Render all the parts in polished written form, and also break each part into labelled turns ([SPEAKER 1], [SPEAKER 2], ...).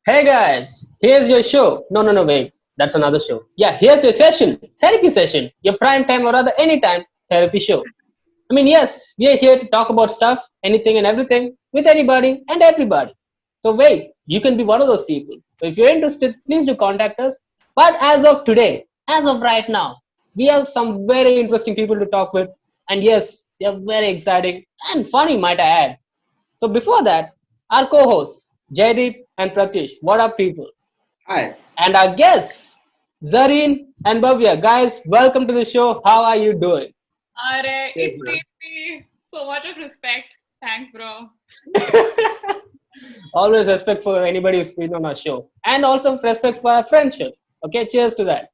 [SPEAKER 1] Hey guys, here's your show. No, wait. That's another show. Yeah, here's your session. Therapy session. Your prime time or rather anytime therapy show. I mean, yes, we are here to talk about stuff, anything and everything with anybody and everybody. So wait, you can be one of those people. So if you're interested, please do contact us. But as of today, as of right now, we have some very interesting people to talk with. And yes, they're very exciting and funny, might I add. So before that, our co-hosts, Jaideep and Pratish, what up people?
[SPEAKER 2] Hi.
[SPEAKER 1] And our guests, Zareen and Bhavya. Guys, welcome to the show. How are you doing?
[SPEAKER 3] Are,
[SPEAKER 2] Yes,
[SPEAKER 3] it's
[SPEAKER 2] man.
[SPEAKER 3] easy. So much of respect. Thanks, bro.
[SPEAKER 1] Always respect for anybody who's been on our show. And also respect for our friendship. Okay, cheers to that.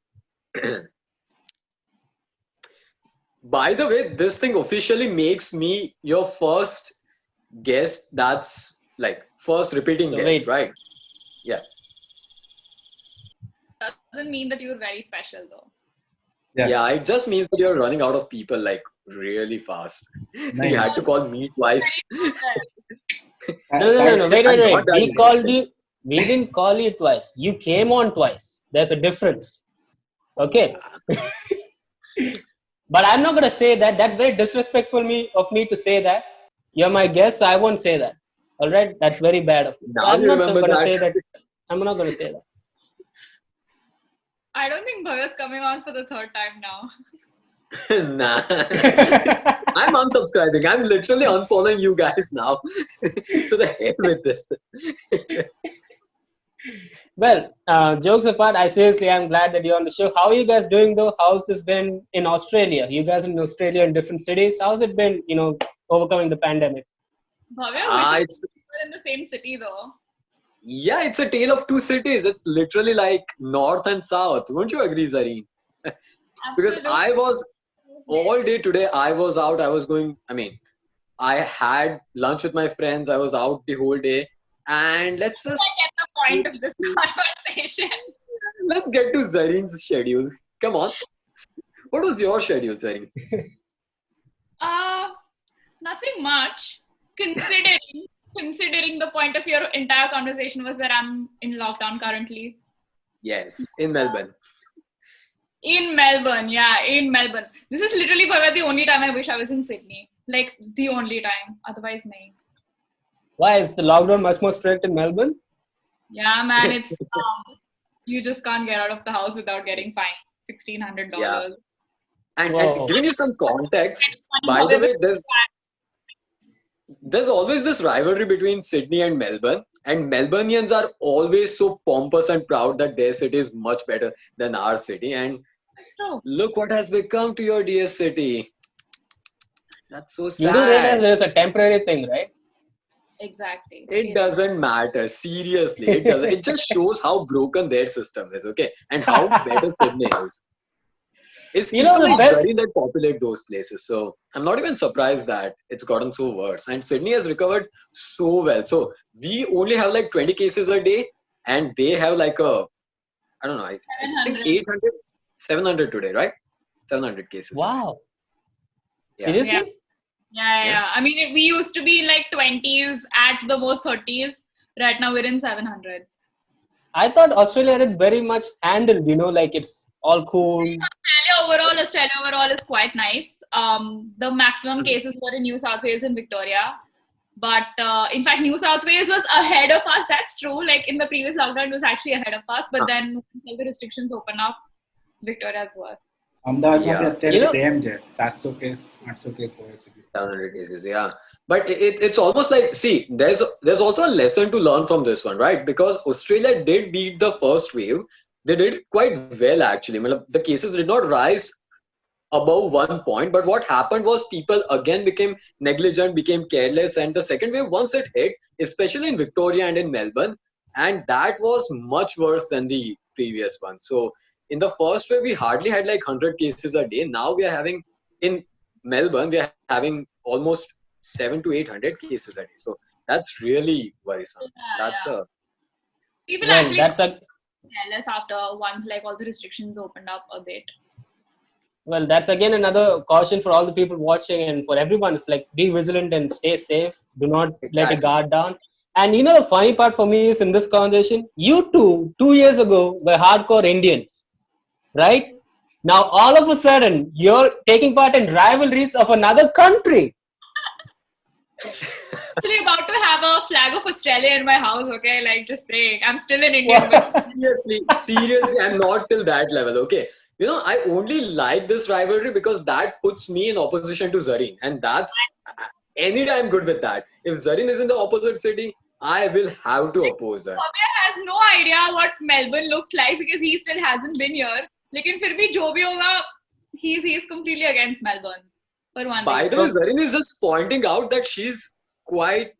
[SPEAKER 2] By the way, this thing officially makes me your first guest. That's like first repeating
[SPEAKER 1] So
[SPEAKER 2] guest,
[SPEAKER 1] wait,
[SPEAKER 2] right? Yeah.
[SPEAKER 3] Doesn't mean that you're very special, though.
[SPEAKER 2] Yeah,
[SPEAKER 4] Yes.
[SPEAKER 2] it just means that you're running out of people like really fast. You
[SPEAKER 4] Nine.
[SPEAKER 2] had to call me twice.
[SPEAKER 1] no. Wait,
[SPEAKER 2] I'm
[SPEAKER 1] wait,
[SPEAKER 2] not
[SPEAKER 1] wait.
[SPEAKER 2] that
[SPEAKER 1] We called
[SPEAKER 2] interesting.
[SPEAKER 1] you. We didn't call you twice. You came on twice. There's a difference. Okay. But I'm not gonna say that. That's very disrespectful of me to say that. You're my guest, so I won't say that. All right, that's very bad of me. So
[SPEAKER 2] Now
[SPEAKER 1] I'm
[SPEAKER 2] you
[SPEAKER 1] not
[SPEAKER 2] remember
[SPEAKER 1] gonna
[SPEAKER 2] that.
[SPEAKER 1] say that. I'm not gonna say that.
[SPEAKER 3] I don't think Bharat's coming on for the third time now.
[SPEAKER 2] Nah. I'm unsubscribing. I'm literally unfollowing you guys now. So the hell with this.
[SPEAKER 1] Well, jokes apart, I seriously am glad that you're on the show. How are you guys doing though? How's this been in Australia? You guys in Australia in different cities. How's it been? Overcoming the pandemic.
[SPEAKER 3] Bhavya
[SPEAKER 2] Ah,
[SPEAKER 3] wishes
[SPEAKER 2] it's
[SPEAKER 3] we were in the same city, though.
[SPEAKER 2] Yeah, it's a tale of two cities. It's literally like north and south. Won't you agree, Zareen? Because
[SPEAKER 3] Absolutely.
[SPEAKER 2] I was all day today, I was out. I was going, I mean, I had lunch with my friends. I was out the whole day. And
[SPEAKER 3] I get the point of this conversation.
[SPEAKER 2] let's get to Zareen's schedule. Come on. What was your schedule, Zareen?
[SPEAKER 3] Uh, Nothing much. Considering the point of your entire conversation was that I'm in lockdown currently.
[SPEAKER 2] Yes, in Melbourne.
[SPEAKER 3] In Melbourne, yeah, in Melbourne. This is literally Bhavya, the only time I wish I was in Sydney. Like, the only time. Otherwise, no.
[SPEAKER 1] Why is the lockdown much more strict in Melbourne?
[SPEAKER 3] Yeah, man, it's you just can't get out of the house without getting fined $1,600.
[SPEAKER 2] Yeah. And
[SPEAKER 1] Whoa.
[SPEAKER 2] giving you some context, by the way, there's always this rivalry between Sydney and Melbourne, and Melburnians are always so pompous and proud that their city is much better than our city. And
[SPEAKER 3] So,
[SPEAKER 2] look what has become to your dear city. That's so
[SPEAKER 1] You do realize
[SPEAKER 2] sad.
[SPEAKER 1] there's a temporary thing, right?
[SPEAKER 3] exactly.
[SPEAKER 2] It doesn't matter. Seriously, it doesn't. It just shows how broken their system is, okay? And how better Sydney is. It's
[SPEAKER 1] You know
[SPEAKER 2] people
[SPEAKER 1] the
[SPEAKER 2] like
[SPEAKER 1] best.
[SPEAKER 2] Surrey that populate those places. So I'm not even surprised that it's gotten so worse. And Sydney has recovered so well. So we only have like 20 cases a day, and they have like I don't know, I think
[SPEAKER 3] 700.
[SPEAKER 2] 800, 700 today, right? 700 cases.
[SPEAKER 1] Wow.
[SPEAKER 2] Yeah.
[SPEAKER 1] Seriously?
[SPEAKER 3] Yeah. I mean, we used to be in like 20s, at the most 30s. Right now, we're in 700s.
[SPEAKER 1] I thought Australia had it very much handled. Like it's all cool.
[SPEAKER 3] Australia overall is quite nice. The maximum cases were in New South Wales and Victoria. But in fact, New South Wales was ahead of us. That's true. Like in the previous lockdown, it was actually ahead of us. But then when the restrictions open up, Victoria's worse.
[SPEAKER 4] અમદાવાદમાં બી
[SPEAKER 2] Yeah.
[SPEAKER 4] અત્યારે
[SPEAKER 1] You know-
[SPEAKER 4] same છે 700 case 800 case હોય છે
[SPEAKER 2] 700 cases, yeah. But it's almost like, see, there's also a lesson to learn from this one, right? Because Australia did beat the first wave. They did quite well, actually. Matlab, the cases did not rise above 1 point, but what happened was people again became negligent, became careless, and the second wave, once it hit, especially in Victoria and in Melbourne, and that was much worse than the previous one. So in the first wave, we hardly had like 100 cases a day. Now we are having, in Melbourne, we are having almost 7 to 800 cases a day. So that's really worrisome. That's
[SPEAKER 3] People
[SPEAKER 1] Well,
[SPEAKER 3] actually
[SPEAKER 1] that's a
[SPEAKER 3] jealous after once like all the restrictions opened up a bit.
[SPEAKER 1] Well, that's again another caution for all the people watching and for everyone. It's like be vigilant and stay safe. Do not let your
[SPEAKER 2] Exactly.
[SPEAKER 1] guard down. And you know the funny part for me is in this conversation, you two years ago were hardcore Indians, right? Now all of a sudden you're taking part in rivalries of another country.
[SPEAKER 3] Actually about to have a flag of Australia in my house, okay? Like just saying. I'm still an Indian. But
[SPEAKER 2] Seriously, I'm not till that level, okay? You know, I only like this rivalry because that puts me in opposition to Zareen, and that's anytime good with that. If Zareen is in the opposite city, I will have to oppose her.
[SPEAKER 3] Bhavya has no idea what Melbourne looks like because he still hasn't been here. लेकिन फिर भी जो भी होगा, he's completely against Melbourne for one
[SPEAKER 2] By the
[SPEAKER 3] reason.
[SPEAKER 2] way, Zareen is just pointing out that she's quite.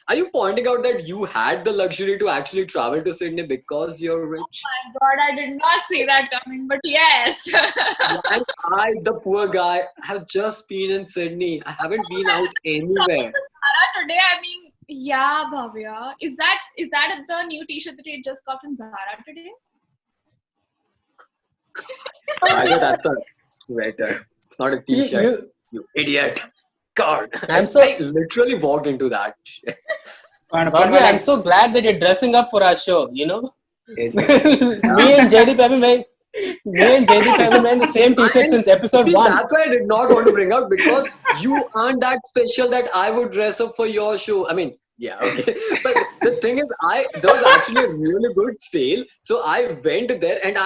[SPEAKER 2] Are you pointing out that you had the luxury to actually travel to Sydney because you're rich?
[SPEAKER 3] Oh my God, I did not see that coming, but yes.
[SPEAKER 2] And I, the poor guy, have just been in Sydney. I haven't been out anywhere.
[SPEAKER 3] Zara today, I mean, yeah, Bhavya. Is that the new T-shirt that you just got from Zara today?
[SPEAKER 2] I know that's a sweater. It's not a t-shirt. You idiot. God.
[SPEAKER 1] I'm so-
[SPEAKER 2] I literally walked into that shit.
[SPEAKER 1] Bhavya, I'm so glad that you're dressing up for our show, you know?
[SPEAKER 4] Yes.
[SPEAKER 1] me and Jaydeep have been wearing the same t-shirt since episode
[SPEAKER 2] See,
[SPEAKER 1] 1.
[SPEAKER 2] that's why I did not want to bring up because you aren't that special that I would dress up for your show. I mean, yeah, okay. But the thing is, there was actually a really good sale. So I went there and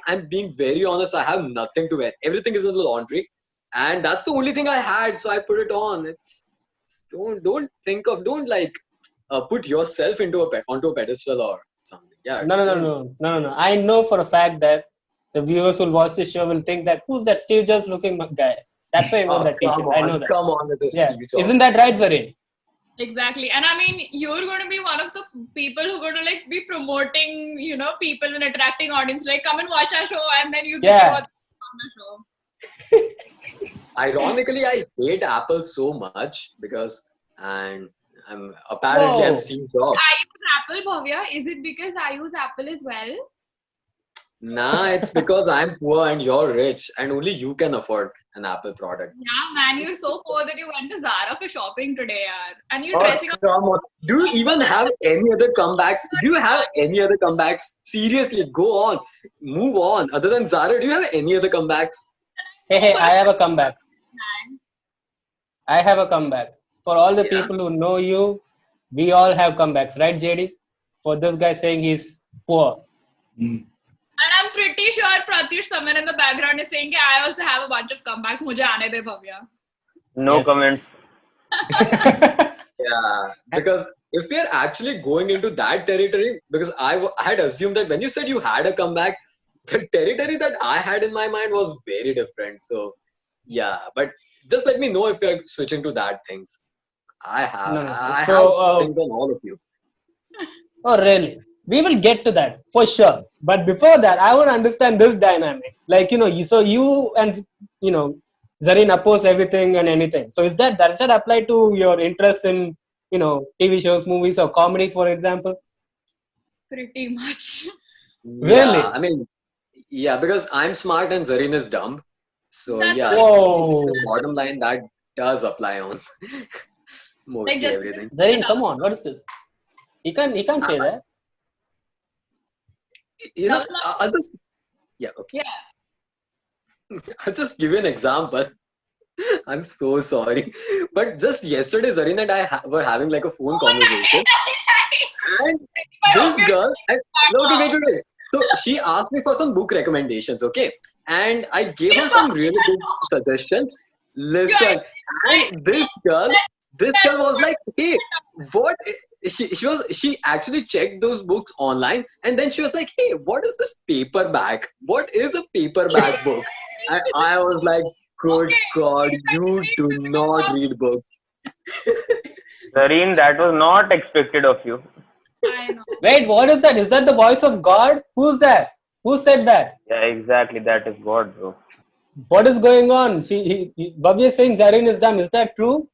[SPEAKER 2] I'm being very honest, I have nothing to wear. Everything is in the laundry. And that's the only thing I had. So I put it on. Don't put yourself onto a pedestal or something. Yeah.
[SPEAKER 1] No. I know for a fact that the viewers who will watch this show will think that who's that Steve Jobs looking guy? That's why I wore that t-shirt. I know that.
[SPEAKER 2] Come on with this.
[SPEAKER 1] Yeah.
[SPEAKER 2] Steve Jobs.
[SPEAKER 1] Isn't that right, Zareen?
[SPEAKER 3] Exactly. And I mean, you're going to be one of the people who are going to like be promoting, you know, people and attracting audience. Like, come and watch our show, and then you be
[SPEAKER 1] Yeah.
[SPEAKER 3] on the show.
[SPEAKER 2] Ironically, I hate Apple so much because I'm
[SPEAKER 1] Whoa.
[SPEAKER 2] Steve Jobs.
[SPEAKER 3] I use Apple, Bhavya. Is it because I use Apple as well?
[SPEAKER 2] Nah, it's because I'm poor and you're rich, and only you can afford an Apple product.
[SPEAKER 3] Yeah, man, you're so poor that you went to Zara for shopping today, yaar. And you're
[SPEAKER 2] Oh,
[SPEAKER 3] dressing up.
[SPEAKER 2] come on. Do you even have any other comebacks? Do you have any other comebacks? Seriously, go on. Move on. Other than Zara, do you have any other comebacks?
[SPEAKER 1] Hey, I have a comeback. I have a comeback. For all the
[SPEAKER 2] Yeah.
[SPEAKER 1] people who know you, we all have comebacks, right, JD? For this guy saying he's poor.
[SPEAKER 4] Mm.
[SPEAKER 3] And I'm pretty sure Pratish, someone in the background, is saying, I also have a bunch of comebacks. Mujhe aane de, Bhavya.
[SPEAKER 5] No
[SPEAKER 1] Yes.
[SPEAKER 5] comments.
[SPEAKER 2] Yeah, because if we are actually going into that territory, because I had assumed that when you said you had a comeback, the territory that I had in my mind was very different. So, yeah, but just let me know if you're switching to that things. I have,
[SPEAKER 1] No.
[SPEAKER 2] I
[SPEAKER 1] So,
[SPEAKER 2] have things on all of you.
[SPEAKER 1] Oh, really? We will get to that for sure. But before that, I want to understand this dynamic. Like, you know, you and, you know, Zareen oppose everything and anything. So does that apply to your interest in, you know, TV shows, movies, or comedy, for example?
[SPEAKER 3] Pretty much.
[SPEAKER 1] Really?
[SPEAKER 2] Yeah, I mean, yeah, because I'm smart and Zareen is dumb. So,
[SPEAKER 3] That's
[SPEAKER 2] yeah,
[SPEAKER 1] Whoa.
[SPEAKER 2] the bottom line, that does apply on mostly
[SPEAKER 3] Like just
[SPEAKER 2] everything.
[SPEAKER 1] Zareen, come on. What is this? He can't say that.
[SPEAKER 2] You know,
[SPEAKER 3] That's not-
[SPEAKER 2] I'll just, yeah, okay.
[SPEAKER 3] Yeah.
[SPEAKER 2] I'll just give you an example. I'm so sorry. But just yesterday, Zareen and I were having like a phone conversation. And this girl, no, okay, wait. So she asked me for some book recommendations, okay? And I gave her some really good suggestions. Listen, and this girl was like, hey, what? She actually checked those books online, and then she was like, hey, what is this paperback? What is a paperback book? And I was like, good God, you do not read books.
[SPEAKER 5] Zareen, that was not expected of you.
[SPEAKER 3] I know.
[SPEAKER 1] Wait, what is that? Is that the voice of God? Who's that? Who said that?
[SPEAKER 5] Yeah, exactly. That is God, bro.
[SPEAKER 1] What is going on? See, Bhavya is saying Zareen is dumb. Is that true?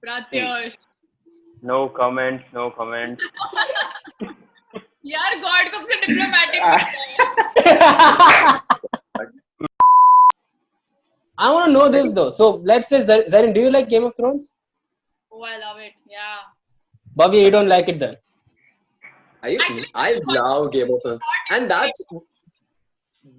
[SPEAKER 3] Pratyush.
[SPEAKER 5] No comments. No comments.
[SPEAKER 3] यार God कब से diplomatic
[SPEAKER 1] I want to know this though. So let's say Zareen, do you like Game of Thrones?
[SPEAKER 3] Oh, I love it. Yeah.
[SPEAKER 1] Bhavya, you don't like it then?
[SPEAKER 3] Actually,
[SPEAKER 2] I love Game of Thrones, and that's,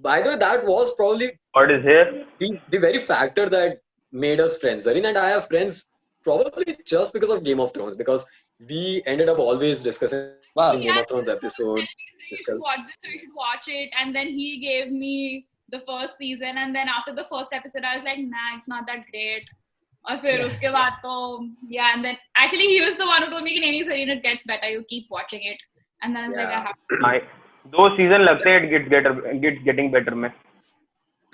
[SPEAKER 2] by the way, that was probably
[SPEAKER 5] What is here?
[SPEAKER 2] the very factor that made us friends. Zareen and I are friends probably just because of Game of Thrones, because we ended up always discussing
[SPEAKER 1] Wow.
[SPEAKER 2] Game of Thrones episode.
[SPEAKER 3] you should watch this, so you should watch it. And then he gave me the first season, and then after the first episode, I was like, nah, it's not that great. और फिर उसके बाद तो yeah, and then actually he was the one who told me कि नहीं Zareen, it gets better, you keep watching it. And then I was like, I have to.
[SPEAKER 5] 2 season लगते हैं it getting better में.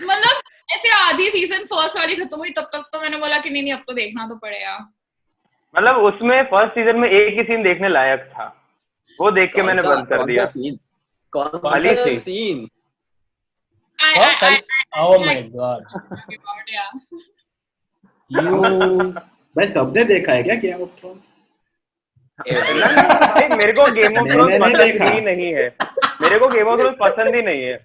[SPEAKER 3] मतलब ऐसे आधी season first वाली खत्म हुई तब तक तो मैंने बोला कि नहीं अब तो देखना तो पड़ेगा.
[SPEAKER 5] मतलब उसमें फर्स्ट सीजन में एक ही सीन देखने लायक था, वो देख के मैंने बंद कर दिया.
[SPEAKER 2] कौन सा scene?
[SPEAKER 1] Oh my god.
[SPEAKER 3] Yeah.
[SPEAKER 1] You
[SPEAKER 4] भाई सबने देखा है क्या गेम ऑफ थ्रोन्स?
[SPEAKER 5] मेरे को गेम ऑफ थ्रोन्स
[SPEAKER 4] मैंने
[SPEAKER 5] पसंद
[SPEAKER 4] देखा।
[SPEAKER 5] ही नहीं है. मेरे को गेम ऑफ थ्रोन्स पसंद ही नहीं है.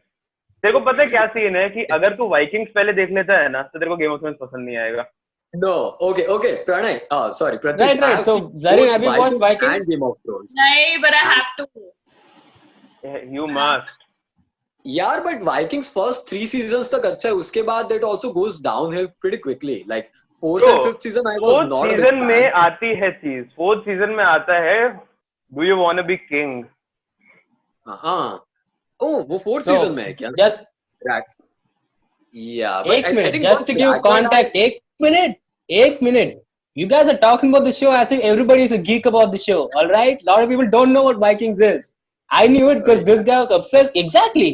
[SPEAKER 5] तेरे को पता है क्या सीन है कि अगर तू वाइकिंग्स पहले देख लेता है ना तो तेरे को गेम ऑफ थ्रोन्स पसंद नहीं आएगा.
[SPEAKER 2] No, okay, Pranay. Sorry, Pratish.
[SPEAKER 1] Right. So, Zareen, have you watched Vikings?
[SPEAKER 2] And Game of Thrones.
[SPEAKER 3] नहीं, but I have to.
[SPEAKER 5] You must.
[SPEAKER 2] यार, but Vikings first 3 seasons तक अच्छा है, उसके बाद it also goes downhill pretty quickly. Like 4th and 5th season, I was
[SPEAKER 5] fourth
[SPEAKER 2] not a big
[SPEAKER 5] season
[SPEAKER 2] fan.
[SPEAKER 5] में आती है चीज. 4th सीजन में आता है do you want to be king.
[SPEAKER 2] हाँ. Oh, वो 4th
[SPEAKER 1] No,
[SPEAKER 2] season में है क्या?
[SPEAKER 1] just
[SPEAKER 2] Yeah, but
[SPEAKER 1] एक
[SPEAKER 2] I
[SPEAKER 1] minute,
[SPEAKER 2] think
[SPEAKER 1] just to give context. एक minute. You guys are talking about the show as if everybody is a geek about the show. All right, a lot of people don't know what Vikings is. I knew it because this guy was obsessed. Exactly.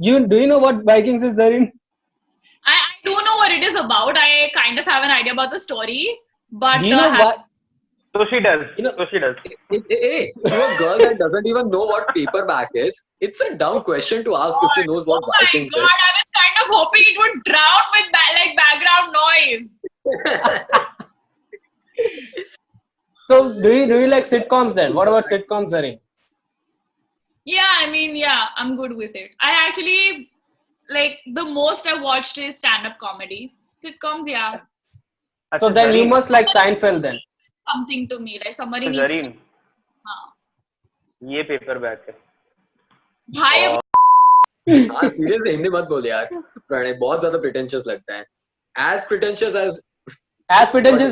[SPEAKER 1] Do you know what Vikings is, Zareen?
[SPEAKER 3] I do know what it is about. I kind of have an idea about the story, but
[SPEAKER 1] Do you know what?
[SPEAKER 5] So she does.
[SPEAKER 1] You know-
[SPEAKER 5] So she does.
[SPEAKER 2] Hey, to a girl that doesn't even know what paperback is, it's a dumb question to ask if she knows what
[SPEAKER 3] oh my
[SPEAKER 2] Vikings
[SPEAKER 3] god, I was kind of hoping it would drown with like background noise.
[SPEAKER 1] So do you like sitcoms then? What about sitcoms, Zareen?
[SPEAKER 3] Yeah, I mean, yeah, I'm good with it. I actually like the most I watched is stand-up comedy. Sitcoms, yeah,
[SPEAKER 1] So then you must like Seinfeld then.
[SPEAKER 3] something to me. Like somebody needs.
[SPEAKER 5] Zareen,
[SPEAKER 3] हाँ.
[SPEAKER 5] ये paper back है.
[SPEAKER 3] भाई
[SPEAKER 2] हाँ, serious Hindi मत बोल यार. प्रणय बहुत ज्यादा pretentious लगता है. As pretentious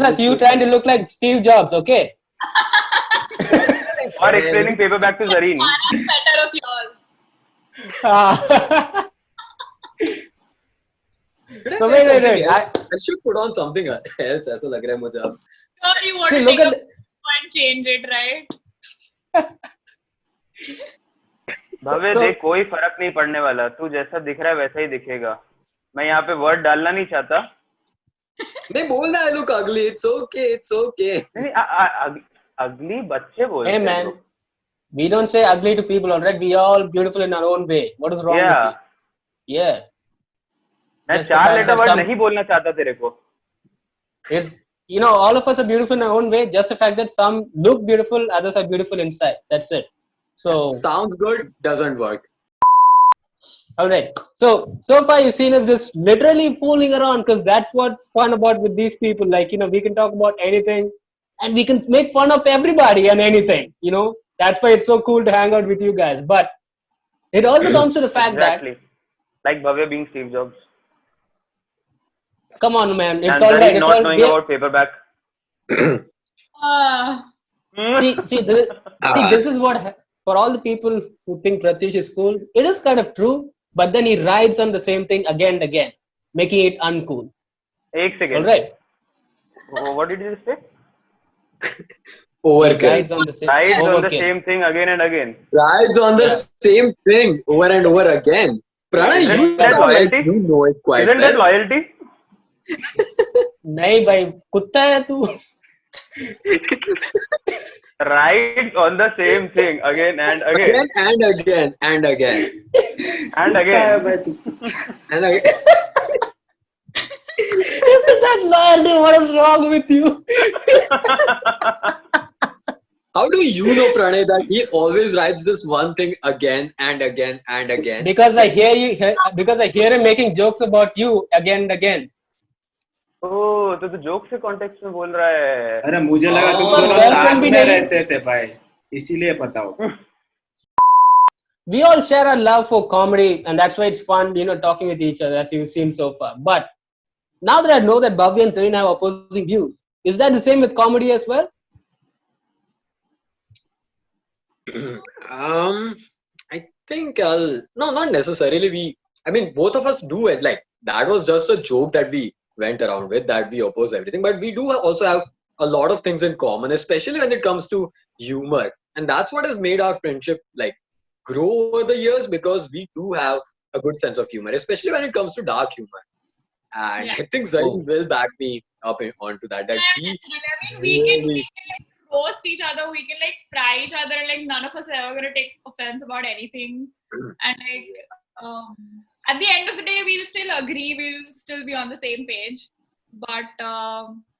[SPEAKER 2] as you trying to
[SPEAKER 1] look like Steve Jobs, okay?
[SPEAKER 5] Or explaining paperback to Zareen.
[SPEAKER 3] I'm better of yours.
[SPEAKER 1] So wait.
[SPEAKER 2] I should put on something else. ऐसा लग रहा है मुझे अब.
[SPEAKER 3] Sure, you want
[SPEAKER 1] See,
[SPEAKER 3] to
[SPEAKER 1] look
[SPEAKER 3] take
[SPEAKER 1] at
[SPEAKER 3] a and change it, right?
[SPEAKER 5] भव्य
[SPEAKER 1] तो-
[SPEAKER 5] देख, कोई फर्क नहीं पड़ने वाला. तू जैसा दिख रहा है वैसा ही दिखेगा. मैं यहाँ पे वर्ड डालना नहीं चाहता.
[SPEAKER 2] नहीं बोल रहा है, look ugly. It's okay.
[SPEAKER 5] नहीं, अगली बच्चे बोलते
[SPEAKER 1] Hey
[SPEAKER 5] हैं
[SPEAKER 1] man,
[SPEAKER 5] लोग.
[SPEAKER 1] we don't say ugly to people, alright? We are all beautiful in our own way. What is wrong
[SPEAKER 5] Yeah.
[SPEAKER 1] with you? Yeah.
[SPEAKER 5] मैं
[SPEAKER 1] Just
[SPEAKER 5] 4
[SPEAKER 1] if I
[SPEAKER 5] later
[SPEAKER 1] have
[SPEAKER 5] word
[SPEAKER 1] some-
[SPEAKER 5] नहीं बोलना चाहता तेरे को.
[SPEAKER 1] It's, all of us are beautiful in our own way. Just the fact that some look beautiful, others are beautiful inside. That's it. So,
[SPEAKER 2] Sounds good, doesn't work.
[SPEAKER 1] alright. So far you've seen us just literally fooling around because that's what's fun about with these people. Like, we can talk about anything and we can make fun of everybody and anything. That's why it's so cool to hang out with you guys. But it also comes to the fact
[SPEAKER 5] Exactly. Like Bhavya being Steve Jobs.
[SPEAKER 1] that, come on, man. It's
[SPEAKER 5] And
[SPEAKER 1] all right.
[SPEAKER 5] Zareen
[SPEAKER 1] It's
[SPEAKER 5] not
[SPEAKER 1] all
[SPEAKER 5] knowing about paperback.
[SPEAKER 1] See, this is what, for all the people who think Pratyush is cool, it is kind of true, but then he rides on the same thing again and again, making it uncool.
[SPEAKER 5] एक
[SPEAKER 1] All
[SPEAKER 5] second.
[SPEAKER 1] right.
[SPEAKER 5] What did you say?
[SPEAKER 1] He
[SPEAKER 2] Overkill.
[SPEAKER 1] rides on the same
[SPEAKER 5] Rides on the
[SPEAKER 1] overkill.
[SPEAKER 5] same thing again and again.
[SPEAKER 2] Rides on the same thing over and over again. Pranay,
[SPEAKER 5] Isn't
[SPEAKER 2] you
[SPEAKER 5] that
[SPEAKER 2] sound like
[SPEAKER 5] loyalty?
[SPEAKER 2] you know it quite
[SPEAKER 5] Isn't that
[SPEAKER 2] well.
[SPEAKER 5] loyalty?
[SPEAKER 1] नहीं भाई कुत्ता है तू.
[SPEAKER 5] Rides on the same thing again and again
[SPEAKER 2] Again and again and again
[SPEAKER 5] and
[SPEAKER 4] क्या है
[SPEAKER 5] again.
[SPEAKER 4] भाई तू?
[SPEAKER 2] and again.
[SPEAKER 1] Isn't that loyalty? What is wrong with you?
[SPEAKER 2] How do you know, Pranay, that he always writes this one thing again and again and again?
[SPEAKER 1] Because I hear him making jokes about you again and again.
[SPEAKER 5] ओह तो joke से context में बोल रहा है।
[SPEAKER 4] अरे मुझे लगा तुम
[SPEAKER 2] और
[SPEAKER 4] दोनों
[SPEAKER 1] girlfriend
[SPEAKER 4] साथ
[SPEAKER 1] भी
[SPEAKER 4] में
[SPEAKER 1] नहीं।
[SPEAKER 4] रहते थे भाई, इसीलिए पता हो।
[SPEAKER 1] We all share a love for comedy, and that's why it's fun, talking with each other, as you've seen so far. But now that I know that Bhavya and Serena have opposing views, is that the same with comedy as well?
[SPEAKER 2] I think no, not necessarily. I mean, both of us do it. Like that was just a joke that we went around with, that we oppose everything. But we do also have a lot of things in common, especially when it comes to humor, and that's what has made our friendship like grow over the years, because we do have a good sense of humor, especially when it comes to dark humor. And
[SPEAKER 3] Yeah.
[SPEAKER 2] I think Zareen will back me up onto that. That
[SPEAKER 3] Yeah,
[SPEAKER 2] he
[SPEAKER 3] definitely. I mean, we
[SPEAKER 2] really
[SPEAKER 3] can like roast each other. We can like fry each other. Like none of us are ever gonna take offense about anything. And like at the end of the day, we'll still agree. We'll still be on the same page. But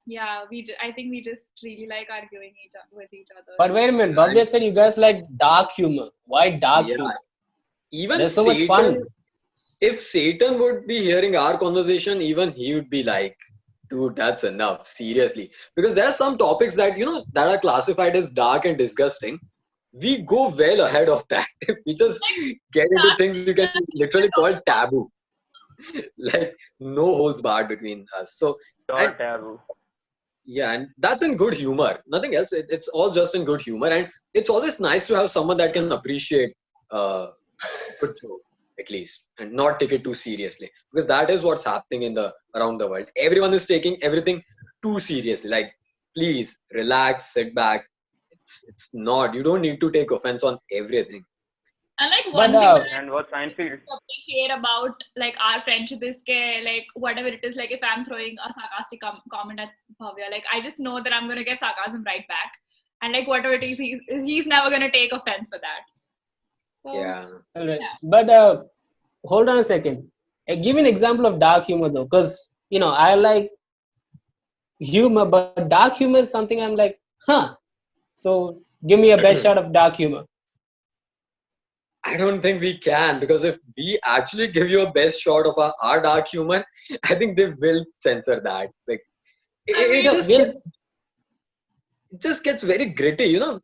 [SPEAKER 3] yeah, I think we just really like arguing with each other.
[SPEAKER 1] But wait a minute, Bhavya said you guys like dark humor. Why dark
[SPEAKER 2] Yeah.
[SPEAKER 1] humor?
[SPEAKER 2] even
[SPEAKER 1] There's so much
[SPEAKER 2] Satan,
[SPEAKER 1] fun.
[SPEAKER 2] if Satan would be hearing our conversation, even he would be like, dude, that's enough, seriously. Because there are some topics that, that are classified as dark and disgusting. We go well ahead of that. We just get into things you can literally call taboo. Like, no holds barred between us. So, and
[SPEAKER 5] taboo.
[SPEAKER 2] yeah, and that's in good humor. Nothing else. It's all just in good humor. And it's always nice to have someone that can appreciate good joke, at least, and not take it too seriously, because that is what's happening around the world. Everyone is taking everything too seriously. Like, please relax, sit back. It's not. You don't need to take offense on everything.
[SPEAKER 3] And like
[SPEAKER 1] But,
[SPEAKER 3] one thing that
[SPEAKER 5] And what Seinfeld?
[SPEAKER 3] I appreciate about like our friendship is like whatever it is, like if I'm throwing a sarcastic comment at Bhavya, like I just know that I'm gonna get sarcasm right back, and like whatever it is, he's never gonna take offense for that. So,
[SPEAKER 2] Yeah.
[SPEAKER 1] Alright. But hold on a second. Give me an example of dark humor though, because I like humor, but dark humor is something I'm like, huh. So give me a best shot of dark humor.
[SPEAKER 2] I don't think we can, because if we actually give you a best shot of our dark humor, I think they will censor that. Like, it
[SPEAKER 1] Yeah,
[SPEAKER 2] just gets very gritty. You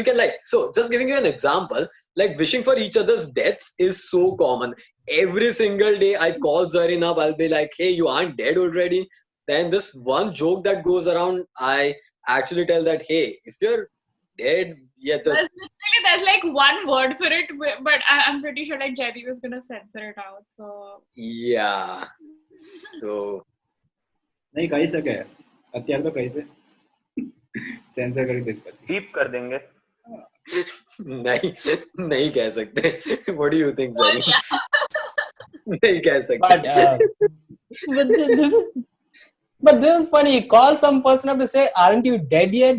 [SPEAKER 2] can, like, so just giving you an example, like wishing for each other's deaths is so common. Every single day I call Zareen up, I'll be like, hey, you aren't dead already. Then this one joke that goes around, I actually tell that, hey, if you're dead, yeah, just
[SPEAKER 3] there's like one word for it, but I'm pretty sure like Jaideep is gonna censor it out. So
[SPEAKER 2] yeah. So
[SPEAKER 4] नहीं कही सके અત્યારે તો કહી દે sensor करके देख पाछी
[SPEAKER 5] Beep कर देंगे.
[SPEAKER 2] नहीं कह सकते. What do you think, Zareen? नहीं कह
[SPEAKER 1] but
[SPEAKER 2] सकते.
[SPEAKER 1] but this is funny. You call some person up to say, "Aren't you dead yet?"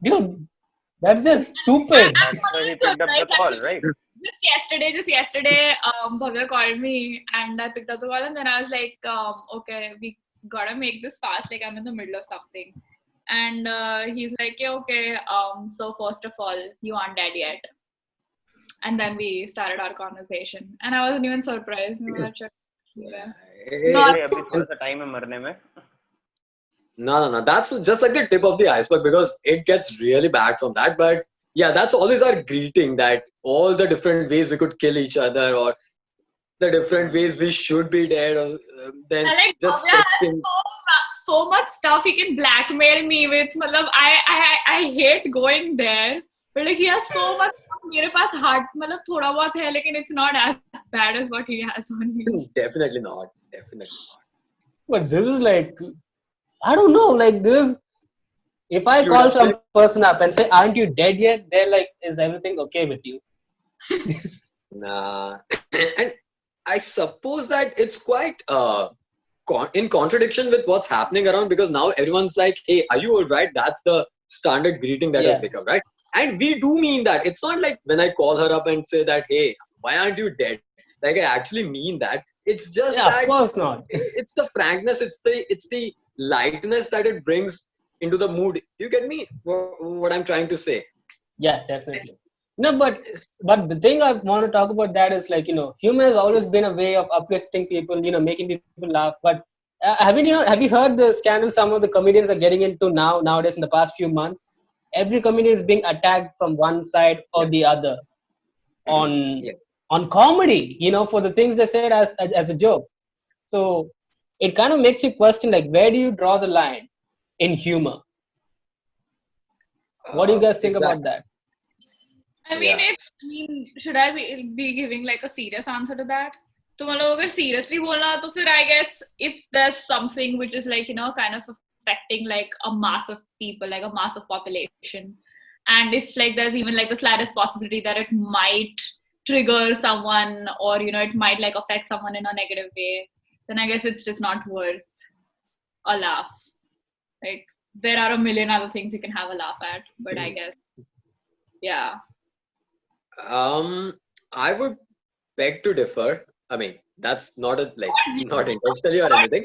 [SPEAKER 1] Dude, that's just stupid.
[SPEAKER 5] That's why he picked up the call, right?
[SPEAKER 3] Just yesterday, Bhavya called me and I picked up the call, and then I was like, okay, we gotta make this fast. Like I'm in the middle of something, and he's like, yeah, okay. So first of all, you aren't dead yet, and then we started our conversation, and I wasn't even surprised. Yeah. Not-
[SPEAKER 5] अभी थोड़ा सा time है मरने में.
[SPEAKER 2] No. That's just like the tip of the iceberg, because it gets really bad from that. But yeah, that's always our greeting, that all the different ways we could kill each other, or the different ways we should be dead, or then
[SPEAKER 3] I like
[SPEAKER 2] just
[SPEAKER 3] Bhavya has
[SPEAKER 2] texting.
[SPEAKER 3] so much stuff he can blackmail me with. Matlab, I hate going there, but like he has so much stuff. मेरे पास heart मतलब थोड़ा बहुत है, लेकिन it's not as bad as what he has on me.
[SPEAKER 2] Definitely not.
[SPEAKER 1] But this is like, I don't know. Like this, if I
[SPEAKER 2] Dude,
[SPEAKER 1] call some person up and say, "Aren't you dead yet?" They're like, "Is everything okay with you?"
[SPEAKER 2] Nah. And I suppose that it's quite in contradiction with what's happening around, because now everyone's like, hey, are you alright? That's the standard greeting that has
[SPEAKER 1] Yeah.
[SPEAKER 2] become, right? And we do mean that. It's not like when I call her up and say that, hey, why aren't you dead? Like, I actually mean that. It's just
[SPEAKER 1] Yeah, of
[SPEAKER 2] that
[SPEAKER 1] course not.
[SPEAKER 2] it's the frankness, it's the lightness that it brings into the mood. You get me? What I'm trying to say?
[SPEAKER 1] Yeah, definitely. No, but the thing I want to talk about that is like, humor has always been a way of uplifting people, making people laugh. But have you heard the scandal some of the comedians are getting into nowadays in the past few months? Every comedian is being attacked from one side or the other on
[SPEAKER 2] Yeah.
[SPEAKER 1] on comedy, for the things they said as a joke. So it kind of makes you question, like, where do you draw the line in humor? What do you guys think about
[SPEAKER 2] Exactly.
[SPEAKER 1] that?
[SPEAKER 3] Should I be giving like a serious answer to that? तो मतलब अगर seriously बोलना तो फिर I guess if there's something which is like kind of affecting like a mass of people, like a mass of population, and if like there's even like the slightest possibility that it might trigger someone or it might like affect someone in a negative way, then I guess it's just not worth a laugh. Like there are a million other things you can have a laugh at, but I guess yeah.
[SPEAKER 2] I would beg to differ. I mean, that's not not intentionally or anything.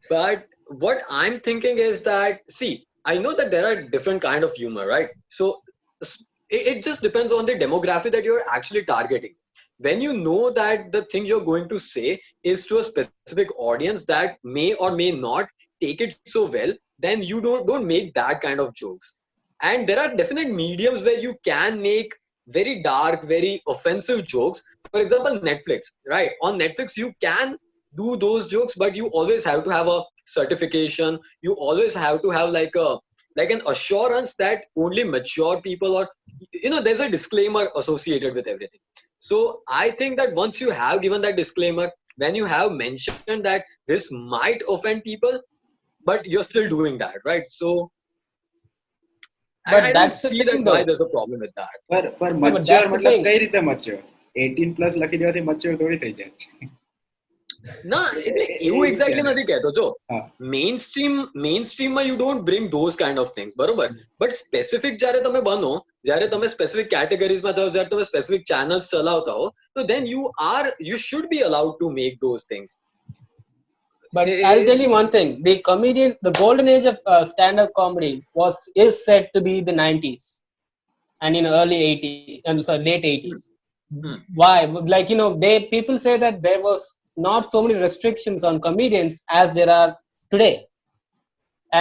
[SPEAKER 2] But what I'm thinking is that, see, I know that there are different kind of humor, right? So it just depends on the demographic that you're actually targeting. When you know that the thing you're going to say is to a specific audience that may or may not take it so well, then you don't make that kind of jokes. And there are definite mediums where you can make very dark, very offensive jokes. For example, Netflix, right? On Netflix, you can do those jokes, but you always have to have a certification. You always have to have like an assurance that only mature people, or there's a disclaimer associated with everything. So I think that once you have given that disclaimer, when you have mentioned that this might offend people, but you're still doing that, right? So
[SPEAKER 1] But
[SPEAKER 2] I don't
[SPEAKER 1] that's the
[SPEAKER 2] see
[SPEAKER 1] thing,
[SPEAKER 2] that why
[SPEAKER 1] though.
[SPEAKER 2] there's a problem with that.
[SPEAKER 4] पर
[SPEAKER 1] but
[SPEAKER 4] mature
[SPEAKER 1] that's the
[SPEAKER 4] मतलब
[SPEAKER 1] thing.
[SPEAKER 4] કઈ રીતે mature 18+ લખી દેવાથી mature થોડી થઈ જાય.
[SPEAKER 2] ના એટલે એવું એક્ઝેક્ટલી નથી કહેતો જો
[SPEAKER 4] હા.
[SPEAKER 2] મેઇનસ્ટ્રીમમાં you don't bring those kind of things, બરોબર? બટ સ્પેસિફિક જ્યારે તમે બનો, જ્યારે તમે સ્પેસિફિક કેટેગરીઝમાં જાઓ, જ્યારે તમે સ્પેસિફિક ચેનલ્સ ચલાવતા હો, તો then you should be allowed to make those things.
[SPEAKER 1] But I'll tell you one thing: the golden age of stand-up comedy is said to be the 90s and early 80s, late 80s. Why? Like people say that there was not so many restrictions on comedians as there are today.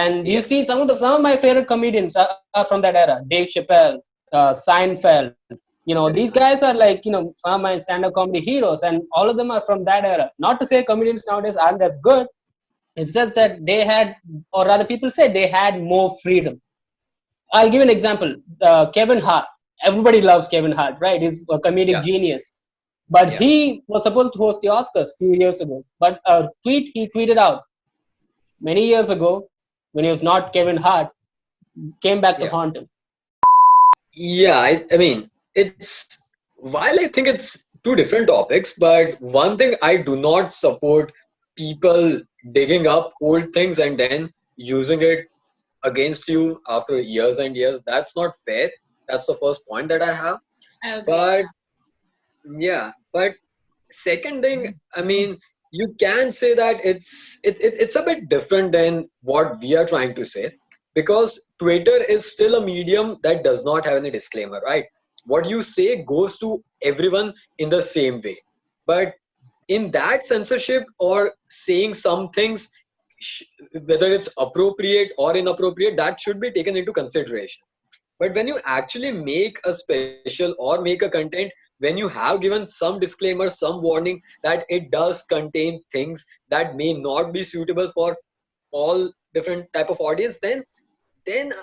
[SPEAKER 1] And you see some of my favorite comedians are from that era: Dave Chappelle, Seinfeld. These guys are like some of my stand-up comedy heroes, and all of them are from that era. Not to say comedians nowadays aren't as good. It's just that they had, or rather people say they had more freedom. I'll give an example. Kevin Hart. Everybody loves Kevin Hart, right? He's a comedic genius. But he was supposed to host the Oscars a few years ago. But a tweet he tweeted out many years ago, when he was not Kevin Hart, came back to haunt him.
[SPEAKER 2] Yeah, I mean, while I think it's two different topics, but one thing I do not support people digging up old things and then using it against you after years and years. That's not fair. That's the first point that I have. But but second thing, I mean, you can say that it's a bit different than what we are trying to say, because Twitter is still a medium that does not have any disclaimer, right? What you say goes to everyone in the same way. But in that censorship or saying some things, whether it's appropriate or inappropriate, that should be taken into consideration. But when you actually make a special or make a content, when you have given some disclaimer, some warning that it does contain things that may not be suitable for all different type of audience, then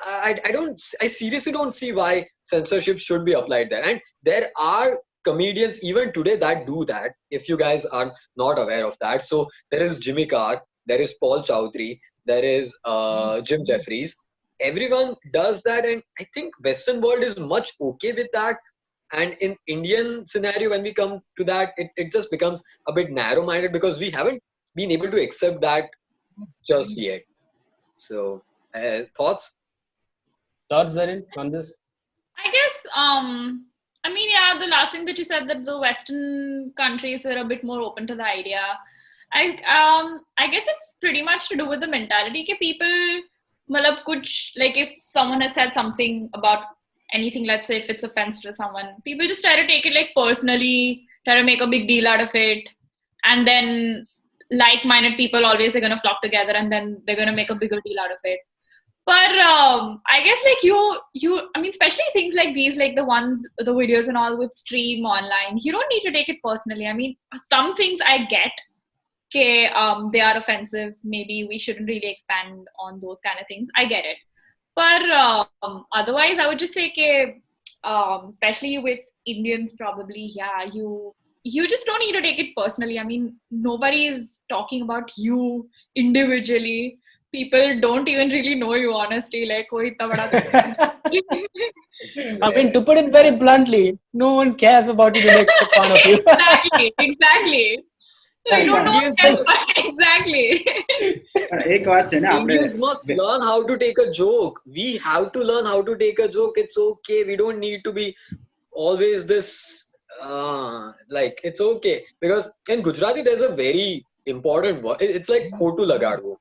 [SPEAKER 2] I seriously don't see why censorship should be applied there. And there are comedians even today that do that, if you guys are not aware of that. So there is Jimmy Carr, there is Paul Chowdhury, there is Jim Jeffries. Everyone does that, and I think Western world is much okay with that. And in Indian scenario, when we come to that, it just becomes a bit narrow-minded, because we haven't been able to accept that just yet. So thoughts,
[SPEAKER 1] Zarin, on this?
[SPEAKER 3] I guess I mean, the last thing that you said, that the Western countries are a bit more open to the idea. I guess it's pretty much to do with the mentality that people, like if someone has said something about anything, let's say if it's offensive to someone, people just try to take it like personally, try to make a big deal out of it, and then like-minded people always are going to flock together and then they're going to make a bigger deal out of it. But I guess like I mean, especially things like these, like the videos and all would stream online. You don't need to take it personally. I mean, some things I get, okay, they are offensive. Maybe we shouldn't really expand on those kind of things. I get it. But otherwise, I would just say, okay, especially with Indians, probably, yeah, you just don't need to take it personally. I mean, nobody is talking about you individually. People don't even really know you, honestly. Like, koi itna bada
[SPEAKER 1] I mean, to put it very bluntly, no one cares about you to make fun of you.
[SPEAKER 3] exactly. You don't know exactly.
[SPEAKER 4] એક વાત છે ને આપણે
[SPEAKER 2] Indians must learn how to take a joke. We have to learn how to take a joke. It's okay. We don't need to be always this like it's okay, because in Gujarati there's a very important word. It's like khotu lagadvu.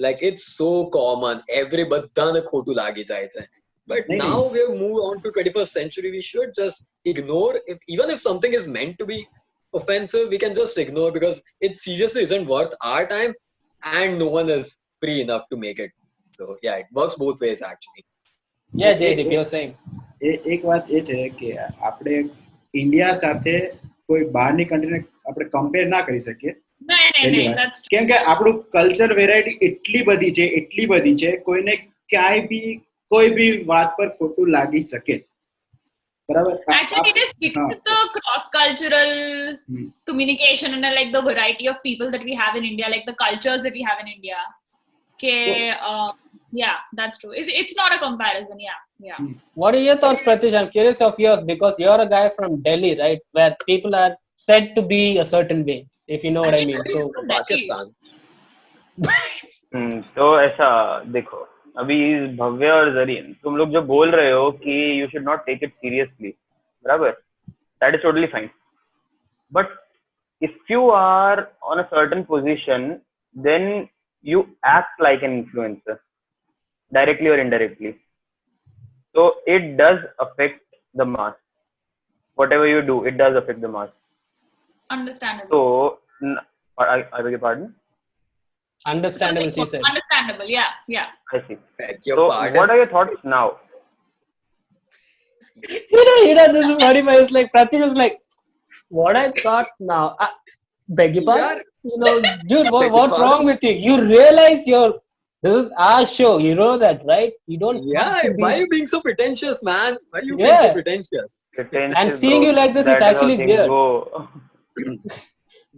[SPEAKER 2] Like it's so common. Every badane khotu lagi જાય છે. But now we have moved on to 21st century. We should just ignore even if something is meant to be offensive, we can just ignore, because it seriously isn't worth our time and no one is free enough to make it. So yeah, it works both ways actually.
[SPEAKER 1] Yeah, Jaydeep, you're saying.
[SPEAKER 4] એક વાત એ છે કે આપણે India સાથે કોઈ બહારની કન્ટ્રીને આપણે compare ના કરી શકીએ.
[SPEAKER 3] That's true.
[SPEAKER 4] કેમ કે આપણું કલ્ચર વેરાયટી એટલી બધી છે કોઈને ક્યાંય બી કોઈ બી વાત પર ખોટું લાગી શકે. બરાબર?
[SPEAKER 3] Actually, it is the cross-cultural communication and like the variety of people that we have in India, like the cultures that we have in India. Okay, yeah, that's true. It's not a comparison. Yeah.
[SPEAKER 1] What are your thoughts, Pratish? I'm curious of yours, because you're a guy from Delhi, right? Where people are said to be a certain way, if you know what I mean. So
[SPEAKER 2] From Pakistan.
[SPEAKER 5] तो ऐसा देखो, अभी भव्य और जरीन तुम लोग जो बोल रहे हो कि you should not take it seriously, बराबर, that is totally fine. But if you are on a certain position, then you act like an influencer, directly or indirectly. So it does affect the mass. Whatever you do, it does affect the mass.
[SPEAKER 3] Understandable.
[SPEAKER 5] So, I beg your pardon?
[SPEAKER 1] Understandable, she said.
[SPEAKER 3] Understandable, yeah.
[SPEAKER 5] I see.
[SPEAKER 2] Beg your
[SPEAKER 5] So,
[SPEAKER 2] pardon.
[SPEAKER 5] what are your thoughts now?
[SPEAKER 1] You know, this is very funny. It's like Pratish is like, what I thought now. Beg your pardon?
[SPEAKER 2] Yeah.
[SPEAKER 1] You know, dude, what's wrong with you? You realize this is our show. You know that, right? You don't.
[SPEAKER 2] Yeah,
[SPEAKER 1] have to be,
[SPEAKER 2] why are you being so pretentious, man? Why are you being
[SPEAKER 1] Yeah.
[SPEAKER 2] so pretentious?
[SPEAKER 1] And seeing you like this is actually weird.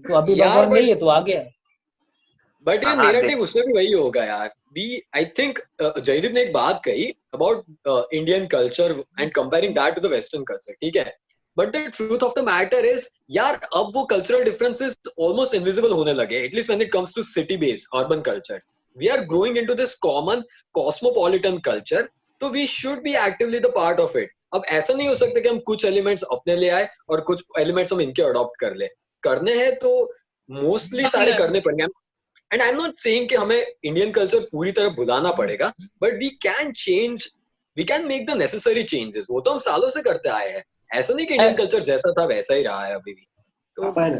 [SPEAKER 1] तो अभी
[SPEAKER 2] Yeah,
[SPEAKER 1] भगवान
[SPEAKER 2] but-
[SPEAKER 1] नहीं है, तो आ गया.
[SPEAKER 2] But ये narrative उसमें भी वही होगा यार. I think जयदीप ने एक बात कही about Indian culture and comparing that to the Western culture. ठीक है. But the truth of the matter is, यार अब वो cultural differences almost invisible होने लगे. At least when it comes to city-based urban cultures, we are growing into this common cosmopolitan culture. तो we should be actively the part of it. अब ऐसा नहीं हो सकता कि हम कुछ elements अपने ले आए और कुछ elements हम इनके adopt कर ले. करने हैं तो mostly सारे करने पड़ेंगे. And I'm not saying कि हमें Indian culture पूरी तरह भुलाना पड़ेगा, but we can make the necessary changes. वो तो हम सालों से करते आए हैं. ऐसा नहीं कि Indian culture जैसा था वैसा ही रहा है अभी भी.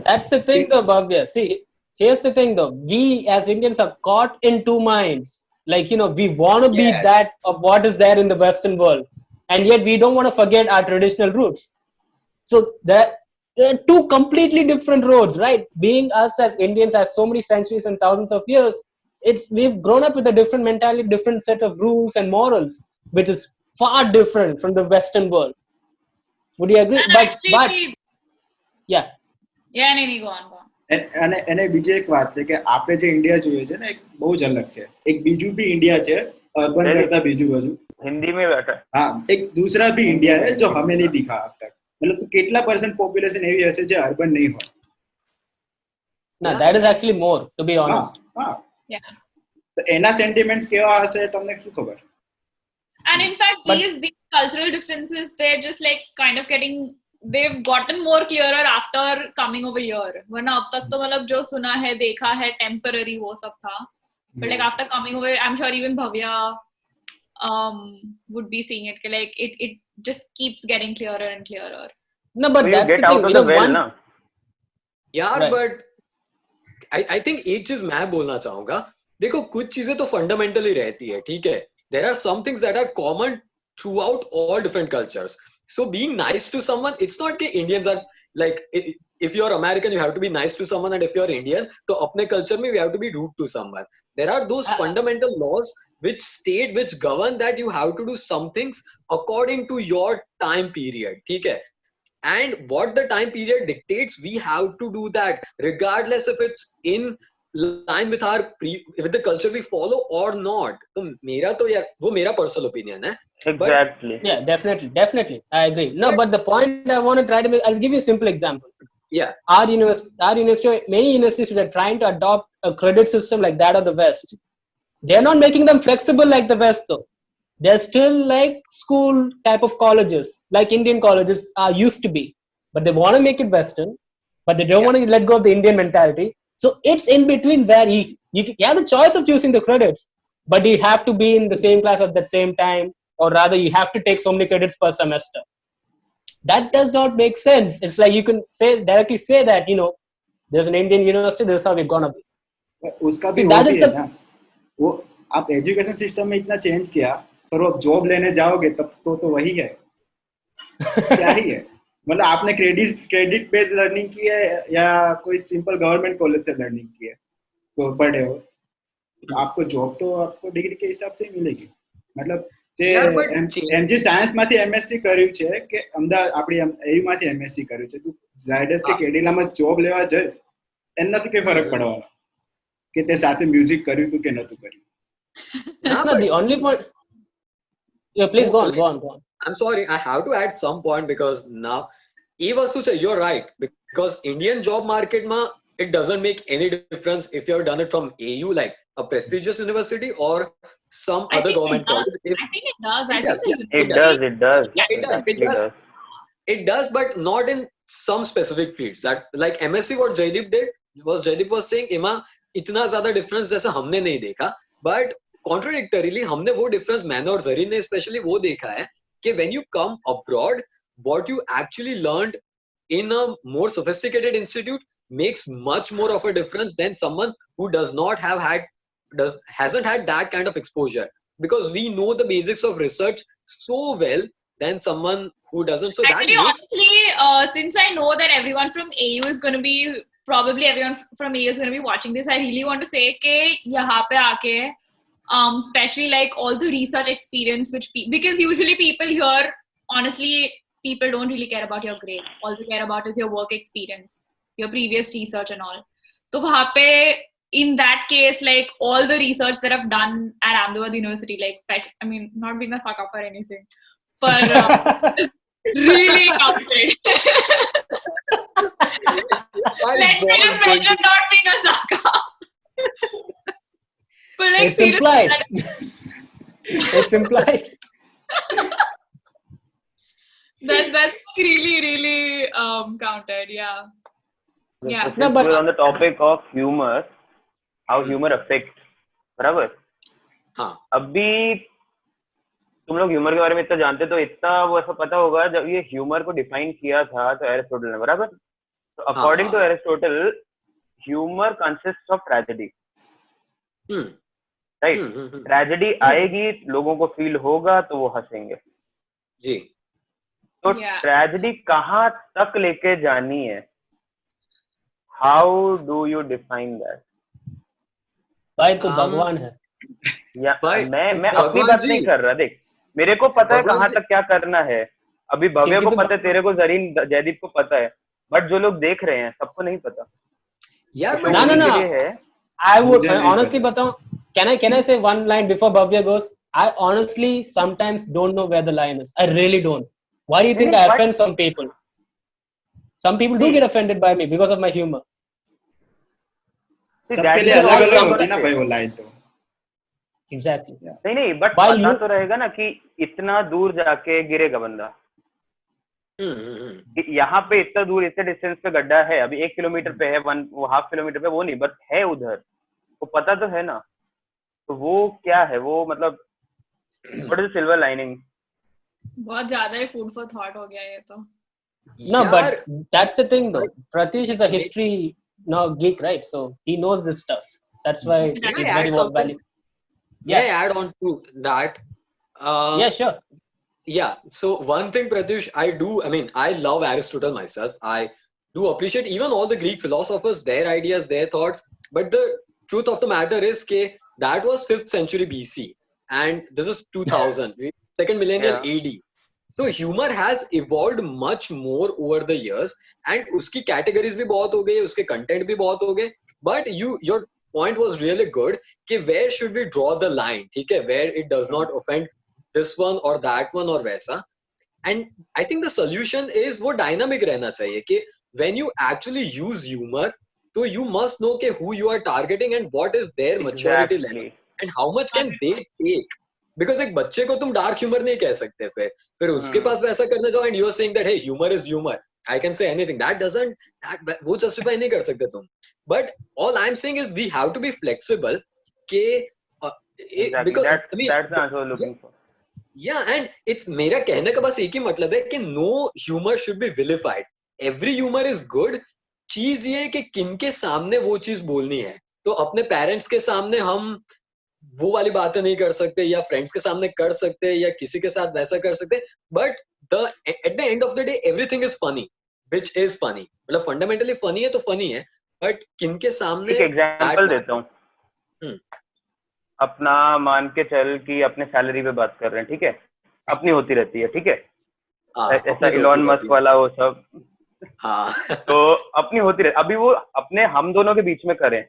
[SPEAKER 1] That's the thing though, Bhavya. See, here's the thing though. We as Indians are caught in two minds. Like, you know, we want to be
[SPEAKER 2] Yes.
[SPEAKER 1] that of what is there in the Western world. And yet we don't want to forget our traditional roots. So there are two completely different roads, right? Being us as Indians as so many centuries and thousands of years, we've grown up with a different mentality, different set of rules and morals, which is far different from the Western world. Would you agree?
[SPEAKER 3] And
[SPEAKER 1] But
[SPEAKER 3] actually,
[SPEAKER 1] yeah.
[SPEAKER 3] yeah, no, go on.
[SPEAKER 4] અને બીજી એક વાત છે કે આપણે જે India જોઈએ છે ને એક બહુ જ અલગ છે. એક બીજું બી ઇન્ડિયા છે અર્બન કરતા બીજું બાજુ.
[SPEAKER 5] हिंदी में बैठा.
[SPEAKER 4] હા, એક दूसरा भी इंडिया है जो हमें नहीं दिखा अब तक. मतलब કેટલા % પોપ્યુલેશન એવી હશે જે અર્બન નહીં હોય?
[SPEAKER 1] No, that is actually more, to be honest.
[SPEAKER 4] હા.
[SPEAKER 3] Yeah.
[SPEAKER 4] તો એના સેન્ટિમેન્ટ્સ કેવા હશે તમને શું ખબર?
[SPEAKER 3] And in fact,
[SPEAKER 1] But-
[SPEAKER 3] these cultural differences, they're just like kind of they've gotten more clearer after coming over here. वरना अब तक तो मतलब जो सुना है, देखा है, temporary वो सब था. But like after coming over, I'm sure even Bhavya would be seeing it. Like it just keeps getting clearer and clearer.
[SPEAKER 1] No, but
[SPEAKER 5] So you
[SPEAKER 1] that's
[SPEAKER 5] get
[SPEAKER 1] the
[SPEAKER 5] out
[SPEAKER 1] thing.
[SPEAKER 5] of
[SPEAKER 1] You
[SPEAKER 5] the
[SPEAKER 1] know,
[SPEAKER 5] well,
[SPEAKER 1] one,
[SPEAKER 5] na?
[SPEAKER 2] Yeah,
[SPEAKER 1] Right.
[SPEAKER 2] but I think एक चीज मैं बोलना चाहूंगा, देखो कुछ चीजें तो fundamentally रहती है, ठीक है, there are some things that are common throughout all different cultures. So being nice to someone, it's not कि Indians are like, if you're American you have to be nice to someone, and if you're Indian तो अपने culture में we have to be rude to someone. There are those fundamental laws which state, which govern that you have to do some things according to your time period, ठीक है, and what the time period dictates we have to do that regardless if it's in line with our with the culture we follow or not. तो मेरा तो यार वो मेरा personal opinion है.
[SPEAKER 5] Exactly.
[SPEAKER 1] Yeah, definitely I agree. No, but the point I want to try to make, I'll give you a simple example.
[SPEAKER 2] Yeah.
[SPEAKER 1] Our university, many universities which are trying to adopt a credit system like that of the West, they're not making them flexible like the West though. They're still like school type of colleges, like Indian colleges used to be, but they want to make it Western, but they don't want to let go of the Indian mentality. So it's in between where you have the choice of choosing the credits, but you have to be in the same class at the same time, or rather you have to take so many credits per semester. That does not make sense. It's like you can directly say that, you know, there's an Indian university, this is how we're gonna be.
[SPEAKER 4] उसका भी
[SPEAKER 1] that
[SPEAKER 4] वो
[SPEAKER 1] is
[SPEAKER 4] भी है
[SPEAKER 1] the-
[SPEAKER 4] ना, वो आप education system में इतना चेंज किया, पर वो जॉब लेने जाओगे तब तो वही है, क्या ही है. मतलब आपने क्रेडिट बेस्ड लर्निंग की है या कोई सिंपल गवर्नमेंट कॉलेज से लर्निंग की है तो पढ़े हो, आपको जॉब तो आपको डिग्री के हिसाब से ही मिलेगी. मतलब એમજી સાયન્સ માંથી એમએસસી કર્યું છે કે અમદાવાદ આપણી એયુ માંથી એમએસસી કર્યું છે, તું ઝાયડસ કે કેડિલામાં જોબ લેવા જઈશ, એનાથી કઈ ફરક પડવાનો કે તે સાથે મ્યુઝિક કર્યું તું કે નતું કર્યું.
[SPEAKER 1] No, the only point. Yeah, please go on.
[SPEAKER 2] I'm sorry, I have to add some point because now e vastu che, you're right, because Indian job market ma it doesn't make any difference if you have done it from AU, like a prestigious university, or some other government college.
[SPEAKER 3] I think it does. I
[SPEAKER 2] does,
[SPEAKER 3] think
[SPEAKER 5] It does.
[SPEAKER 2] Yeah, it does, but not in some specific fields. That like MSc what Jaideep was saying, ima itna zyada difference जैसे हमने नहीं देखा, but contradictorily हमने वो difference, मैंने और जरीन ने especially वो देखा है कि when you come abroad, what you actually learned in a more sophisticated institute makes much more of a difference than someone who hasn't had that kind of exposure, because we know the basics of research so well than someone who doesn't. So
[SPEAKER 3] actually,
[SPEAKER 2] that makes,
[SPEAKER 3] honestly, since I know that everyone from AU is going to be, probably everyone from AU is going to be watching this, I really want to say कि यहाँ पे आके, especially like all the research experience because usually people here, honestly, people don't really care about your grade. All they care about is your work experience, your previous research and all. तो वहाँ पे, in that case, like all the research that I've done at Ahmedabad University, like especially, I mean, not being a suck up or anything, but really counted. Let me just mention not being a suck up. But like,
[SPEAKER 1] It's implied. It's implied.
[SPEAKER 3] That's really counted, yeah. Yeah.
[SPEAKER 5] So since we're on the topic of humor, how humor affects, बराबर?
[SPEAKER 2] हाँ.
[SPEAKER 5] अभी तुम लोग humour के बारे में इतना जानते तो इतना वो ऐसा पता होगा, जब ये ह्यूमर को डिफाइन किया था तो एरिस्टोटल ने, बराबर? तो according to Aristotle, humour consist of tragedy, right? Tragedy आएगी, लोगों को फील होगा तो वो हंसेंगे
[SPEAKER 2] जी.
[SPEAKER 5] तो ट्रेजेडी कहाँ तक लेके जानी है? How do you define that?
[SPEAKER 1] भाई तो भगवान है.
[SPEAKER 5] या मैं अपनी बात नहीं कर रहा. देख, मेरे को पता है कहाँ तक क्या करना है. अभी भव्य को पता है, तेरे को जरीन, जयदीप को पता है, बट जो लोग देख रहे हैं सबको नहीं पता
[SPEAKER 2] यार.
[SPEAKER 1] No. I would honestly बताऊं, can I say one line before Bhavya goes? I honestly sometimes don't know where the line is. I really don't. Why do you think I offend some people? Some people do get offended by me because of my humor.
[SPEAKER 4] सबके लिए अलग-अलग होती है ना भाई वो line तो.
[SPEAKER 1] Exactly.
[SPEAKER 5] नहीं, बट पता तो रहेगा ना कि इतना दूर जाके गिरेगा बंदा. यहाँ पे इतना दूर, इतने डिस्टेंस पे गड्ढा है, अभी 1 किलोमीटर पे है, वो 1/2 किलोमीटर पे वो नहीं, बट है उधर, वो पता तो है ना. तो वो क्या है, वो मतलब व्हाट इज सिल्वर लाइनिंग?
[SPEAKER 3] बहुत ज्यादा ही फूड फॉर थॉट हो गया ये तो.
[SPEAKER 1] No, but that's the thing though. Pratish is a history no geek, right? So he knows this stuff. That's why
[SPEAKER 2] Can I
[SPEAKER 1] it's
[SPEAKER 2] add
[SPEAKER 1] very
[SPEAKER 2] something?
[SPEAKER 1] valuable.
[SPEAKER 2] May
[SPEAKER 1] Yeah,
[SPEAKER 2] I add on to that?
[SPEAKER 1] yeah,
[SPEAKER 2] Um,
[SPEAKER 1] sure.
[SPEAKER 2] yeah. So one thing, Pratyush, I mean, I love Aristotle myself. I do appreciate even all the Greek philosophers, their ideas, their thoughts. But the truth of the matter is that was 5th century BC, and this is 2000, second millennial
[SPEAKER 5] Yeah.
[SPEAKER 2] AD. So humor has evolved much more over the years, and उसकी categories भी बहुत हो गई, उसके content भी बहुत हो गए. But your point was really good कि where should we draw the line, ठीक है? Where it does not offend this one or that one or वैसा. And I think the solution is वो dynamic रहना चाहिए कि when you actually use humor, तो you must know कि who you are targeting and what is their maturity level
[SPEAKER 5] Exactly.
[SPEAKER 2] and how much can they take. Because एक बच्चे को तुम डार्क ह्यूमर नहीं कह सकते फिर उसके पास वैसा करने जाओ and you are saying that hey humor is humor, I can say anything, that वो justify नहीं कर सकते तुम. But all I'm saying is we have to be flexible कि
[SPEAKER 5] Exactly.
[SPEAKER 2] because I mean
[SPEAKER 5] That's the answer we're looking for.
[SPEAKER 2] yeah, and it's मेरा कहने का बस एक ही मतलब है कि no humor should be vilified. Every humor is good. चीज ये है कि किनके सामने वो चीज बोलनी है. तो अपने पेरेंट्स के सामने हम वो वाली बातें नहीं कर सकते या फ्रेंड्स के सामने कर सकते या किसी के साथ वैसा कर सकते. But the at the end of the day everything is funny, which is funny. मतलब फंडामेंटली फनी है तो फनी है, बट किनके सामने
[SPEAKER 5] एक एग्जांपल देता हूँ. अपना मान के चल कि अपने सैलरी पे बात कर रहे हैं, ठीक है, अपनी होती रहती है, ठीक है, ऐसा इलॉन मस्क वाला वो सब.
[SPEAKER 2] हाँ
[SPEAKER 5] तो अपनी होती रहती, अभी वो अपने हम दोनों के बीच में करें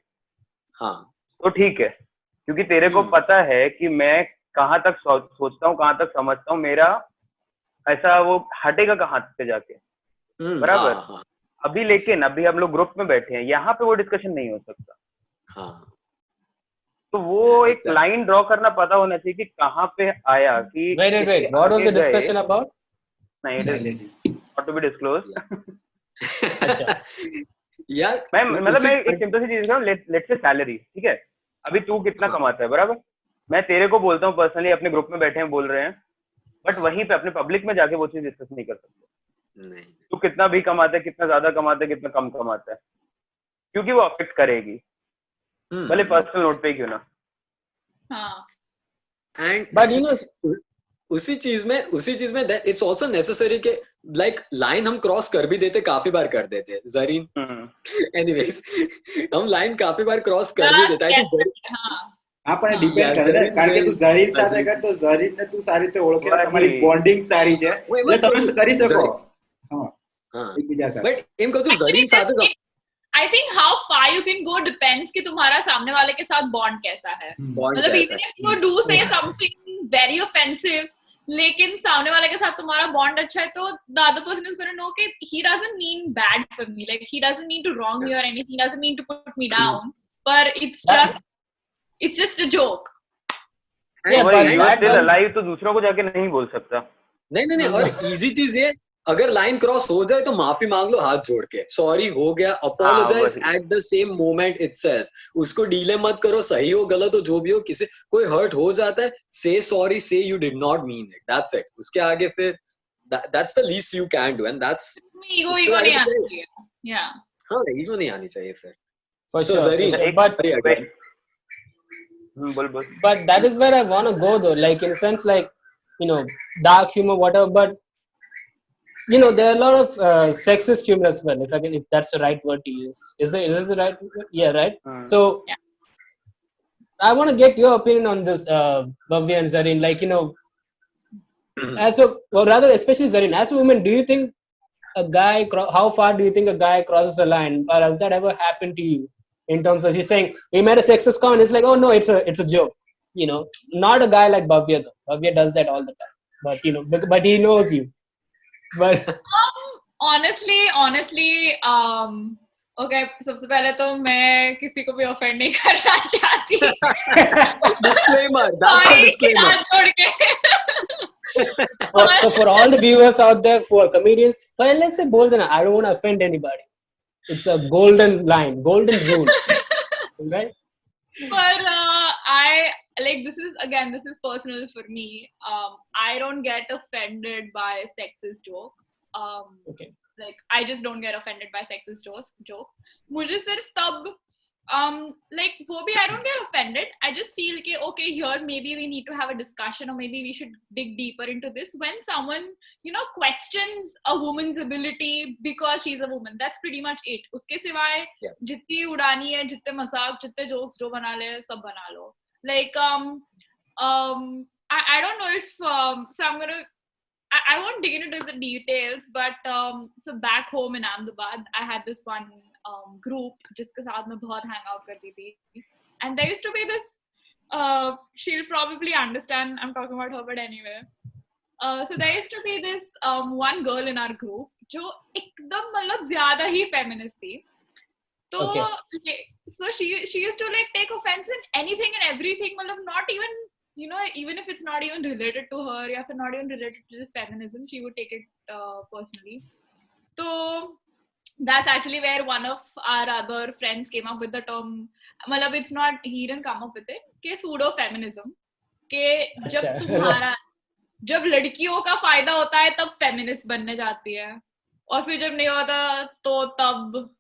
[SPEAKER 2] हाँ
[SPEAKER 5] तो ठीक है, क्योंकि तेरे को पता है कि मैं कहाँ तक सोचता हूँ, कहाँ तक समझता हूँ, मेरा ऐसा वो हटेगा कहाँ पे जाके, बराबर.
[SPEAKER 2] हाँ
[SPEAKER 5] अभी लेकिन अभी हम लोग ग्रुप में बैठे हैं, यहाँ पे वो डिस्कशन नहीं हो सकता.
[SPEAKER 2] हाँ
[SPEAKER 5] तो वो एक
[SPEAKER 2] exactly.
[SPEAKER 5] लाइन ड्रॉ करना पता होना चाहिए कि कहाँ पे आया कि
[SPEAKER 1] Wait.
[SPEAKER 5] किसी
[SPEAKER 1] What was
[SPEAKER 5] आगे
[SPEAKER 1] the
[SPEAKER 5] गए.
[SPEAKER 1] discussion about?
[SPEAKER 5] नहीं, it is not to be disclosed.
[SPEAKER 1] अच्छा.
[SPEAKER 2] यार
[SPEAKER 5] मैं मतलब मैं एक सिंपल सी चीज कहूँ, लेट्स से सैलरी, ठीक है, अभी तू कितना कमाता है, बराबर, मैं तेरे को बोलता हूँ पर्सनली, अपने ग्रुप में बैठे हैं बोल रहे हैं, बट वहीं पे अपने पब्लिक में जाके वो चीज डिस्कस नहीं कर सकते.
[SPEAKER 2] नहीं
[SPEAKER 5] तू कितना भी कमाता है, कितना ज्यादा कमाता है, कितना कम कमाता है, क्योंकि वो अफेक्ट करेगी, भले पर्सनल नोट पे क्यों ना.
[SPEAKER 3] हाँ.
[SPEAKER 2] एंड
[SPEAKER 1] But you know,
[SPEAKER 2] उसी चीज में इट्स आल्सो नेसेसरी के लाइक लाइन हम क्रॉस कर भी देते, काफी बार कर देते जरीन. एनीवेज हम लाइन काफी बार क्रॉस कर भी देते. आई थिंक
[SPEAKER 4] હા પણ ડિપેન્ડ કરે ને, કારણ કે તું ઝરીન સાથે કર તો ઝરીનને તું સારી રીતે ઓળખે, તમારી બોન્ડિંગ સારી છે એટલે તમે કરી શકો. હા એકબીજા સાથે.
[SPEAKER 2] બટ એમ કહું છું ઝરીન સાથે
[SPEAKER 3] I think how far you can go depends कि तुम्हारा सामने वाले के साथ bond कैसा है. मतलब even if you do say something very offensive, लेकिन सामने वाले के साथ तुम्हारा bond अच्छा है तो the other person is going to know कि he doesn't mean bad for me, like he doesn't mean to wrong me or anything, he doesn't mean to put me down, but it's just a joke.
[SPEAKER 5] Yeah, but you are still alive तो दूसरों को जाके नहीं बोल सकता.
[SPEAKER 2] नहीं और easy चीज ये, अगर लाइन क्रॉस हो जाए तो माफी मांग लो हाथ जोड़ के, सॉरी हो गया, apologise at the same moment itself. उसको डीले मत करो, सही हो गलत हो जो भी हो, किसी कोई हर्ट हो जाता है, से सॉरी, से you did not mean it, that's it. उसके आगे फिर that's the least you can do and that's
[SPEAKER 3] ego नहीं आनी चाहिए. या
[SPEAKER 2] हाँ ईगो नहीं आनी चाहिए फिर.
[SPEAKER 1] So Zareen, but that is where I want to go though, like in a sense, like you know, dark humor, whatever, but you know, there are a lot of sexist humor as well, if that's the right word to use. Is this the right word? Yeah, right. So
[SPEAKER 3] yeah.
[SPEAKER 1] I want to get your opinion on this, Bhavya and Zareen. Like, you know, or rather especially Zareen, as a woman, do you think a guy, how far do you think a guy crosses a line, or has that ever happened to you, in terms of he's saying we made a sexist comment, it's like, oh no, it's a joke, you know, not a guy like Bhavya though. Bhavya does that all the time, but you know, but he knows you. But
[SPEAKER 3] honestly, okay, सबसे पहले तो मैं किसी को भी offend नहीं करना चाहती.
[SPEAKER 2] Disclaimer, that's the disclaimer.
[SPEAKER 1] So for all the viewers out there who are comedians, well, let's say bold enough, I don't want to offend anybody. It's a golden line, golden rule, right?
[SPEAKER 3] But I like, this is personal for me. I don't get offended by sexist jokes.
[SPEAKER 1] Okay.
[SPEAKER 3] like I just don't get offended by sexist jokes. मुझे सिर्फ तब like वो भी I don't get offended. I just feel कि okay, here maybe we need to have a discussion, or maybe we should dig deeper into this. When someone, you know, questions a woman's ability because she's a woman, that's pretty much it. उसके सिवाय जितनी उड़ानी है, जितने मजाक, जितने jokes जो बना ले, सब बना लो. Like I don't know if so I'm gonna I won't dig into the details, but so back home in Ahmedabad, I had this one group जिसके साथ मैं बहुत hang out करती थी, and there used to be this she'll probably understand I'm talking about her, but anyway, so there used to be this one girl in our group जो एकदम मतलब ज़्यादा ही feminist थी. तो so she used to like take offense in anything and everything, मतलब not even, you know, even if it's not even related to her, or if it's not even related to just feminism, she would take it personally. So that's actually where one of our other friends came up with the term, मतलब it's not, he didn't come up with it, के pseudo feminism, के जब लड़कियों का फायदा होता है तब feminist बनने जाती है, और फिर जब नहीं होता तो तब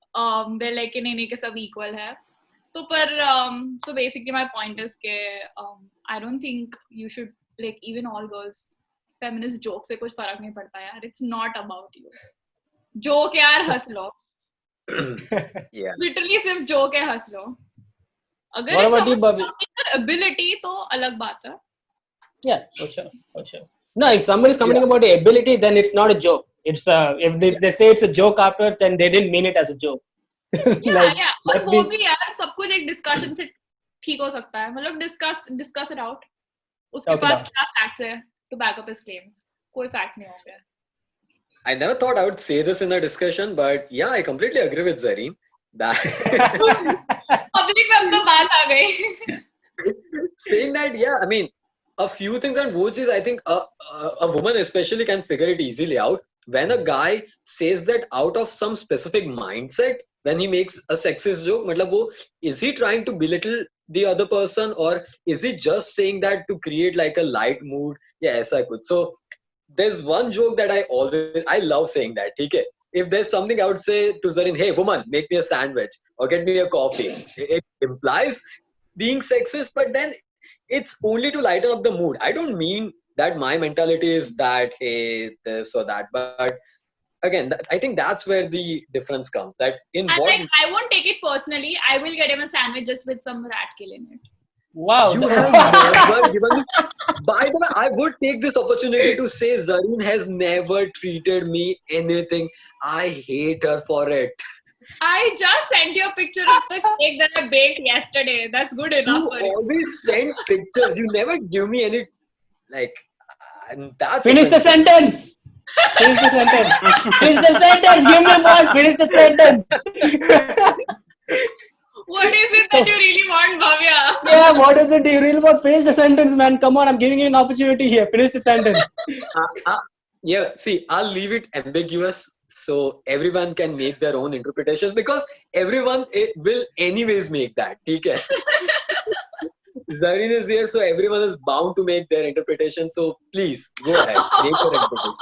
[SPEAKER 3] they're like नहीं के सब equal है. तो पर so basically my point is के I don't think you should, like, even all girls, feminist joke से कुछ फर्क नहीं पड़ता यार. It's not about you. Joke यार हंस लो. Literally सिर्फ जोक है, हंस लो. अगर someone's ability तो अलग बात है.
[SPEAKER 1] Yeah, for sure. No, if somebody is commenting about your ability, then it's not a joke. It's if they say it's a joke after, then they didn't mean it as a joke.
[SPEAKER 3] Yeah. और वो भी यार सब कुछ एक discussion से ठीक हो सकता है. मतलब discuss it out. उसके पास क्या facts है to back up his claims? कोई facts नहीं होंगे.
[SPEAKER 2] I never thought I would say this in a discussion, but yeah, I completely agree with Zareen that
[SPEAKER 3] public में अब तो बात आ गई.
[SPEAKER 2] saying that, yeah, I mean, a few things, and which is I think a woman especially can figure it easily out. When a guy says that out of some specific mindset, when he makes a sexist joke, मतलब वो, is he trying to belittle the other person, or is he just saying that to create like a light mood? Yeah, ऐसा कुछ. So there's one joke that I love saying that. ठीक है? If there's something I would say to Zareen, hey woman, make me a sandwich or get me a coffee. It implies being sexist, but then it's only to lighten up the mood. I don't mean that my mentality is that, hey, this or that, but again, I think that's where the difference comes. That in
[SPEAKER 3] and
[SPEAKER 2] what
[SPEAKER 3] like, I won't take it personally. I will get him a sandwich just with some rat kill in it.
[SPEAKER 1] Wow.
[SPEAKER 2] You have never given me. By the way, I would take this opportunity to say Zareen has never treated me anything. I hate her for it.
[SPEAKER 3] I just sent you a picture of the cake that I baked yesterday. That's good enough for you.
[SPEAKER 2] You always send pictures. You never give me any, like, and that's
[SPEAKER 1] Finish the sentence. Finish the sentence. Finish the sentence. Give me one. Finish the sentence.
[SPEAKER 3] What is it that you really want, Bhavya?
[SPEAKER 1] Yeah, what is it you really want? Finish the sentence, man. Come on, I'm giving you an opportunity here. Finish the sentence.
[SPEAKER 2] Yeah, see, I'll leave it ambiguous so everyone can make their own interpretations, because everyone will anyways make that. Okay? Zareen is here, so everyone is bound to make their interpretation. So please, go ahead. Make your interpretation.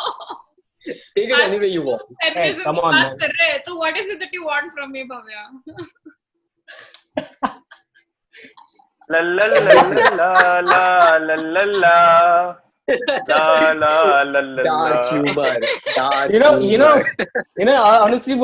[SPEAKER 2] Take it any way you want.
[SPEAKER 1] Hey, come on, man.
[SPEAKER 3] So what is it that you want from me, Bhavya?
[SPEAKER 5] La la la la la la la la. La la la la.
[SPEAKER 2] Dark humor.
[SPEAKER 1] You know, honestly,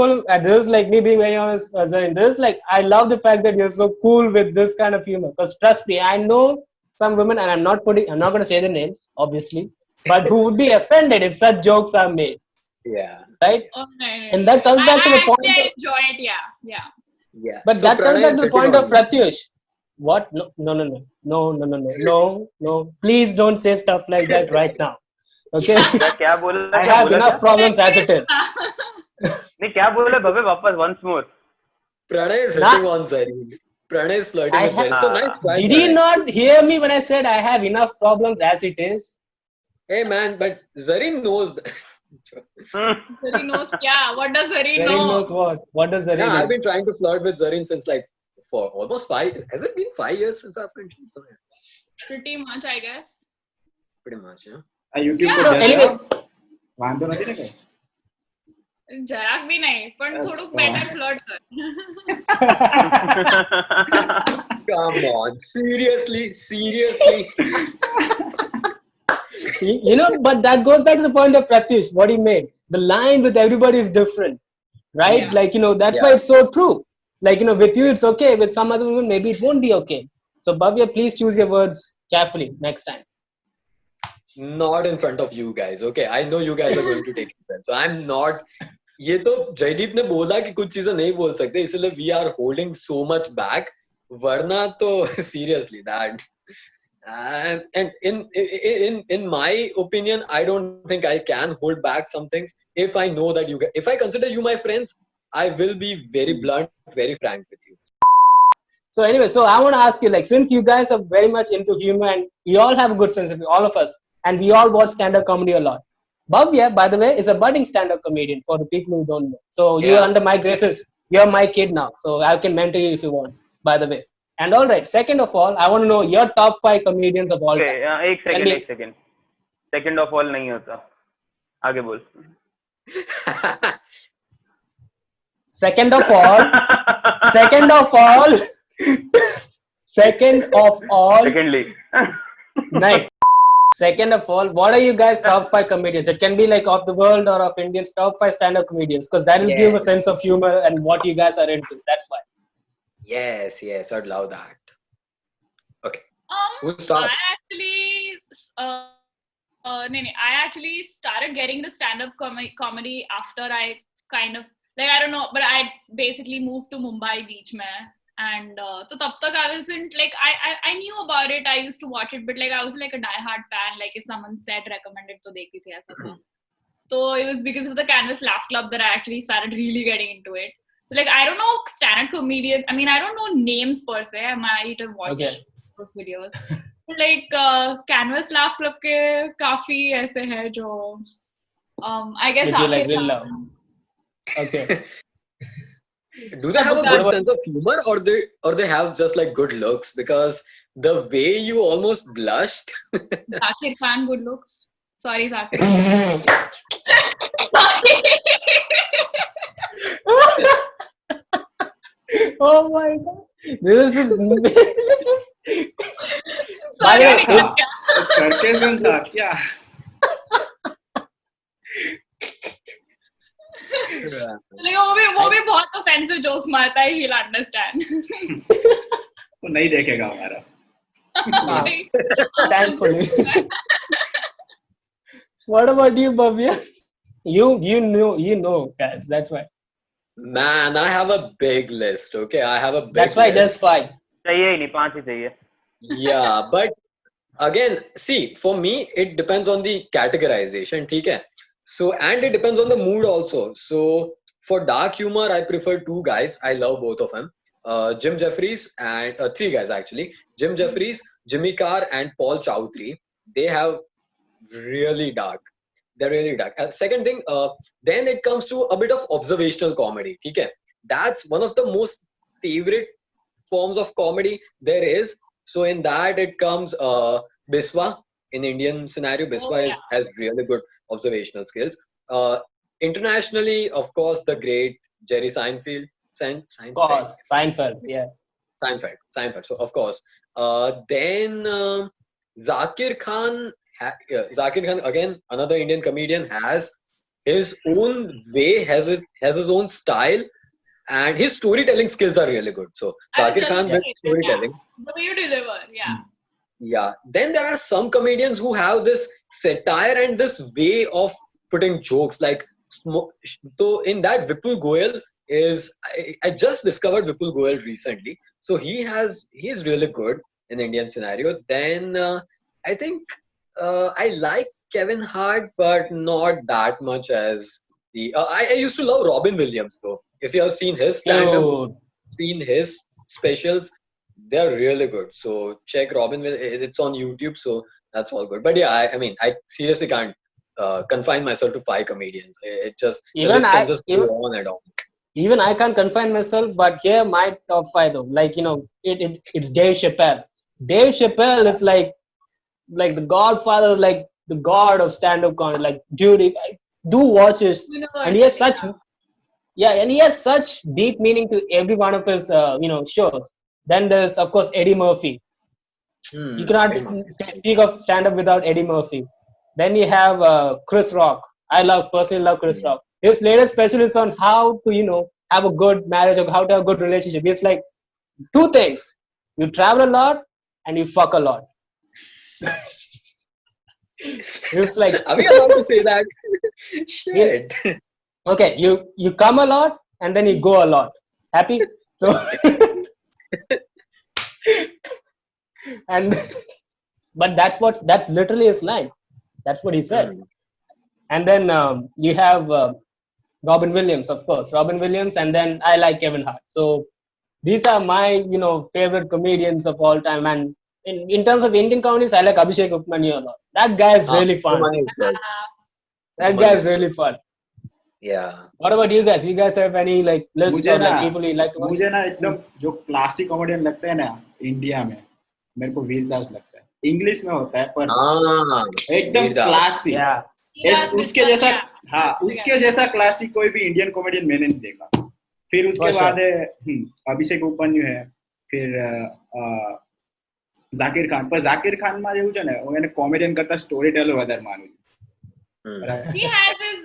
[SPEAKER 1] this is like me being very honest, Zareen. This is like, I love the fact that you're so cool with this kind of humor. Because trust me, I know some women, and I'm not going to say the names, obviously, but who would be offended if such jokes are made.
[SPEAKER 2] Yeah.
[SPEAKER 1] Right?
[SPEAKER 3] Oh, no.
[SPEAKER 1] And that comes back to the point.
[SPEAKER 3] I enjoy it, yeah.
[SPEAKER 2] Yeah.
[SPEAKER 1] But
[SPEAKER 2] So
[SPEAKER 1] that comes
[SPEAKER 2] Pranay
[SPEAKER 1] back
[SPEAKER 2] is
[SPEAKER 1] to the
[SPEAKER 2] sitting
[SPEAKER 1] point
[SPEAKER 2] on
[SPEAKER 1] of
[SPEAKER 2] me.
[SPEAKER 1] Pratyush. What? No. Please don't say stuff like that right now. Okay?
[SPEAKER 5] क्या बोला?
[SPEAKER 1] I have enough problems as it is.
[SPEAKER 5] नहीं क्या बोला भव्य वापस once more.
[SPEAKER 2] Pranay is hitting on Zareen. Pranay is flirting with Zareen. So nice try.
[SPEAKER 1] Did you
[SPEAKER 2] Pranay.
[SPEAKER 1] not hear me when I said I have enough problems as it is?
[SPEAKER 2] Hey man, but Zareen knows that.
[SPEAKER 3] Zareen knows kya? What does Zareen know?
[SPEAKER 1] Zareen knows what? What does Zareen
[SPEAKER 2] Yeah, I've
[SPEAKER 1] know?
[SPEAKER 2] been trying to flirt with Zareen since like for almost 5. Has it been 5 years since our friendship? So, yeah,
[SPEAKER 3] Pretty much, I guess.
[SPEAKER 2] pretty much, yeah.
[SPEAKER 4] આ YouTube
[SPEAKER 3] Yeah.
[SPEAKER 4] પર
[SPEAKER 1] So
[SPEAKER 4] જશે
[SPEAKER 1] anyway,
[SPEAKER 4] વાંધો નથી ને કઈ
[SPEAKER 3] જરાક બી નહીં પણ થોડુંક બેટર ફ્લર્ટ કર.
[SPEAKER 2] Come on, seriously.
[SPEAKER 1] You know, but that goes back to the point of Pratyush, what he made. The line with everybody is different, right?
[SPEAKER 3] Yeah.
[SPEAKER 1] Like, you know, that's why it's so true. Like, you know, with you it's okay, with some other women maybe it won't be okay. So Bhavya, please choose your words carefully next time.
[SPEAKER 2] Not in front of you guys, okay? I know you guys are going to take it, so I'm not. ये तो जयदीप ने बोला कि कुछ चीजें नहीं बोल सकते, इसलिए we are holding so much back. वरना तो seriously that. And in my opinion, I don't think I can hold back some things if I know that you. If I consider you my friends, I will be very blunt, very frank with you.
[SPEAKER 1] So anyway, so I want to ask you, like, since you guys are very much into humor and we all have a good sense of it, all of us, and we all watch stand-up comedy a lot. Bhavya, by the way, is a budding stand-up comedian for the people who don't know. So you are under my graces. You're my kid now, so I can mentor you if you want, by the way. And all right, second of all, I want to know your top 5 comedians of all
[SPEAKER 5] Okay,
[SPEAKER 1] time.
[SPEAKER 5] एक second. Second of all नहीं होता. आगे बोल.
[SPEAKER 1] Second of all,
[SPEAKER 5] Secondly.
[SPEAKER 1] night. Second of all, what are you guys' top 5 comedians? It can be like of the world or of Indians, top 5 stand-up comedians, because that will give a sense of humor and what you guys are into. That's why.
[SPEAKER 2] Yes, I'd love that. Okay. Who starts?
[SPEAKER 3] I actually started getting the stand-up comedy after I kind of, like, I don't know, but I basically moved to Mumbai beach mein. And so tab tak I wasn't like, I knew about it, I used to watch it, but like I was like a die-hard fan. Like if someone said recommended to dekhi thi aisa tha. So it was because of the Canvas Laugh Club that I actually started really getting into it. So like I don't know stand-up comedian, I mean I don't know names per se, I might have watched those videos. But like Canvas Laugh Club ke काफी ऐसे हैं जो I guess
[SPEAKER 1] which you like will love. Okay.
[SPEAKER 2] Do they have a good sense of humor, or they have just like good looks? Because the way you almost blushed.
[SPEAKER 3] Zakir Khan, good looks. Sorry, Zakir.
[SPEAKER 1] Oh my god. This is
[SPEAKER 3] Sorry.
[SPEAKER 4] sarcasm था क्या?
[SPEAKER 3] Like वो भी बहुत offensive jokes मारता है, he'll understand.
[SPEAKER 4] वो नहीं देखेगा हमारा.
[SPEAKER 1] Thankfully. What about you, Bhavya? You know, guys. That's why.
[SPEAKER 2] Man, I have a big list. Okay, I have a big.
[SPEAKER 1] That's why
[SPEAKER 2] list.
[SPEAKER 1] just 5.
[SPEAKER 5] चाहिए ही नहीं, 5 ही चाहिए.
[SPEAKER 2] Yeah, but again, see, for me, it depends on the categorization. ठीक है? So, and it depends on the mood also. So, for dark humor, I prefer 2 guys. I love both of them. Jim Jeffries and 3 guys actually. Jim Jeffries, Jimmy Carr, and Paul Chowdhury. They have really dark. They're really dark. Second thing, then it comes to a bit of observational comedy. Okay, that's one of the most favorite forms of comedy there is. So in that it comes Biswa. In Indian scenario, Biswa has really good observational skills. Internationally, of course, the great Jerry Seinfeld.
[SPEAKER 1] Of course, Seinfeld. Yeah.
[SPEAKER 2] Seinfeld. So of course, then Zakir Khan. Zakir Khan, again, another Indian comedian, has his own way, has his own style, and his storytelling skills are really good. So Zakir Khan with storytelling.
[SPEAKER 3] The way you deliver,
[SPEAKER 2] Yeah. Then there are some comedians who have this satire and this way of putting jokes. Like, so in that Vipul Goyal is, I just discovered Vipul Goyal recently. So he is really good in Indian scenario. Then I think I like Kevin Hart, but not that much as the. I used to love Robin Williams though. If you have seen his stand-up, seen his specials, they're really good. So check Robin Williams. It's on YouTube, so that's all good. But yeah, I mean, I seriously can't confine myself to 5 comedians. It just
[SPEAKER 1] even
[SPEAKER 2] can just go on and on.
[SPEAKER 1] Even I can't confine myself, but here my top 5 though. Like, you know, it's Dave Chappelle. Dave Chappelle is like the godfather, like the god of stand-up comedy. Like, dude, do watch his, and he has such
[SPEAKER 3] Yeah.
[SPEAKER 1] and he has such deep meaning to every one of his shows. Then there's of course Eddie Murphy. You cannot speak of stand up without Eddie Murphy. Then you have Chris Rock. I personally love Chris Rock. His latest special is on how to have a good marriage or how to have a good relationship. It's like two things: you travel a lot and you fuck a lot. It's like
[SPEAKER 2] Are we allowed to say that? Shit.
[SPEAKER 1] okay, you come a lot and then you go a lot. Happy? So and but that's literally his line. That's what he said. And then you have Robin Williams, of course. Robin Williams, and then I like Kevin Hart. So these are my favorite comedians of all time. And in terms of Indian comedies, I like Abhishek Upmanyu a lot. That guy is really fun. That guy is really fun.
[SPEAKER 2] Yeah.
[SPEAKER 1] What about you guys? You guys have any like list
[SPEAKER 4] मुझे
[SPEAKER 1] of like
[SPEAKER 4] ना
[SPEAKER 1] people you like to watch?
[SPEAKER 4] मुझे ना एकदम जो classic comedian लगते हैं ना India में, मेरे को वीरदास लगता है. इंग्लिश में होता है पर एकदम
[SPEAKER 2] वीरदास.
[SPEAKER 4] क्लासिक.
[SPEAKER 1] Yeah.
[SPEAKER 4] उसके जैसा, हाँ, उसके जैसा क्लासिक कोई भी इंडियन कॉमेडियन मैंने नहीं देखा. फिर उसके बाद है अभिषेक उपन्यु है, फिर જાકીર ખાન. પણ જાકીર ખાનમાં એવું છે ને, હું એને કોમેડિયન કરતા સ્ટોરી ટેલર વધારે માનું છું.
[SPEAKER 3] He has his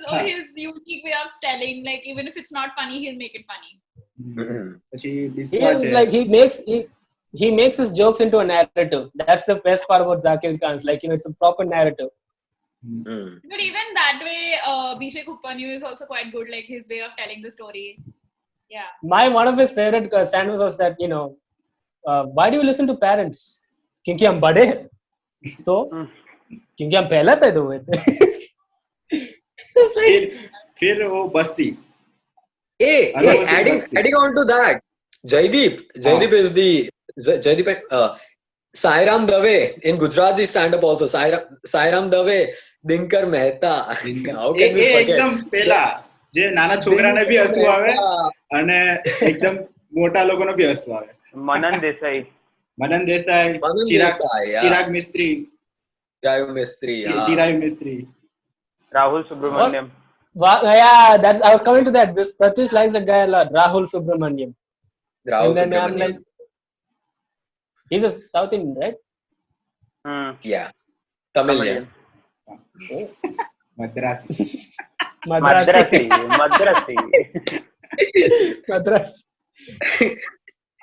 [SPEAKER 3] unique way of telling, like even if it's not funny, he'll make it funny.
[SPEAKER 4] પછી
[SPEAKER 1] He
[SPEAKER 4] બિસ્વા
[SPEAKER 1] is
[SPEAKER 4] છે.
[SPEAKER 1] like he makes his jokes into a narrative. That's the best part about Zakir Khan. Like it's a proper narrative.
[SPEAKER 3] But even that way, Abhishek Uppanyu is also quite good, like his way of telling the story. Yeah.
[SPEAKER 1] One of his favorite stand-ups was that why do you listen to parents? क्योंकि हम बड़े हैं. तो क्योंकि हम पहले पैदा हुए थे.
[SPEAKER 4] फिर वो Bassi.
[SPEAKER 2] Adding on to that, Jaideep is the Sairam Dave in Gujarati stand-up also. Sairam Dave, Dinkar Mehta. How can we forget?
[SPEAKER 4] એકદમ પેલા જે નાના છોકરાને બી હસવું આવે અને એકદમ મોટા લોકોને બી હસવું આવે.
[SPEAKER 5] मनन देसाई,
[SPEAKER 4] चिराग मिस्त्री, चिरायु मिस्त्री,
[SPEAKER 5] Rahul Subramaniam.
[SPEAKER 1] Yeah, I was coming to that. This Pratish likes that guy a lot, Rahul Subramaniam. And then I'm like, he's a South Indian, right?
[SPEAKER 2] Yeah, Tamilian.
[SPEAKER 4] Madrasi.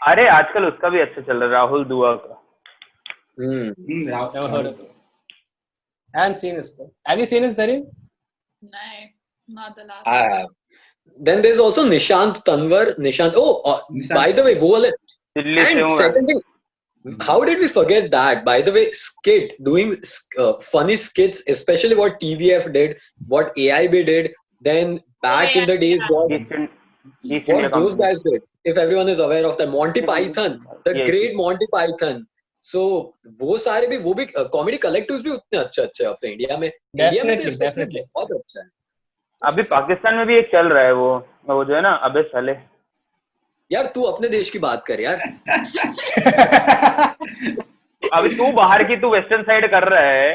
[SPEAKER 5] अरे आजकल उसका भी अच्छा चल रहा है, राहुल दुआ का.
[SPEAKER 1] Never heard of it. I haven't seen his. Have you seen his, Zarin?
[SPEAKER 3] No, not the last.
[SPEAKER 2] I have. Then there's also Nishant Tanwar. By the way, and second thing, how did we forget that? By the way, doing funny skits, especially what TVF did, what AIB did, then back in the days, what those guys did. If everyone is aware of that, Monty Python, the great Monty Python. So वो सारे भी comedy collectives भी उतने अच्छे अपने India में.
[SPEAKER 1] Definitely.
[SPEAKER 2] बहुत अच्छा है.
[SPEAKER 5] अभी पाकिस्तान में भी एक चल रहा है वो जो है ना, अबे साले.
[SPEAKER 2] यार तू अपने देश की बात कर यार.
[SPEAKER 5] अभी तू बाहर की, तू वेस्टर्न साइड कर रहा है.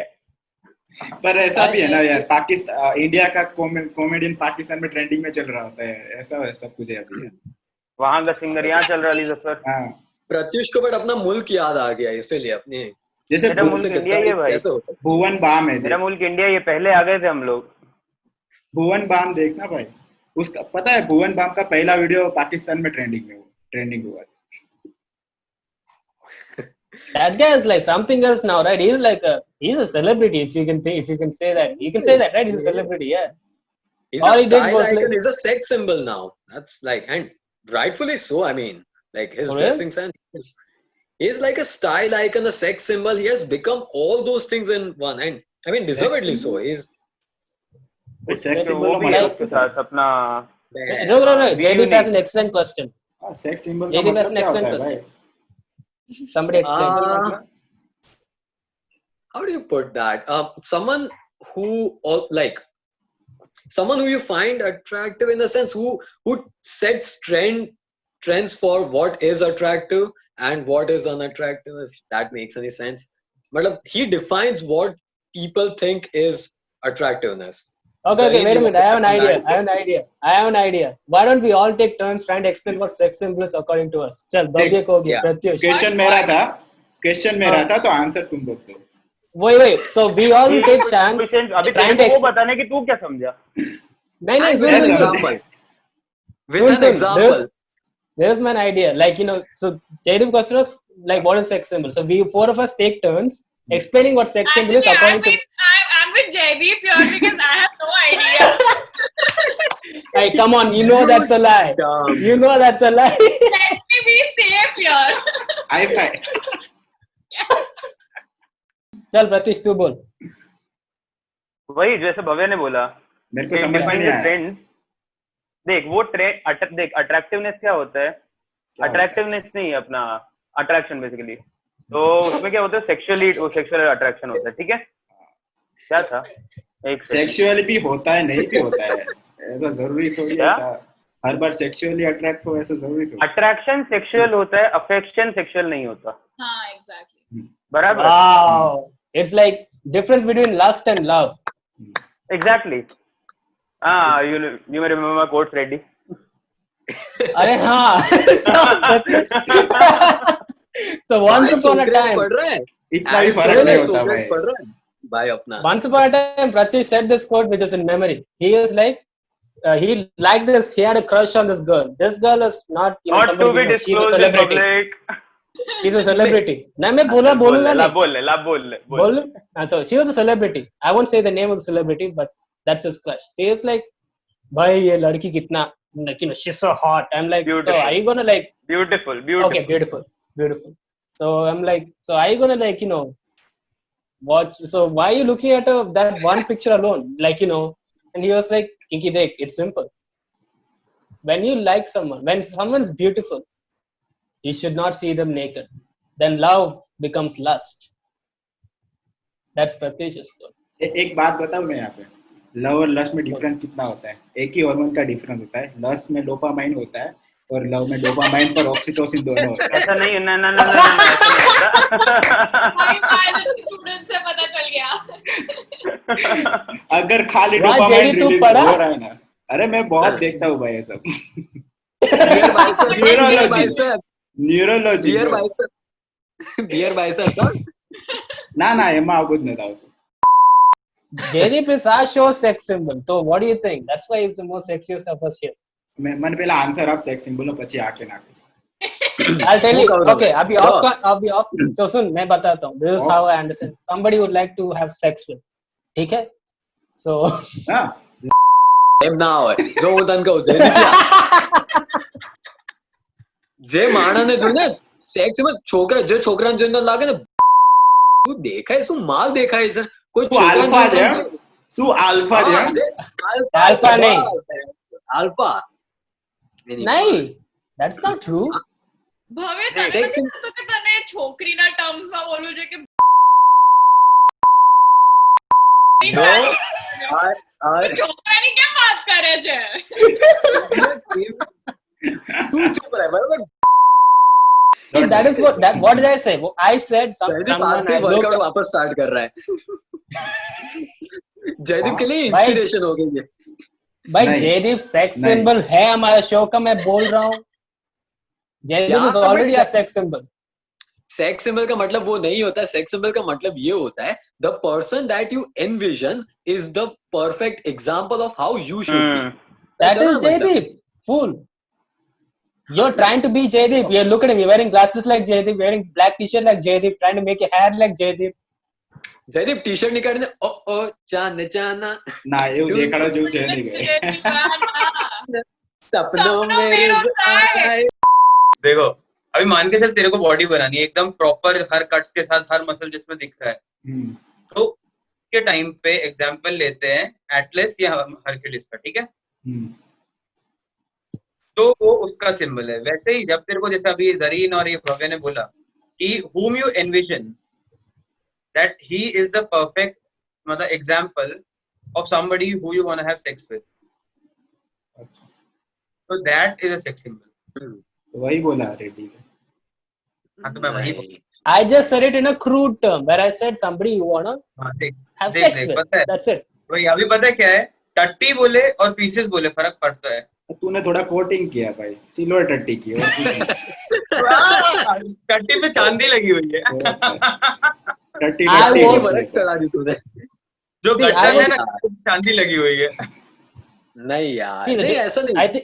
[SPEAKER 4] पर ऐसा भी है ना यार, पाकिस्तान इंडिया का कॉमेडियन पाकिस्तान में ट्रेंडिंग में चल रहा होता है. ऐसा सब कुछ है अभी.
[SPEAKER 5] वहां का सिंगर यहाँ चल रहा है, अली जफर.
[SPEAKER 4] हाँ,
[SPEAKER 2] प्रत्युष को बट अपना मुल्क याद आ गया, इसीलिए अपने
[SPEAKER 4] जैसे
[SPEAKER 5] मेरा मुल्क इंडिया ही है भाई.
[SPEAKER 4] भुवन बाम है.
[SPEAKER 5] मेरा मुल्क इंडिया, ये पहले आ गए थे हम लोग.
[SPEAKER 4] भुवन बाम देखना भाई, उसका पता है भुवन बाम का पहला वीडियो पाकिस्तान में ट्रेंडिंग हुआ.
[SPEAKER 1] That guy is like something else now, right? He's a celebrity. If you can say that, you can say that, right? He's a celebrity, yeah.
[SPEAKER 2] He's a style icon. He's a sex symbol now. That's like, and rightfully so. I mean, like his dressing sense. He's like a style icon, a sex symbol. He has become all those things in one. And I mean, deservedly so. He's
[SPEAKER 4] sex
[SPEAKER 5] वो भी है उसके साथ अपना.
[SPEAKER 1] No. JD has an excellent question.
[SPEAKER 4] Sex symbol
[SPEAKER 1] JD has an excellent question. Somebody explain.
[SPEAKER 2] How do you put that? Someone who you find attractive in the sense who sets trends for what is attractive and what is unattractive, if that makes any sense. But he defines what people think is attractiveness.
[SPEAKER 1] Okay,
[SPEAKER 2] Zareen,
[SPEAKER 1] wait a
[SPEAKER 2] you
[SPEAKER 1] minute. I have an
[SPEAKER 2] want to
[SPEAKER 1] idea.
[SPEAKER 2] comment?
[SPEAKER 1] I have an idea. Why don't we all take turns trying to explain what sex symbol is according to us? चल भव्य को हो गया,
[SPEAKER 2] Yeah.
[SPEAKER 1] Pratyush.
[SPEAKER 4] Question मेरा था तो answer तुम लोग दो.
[SPEAKER 1] Wait. So we all will take chance
[SPEAKER 5] अभी
[SPEAKER 1] trying
[SPEAKER 5] तेरे
[SPEAKER 1] to
[SPEAKER 5] को वो बताने की तू क्या समझा?
[SPEAKER 1] नहीं
[SPEAKER 2] And
[SPEAKER 1] soon
[SPEAKER 2] with an
[SPEAKER 1] soon soon.
[SPEAKER 2] example. With an example.
[SPEAKER 1] There's my idea. Like, you know, so Jaideep question was like, what is sex symbol? So we four of us take turns explaining what sex symbol is
[SPEAKER 3] Actually,
[SPEAKER 1] according
[SPEAKER 3] I'm with Jaideep here because I have no idea.
[SPEAKER 1] to. Hey, come on, you know that's a lie.
[SPEAKER 2] Dumb.
[SPEAKER 1] You know that's a lie.
[SPEAKER 3] Let me be safe here.
[SPEAKER 4] Hi fi.
[SPEAKER 1] चल प्रतीश तू बोल.
[SPEAKER 5] वही जैसे भव्य ने बोला
[SPEAKER 4] मेरे को समझ में नहीं आया.
[SPEAKER 5] ट्रेंड देख वो ट्रेंड देख अट्रैक्टिवनेस क्या होता है अट्रैक्टिवनेस नहीं अपना अट्रैक्शन बेसिकली तो उसमें क्या होता है सेक्सुअल अट्रैक्शन होता है ठीक है क्या था एक
[SPEAKER 4] सेक्सुअली भी होता है नहीं भी होता है ऐसा जरूरी थोड़ी है ऐसा हर बार सेक्सुअली अट्रैक्ट हो ऐसा जरूरी थोड़ी.
[SPEAKER 5] अट्रैक्शन सेक्सुअल होता है अफेक्शन सेक्सुअल नहीं होता
[SPEAKER 3] हाँ, exactly.
[SPEAKER 5] बराबर
[SPEAKER 1] Wow. It's like difference between lust and love.
[SPEAKER 5] Exactly you may remember my quotes ready
[SPEAKER 1] अरे हाँ. So once upon a time.
[SPEAKER 2] पढ़ रहा है.
[SPEAKER 4] इतना भी फर्क नहीं होता
[SPEAKER 2] Socrates
[SPEAKER 4] भाई.
[SPEAKER 2] पढ़ रहा है. भाई अपना.
[SPEAKER 1] Once upon a time, Prachi said this quote which is in memory. He is like, he liked this. He had a crush on this girl. This girl is not, you know,
[SPEAKER 5] not to
[SPEAKER 1] somebody
[SPEAKER 5] be
[SPEAKER 1] you know, she's a
[SPEAKER 5] disclosed in
[SPEAKER 1] celebrity.
[SPEAKER 5] public
[SPEAKER 1] She's a celebrity. ना मैं बोलूँगा नहीं. बोल. So she was a celebrity. I won't say the name of the celebrity, but that's his crush. She is like, भाई ये लड़की कितना, like, you know, she's so hot. I'm like,
[SPEAKER 5] Beautiful.
[SPEAKER 1] so are you gonna like?
[SPEAKER 5] beautiful
[SPEAKER 1] Okay, beautiful. So I'm like, so are you gonna like, you know, watch? So why are you looking at that one picture alone? Like, you know, and he was like, Kinky Dek, it's simple. When you like someone, when someone's beautiful, you should not see them naked. Then love becomes lust. That's Pratyush's quote.
[SPEAKER 4] एक बात बताऊं मैं यहाँ पे love और lust में difference कितना होता है. एक ही हार्मोन का डिफरेंस होता है. लस्ट में डोपामाइन होता है और लव में डोपामाइन पर ऑक्सीटोसिन दोनों होता है.
[SPEAKER 5] ऐसा नहीं ना
[SPEAKER 3] स्टूडेंट से पता चल गया.
[SPEAKER 4] अगर खाली
[SPEAKER 1] वाह,
[SPEAKER 4] डोपामाइन
[SPEAKER 1] जेडी तू
[SPEAKER 4] रिलीज
[SPEAKER 1] पढ़ा?
[SPEAKER 4] हो रहा है ना. अरे मैं बहुत देखता हूँ भाई ये सब.
[SPEAKER 2] Beer biceps.
[SPEAKER 4] Neurology.
[SPEAKER 2] Beer biceps. Huh?
[SPEAKER 4] ना એમાં આવું જ નથી આવતું.
[SPEAKER 1] Jaideep is our show sex symbol. So what do you think? That's why he's the most sexiest of us here.
[SPEAKER 4] મને પેલા આન્સર આપ સેક્સ સિમ્બોલ પછી આકે નાખો.
[SPEAKER 1] I'll tell you. Okay,
[SPEAKER 2] Sure.
[SPEAKER 1] I'll be off. So soon, मैं बताता हूँ. This is how I understand. Somebody would like to have sex with. ठीक है? So.
[SPEAKER 4] હા.
[SPEAKER 2] એમ ના હોય. જો હું તને કહું જે માણસને જોઈને સેક્સ માં જે છોકરાને જોઈને લાગે ને શું દેખાય શું માલ દેખાય છે કોઈ
[SPEAKER 4] શું આલ્ફા છે? શું આલ્ફા છે?
[SPEAKER 1] Alpha नहीं.
[SPEAKER 2] આલ્ફા
[SPEAKER 1] नहीं. That's not true.
[SPEAKER 3] ભવે
[SPEAKER 2] Sex
[SPEAKER 3] તને છોકરીના ટર્મ્સમાં બોલવું છે કે છોકરાની કેમ વાત કરે છે?
[SPEAKER 2] તું ચૂપ રહે બરાબર.
[SPEAKER 1] See, that is what did I say? I said someone I looked
[SPEAKER 2] workout
[SPEAKER 1] at.
[SPEAKER 2] वापस स्टार्ट कर रहा है. जयदीप के लिए
[SPEAKER 1] भाई-
[SPEAKER 2] इंस्पिरेशन हो गई है.
[SPEAKER 1] भाई
[SPEAKER 4] नहीं.
[SPEAKER 1] जयदीप सेक्स
[SPEAKER 4] नहीं.
[SPEAKER 1] सिंबल है हमारे शो का. मैं बोल रहा हूँ Jaydeep
[SPEAKER 2] Yeah,
[SPEAKER 1] is already a sex symbol.
[SPEAKER 2] Sex symbol का मतलब वो नहीं होता है. सेक्स सिंबल का मतलब ये होता है the person that you envision is the perfect example of how you should be.
[SPEAKER 1] That is Jaydeep. Fool. You're trying to be Jaydeep. You look at him. You're wearing glasses like Jaydeep, wearing black t-shirt like Jaydeep, trying to make your hair like Jaydeep.
[SPEAKER 2] Jaydeep T shirt निकालने ओ चान चाना
[SPEAKER 4] ના એવું દેખાડો જેવું છે નહીં ગઈ.
[SPEAKER 2] सपनों में रोज आए.
[SPEAKER 6] देखो अभी मान के चल तेरे को बॉडी बनानी है एकदम प्रॉपर हर कट के साथ हर मसल जिसमें दिख रहा है तो के टाइम पे एग्जांपल लेते हैं एटलस या हरक्यूलिस का ठीक है तो वो उसका सिंबल है. वैसे ही जब तेरे को जैसे अभी जरीन और ये भव्य ने बोला कि whom you envision that he is the perfect मतलब example of somebody who you want to have sex with, so that is a sex symbol.
[SPEAKER 4] वही बोला रेडी.
[SPEAKER 6] हाँ तो मैं वही
[SPEAKER 1] I just said it in a crude term where I said somebody you wanna
[SPEAKER 6] हाँ देख
[SPEAKER 1] have
[SPEAKER 6] देख
[SPEAKER 1] sex
[SPEAKER 6] देख
[SPEAKER 1] with.
[SPEAKER 6] पता है
[SPEAKER 1] That's it.
[SPEAKER 6] तो अभी पता है क्या है टट्टी बोले और फीसेस बोले फर्क पड़ता है।
[SPEAKER 4] तूने थोड़ा कोटिंग किया भाई, सिल्वर टट्टी की और कुछ नहीं।
[SPEAKER 6] टट्टी पे चांदी लगी हुई है।
[SPEAKER 4] टट्टी
[SPEAKER 1] I
[SPEAKER 4] टट्टी
[SPEAKER 1] was-
[SPEAKER 2] फर्क चला दी तूने।
[SPEAKER 6] जो
[SPEAKER 1] See,
[SPEAKER 6] गड्ढा
[SPEAKER 1] I
[SPEAKER 6] है
[SPEAKER 1] was-
[SPEAKER 6] ना चांदी लगी हुई है।
[SPEAKER 2] नहीं यार,
[SPEAKER 1] See, the
[SPEAKER 2] नहीं
[SPEAKER 1] di-
[SPEAKER 2] ऐसा नहीं।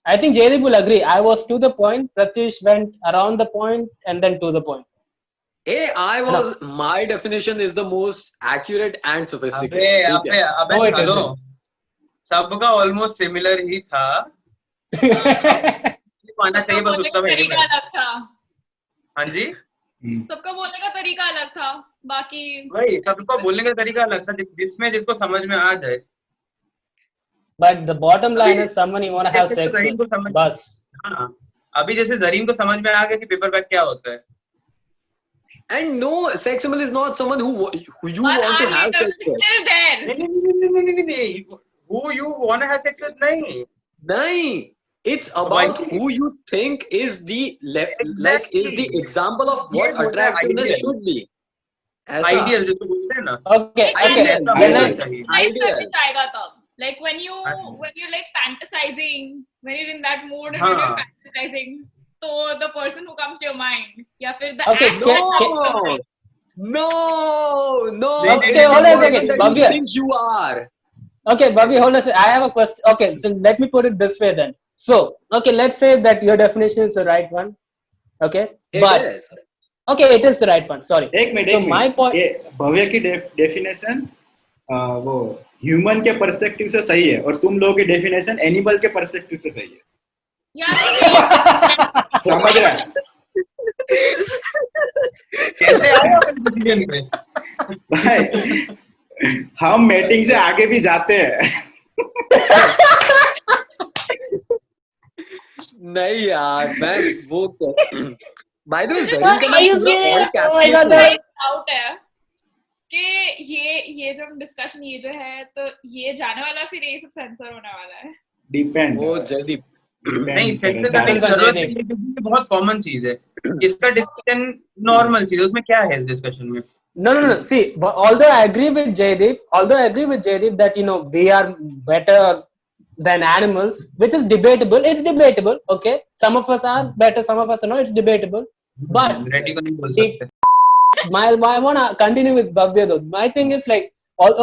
[SPEAKER 1] I think Jaydeep will agree. I was to the point. Pratyush went around the point and then to the point.
[SPEAKER 2] My definition is the most accurate and sophisticated.
[SPEAKER 6] अबे
[SPEAKER 2] ठीक है?
[SPEAKER 6] अबे
[SPEAKER 1] No, it
[SPEAKER 6] hello,
[SPEAKER 1] isn't.
[SPEAKER 6] सबका almost similar ही था। आना चाहिए बस
[SPEAKER 3] बोलने
[SPEAKER 6] उसका
[SPEAKER 3] का
[SPEAKER 6] भी
[SPEAKER 3] तरीका अलग था,
[SPEAKER 6] हाँ जी
[SPEAKER 3] सबका बोलने का तरीका अलग था, बाकी
[SPEAKER 6] वही सबका बोलने का तरीका अलग था, जिसमें जिसको समझ में आ जाए।
[SPEAKER 1] But the bottom line is someone you want to have
[SPEAKER 6] जैसे
[SPEAKER 1] sex
[SPEAKER 6] जरीन को
[SPEAKER 1] with.
[SPEAKER 6] समझ
[SPEAKER 1] Bus.
[SPEAKER 6] हाँ, अभी जैसे जरीन को समझ में आ गया कि पेपर बैग क्या होता है।
[SPEAKER 2] And no, sex symbol is not someone who you
[SPEAKER 3] but
[SPEAKER 2] want to
[SPEAKER 3] I'm
[SPEAKER 2] have sex with.
[SPEAKER 3] still there.
[SPEAKER 6] नहीं, who you wanna have sex with नहीं।
[SPEAKER 2] नहीं, it's about who you think is the like is the example of what
[SPEAKER 6] ये होता है
[SPEAKER 2] attractiveness
[SPEAKER 6] ideal.
[SPEAKER 2] should be. ऐसा।
[SPEAKER 6] Ideal जिसको बोलते हैं ना।
[SPEAKER 1] Okay.
[SPEAKER 2] Ideal.
[SPEAKER 1] When I,
[SPEAKER 2] Ideal.
[SPEAKER 3] Nice करने जाएगा तब, like when you like fantasizing, when you're in that mood and when you're
[SPEAKER 6] हाँ।
[SPEAKER 3] fantasizing, so the person who comes to your mind, या फिर the
[SPEAKER 1] Okay,
[SPEAKER 3] act
[SPEAKER 1] can-
[SPEAKER 2] No, no.
[SPEAKER 6] Okay,
[SPEAKER 2] It's the
[SPEAKER 1] hold on a
[SPEAKER 2] person
[SPEAKER 1] second,
[SPEAKER 2] that
[SPEAKER 1] Bhavya.
[SPEAKER 2] you think you are.
[SPEAKER 1] okay, Bobby, hold on. A second. I have a question. Okay, so let me put it this way then. So, okay, let's say that your definition is the right one. Okay,
[SPEAKER 2] It
[SPEAKER 1] but
[SPEAKER 2] is.
[SPEAKER 1] okay, it is the right one. Sorry.
[SPEAKER 4] एक minute
[SPEAKER 1] So my point.
[SPEAKER 4] ये भव्य की definition वो human के perspective से सही है और तुम लोगों की डेफिनेशन एनिमल के पर्सपेक्टिव से सही है।
[SPEAKER 3] यार
[SPEAKER 4] समझ रहा है
[SPEAKER 6] कैसे आए अपने डिसीजन पे?
[SPEAKER 4] भाई? हम मेटिंग से आगे भी जाते हैं।
[SPEAKER 2] नहीं यार, मैं वो by the way,
[SPEAKER 1] Are
[SPEAKER 2] Zareen
[SPEAKER 1] you
[SPEAKER 2] का मैं
[SPEAKER 1] serious?
[SPEAKER 2] पूरा
[SPEAKER 1] Oh my
[SPEAKER 2] all
[SPEAKER 1] God,
[SPEAKER 2] caption
[SPEAKER 3] doubt है कि ये जो डिस्कशन ये जो है तो ये जाने वाला फिर ये सब सेंसर होने वाला है।
[SPEAKER 4] डिपेंड
[SPEAKER 2] वो जयदीप
[SPEAKER 6] नहीं सेट
[SPEAKER 1] Depends
[SPEAKER 6] करने की
[SPEAKER 1] on
[SPEAKER 6] जरूरत
[SPEAKER 1] JD.
[SPEAKER 6] नहीं है, ये बहुत कॉमन चीज है। इसका डिस्कशन नॉर्मल चीज है, उसमें क्या है इस डिस्कशन में?
[SPEAKER 1] No. See, but although I agree with Jaydeep that we are better than animals, which is debatable. It's debatable. Okay, some of us are better, some of us are not. It's debatable. But
[SPEAKER 6] ready को नहीं बोल
[SPEAKER 1] It-
[SPEAKER 6] सकते।
[SPEAKER 1] I want to continue with Bhavya though. My thing is like,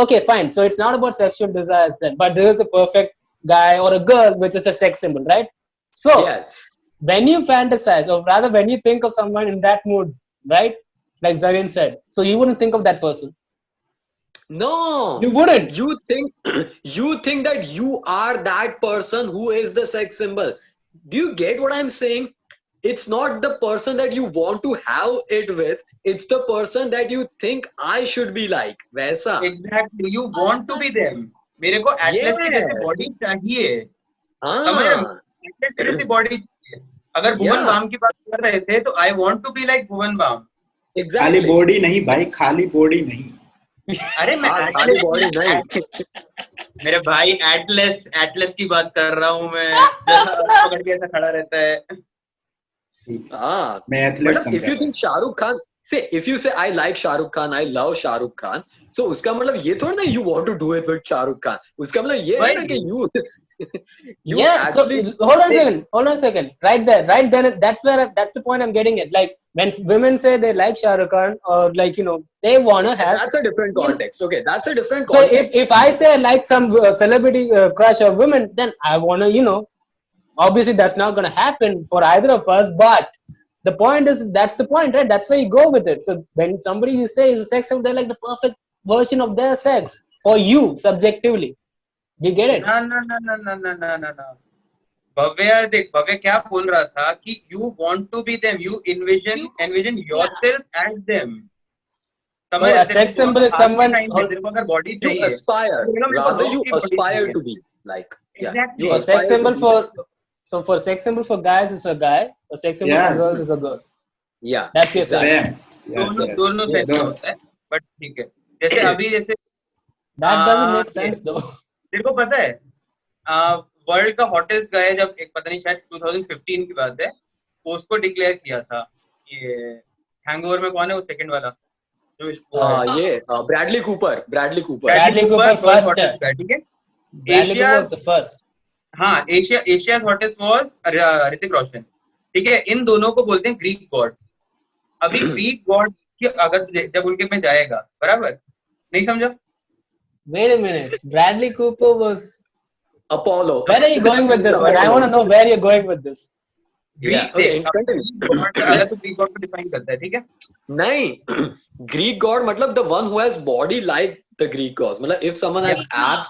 [SPEAKER 1] okay, fine. So it's not about sexual desires then, but there is a perfect guy or a girl which is a sex symbol, right? So
[SPEAKER 2] yes.
[SPEAKER 1] when you fantasize, or rather when you think of someone in that mood, right? Like Zareen said, so you wouldn't think of that person.
[SPEAKER 2] No.
[SPEAKER 1] You wouldn't.
[SPEAKER 2] You think that you are that person who is the sex symbol. Do you get what I'm saying? It's not the person that you want to have it with. It's the person that you think I should be like. वैसा.
[SPEAKER 6] Exactly, you want to be them. मेरे को Atlas की जैसे
[SPEAKER 2] Yes.
[SPEAKER 6] Body चाहिए। समझ
[SPEAKER 2] हाँ.
[SPEAKER 6] रहे हो? एटलस की जैसी बॉडी चाहिए। अगर भुवन
[SPEAKER 2] Yeah.
[SPEAKER 6] बाम की बात कर रहे थे तो I want to be like Bhuvan Bam.
[SPEAKER 4] खाली
[SPEAKER 2] Exactly.
[SPEAKER 4] बॉडी नहीं भाई, खाली बॉडी नहीं।
[SPEAKER 6] अरे मैं
[SPEAKER 2] हाँ, खाली body नहीं.
[SPEAKER 6] मेरे भाई एटलस की बात कर रहा हूँ मैं, जैसा पकड़ के ऐसा खड़ा रहता है।
[SPEAKER 2] हाँ.
[SPEAKER 4] मैं एथलीट
[SPEAKER 2] मतलब if you think Shahrukh Khan, if you say I like Shahrukh Khan, I love Shahrukh Khan, so उसका मतलब ये थोड़ा ना you want to do it with Shahrukh Khan. उसका मतलब ये है ना कि you
[SPEAKER 1] Yeah.
[SPEAKER 2] actually
[SPEAKER 1] So hold on a second. Right then, that's the point I'm getting at. Like when women say they like Shah Rukh Khan, or like they wanna have.
[SPEAKER 2] that's a different context. Okay, that's a different
[SPEAKER 1] So
[SPEAKER 2] context.
[SPEAKER 1] if I say I like some celebrity crush of women, then I wanna obviously that's not gonna happen for either of us. But the point is, that's the point, right? That's where you go with it. So when somebody you say is a sex symbol, they're like the perfect version of their sex for you subjectively. Do you get it?
[SPEAKER 6] ना भव्य देख, भव्य क्या बोल रहा था कि you want to be them, you envision yourself as them.
[SPEAKER 1] So a sex symbol is someone
[SPEAKER 6] तेरे को अगर बॉडी
[SPEAKER 2] You
[SPEAKER 6] चाहिए,
[SPEAKER 2] aspire, rather you aspire to be like. Yeah.
[SPEAKER 6] Exactly.
[SPEAKER 2] You
[SPEAKER 1] a sex
[SPEAKER 2] aspire
[SPEAKER 1] symbol
[SPEAKER 2] to be.
[SPEAKER 1] for sex symbol for guys is a guy, a sex symbol
[SPEAKER 4] Yeah.
[SPEAKER 1] for girls is a girl.
[SPEAKER 2] Yeah.
[SPEAKER 1] That's your
[SPEAKER 2] Exactly.
[SPEAKER 1] side.
[SPEAKER 4] Same
[SPEAKER 6] दोनों
[SPEAKER 2] Yes.
[SPEAKER 6] Set होता है, but ठीक है। जैसे अभी जैसे
[SPEAKER 1] That doesn't make
[SPEAKER 6] ये-
[SPEAKER 1] sense though.
[SPEAKER 6] तेरे को पता है वर्ल्ड का हॉटेस्ट गाय जब एक पता नहीं शायद 2015 की बात है, उसको डिक्लेयर किया था। ये हैंगओवर में कौन है वो सेकंड वाला जो
[SPEAKER 2] ये Bradley Cooper.
[SPEAKER 1] Bradley Cooper
[SPEAKER 6] world
[SPEAKER 1] first
[SPEAKER 6] hottest
[SPEAKER 1] है।
[SPEAKER 6] guy, ठीक है।
[SPEAKER 1] Bradley Cooper
[SPEAKER 6] Asia's
[SPEAKER 1] was the first.
[SPEAKER 6] हाँ एशिया's hottest was ऋतिक रोशन. ठीक है, इन दोनों को बोलते हैं ग्रीक गॉड. अभी ग्रीक गॉड की अगर जब उनके में जाएगा, बराबर नहीं समझा?
[SPEAKER 1] Wait a minute. Bradley Cooper was.
[SPEAKER 2] Apollo.
[SPEAKER 1] Where are you going with this, man? I want to know where you're going with this.
[SPEAKER 2] Yeah, okay, continue.
[SPEAKER 6] अगर तो ग्रीक गॉड को डिफाइन करता है, ठीक है?
[SPEAKER 2] नहीं, Greek god मतलब the one who has body like the Greek gods. मतलब if someone has abs,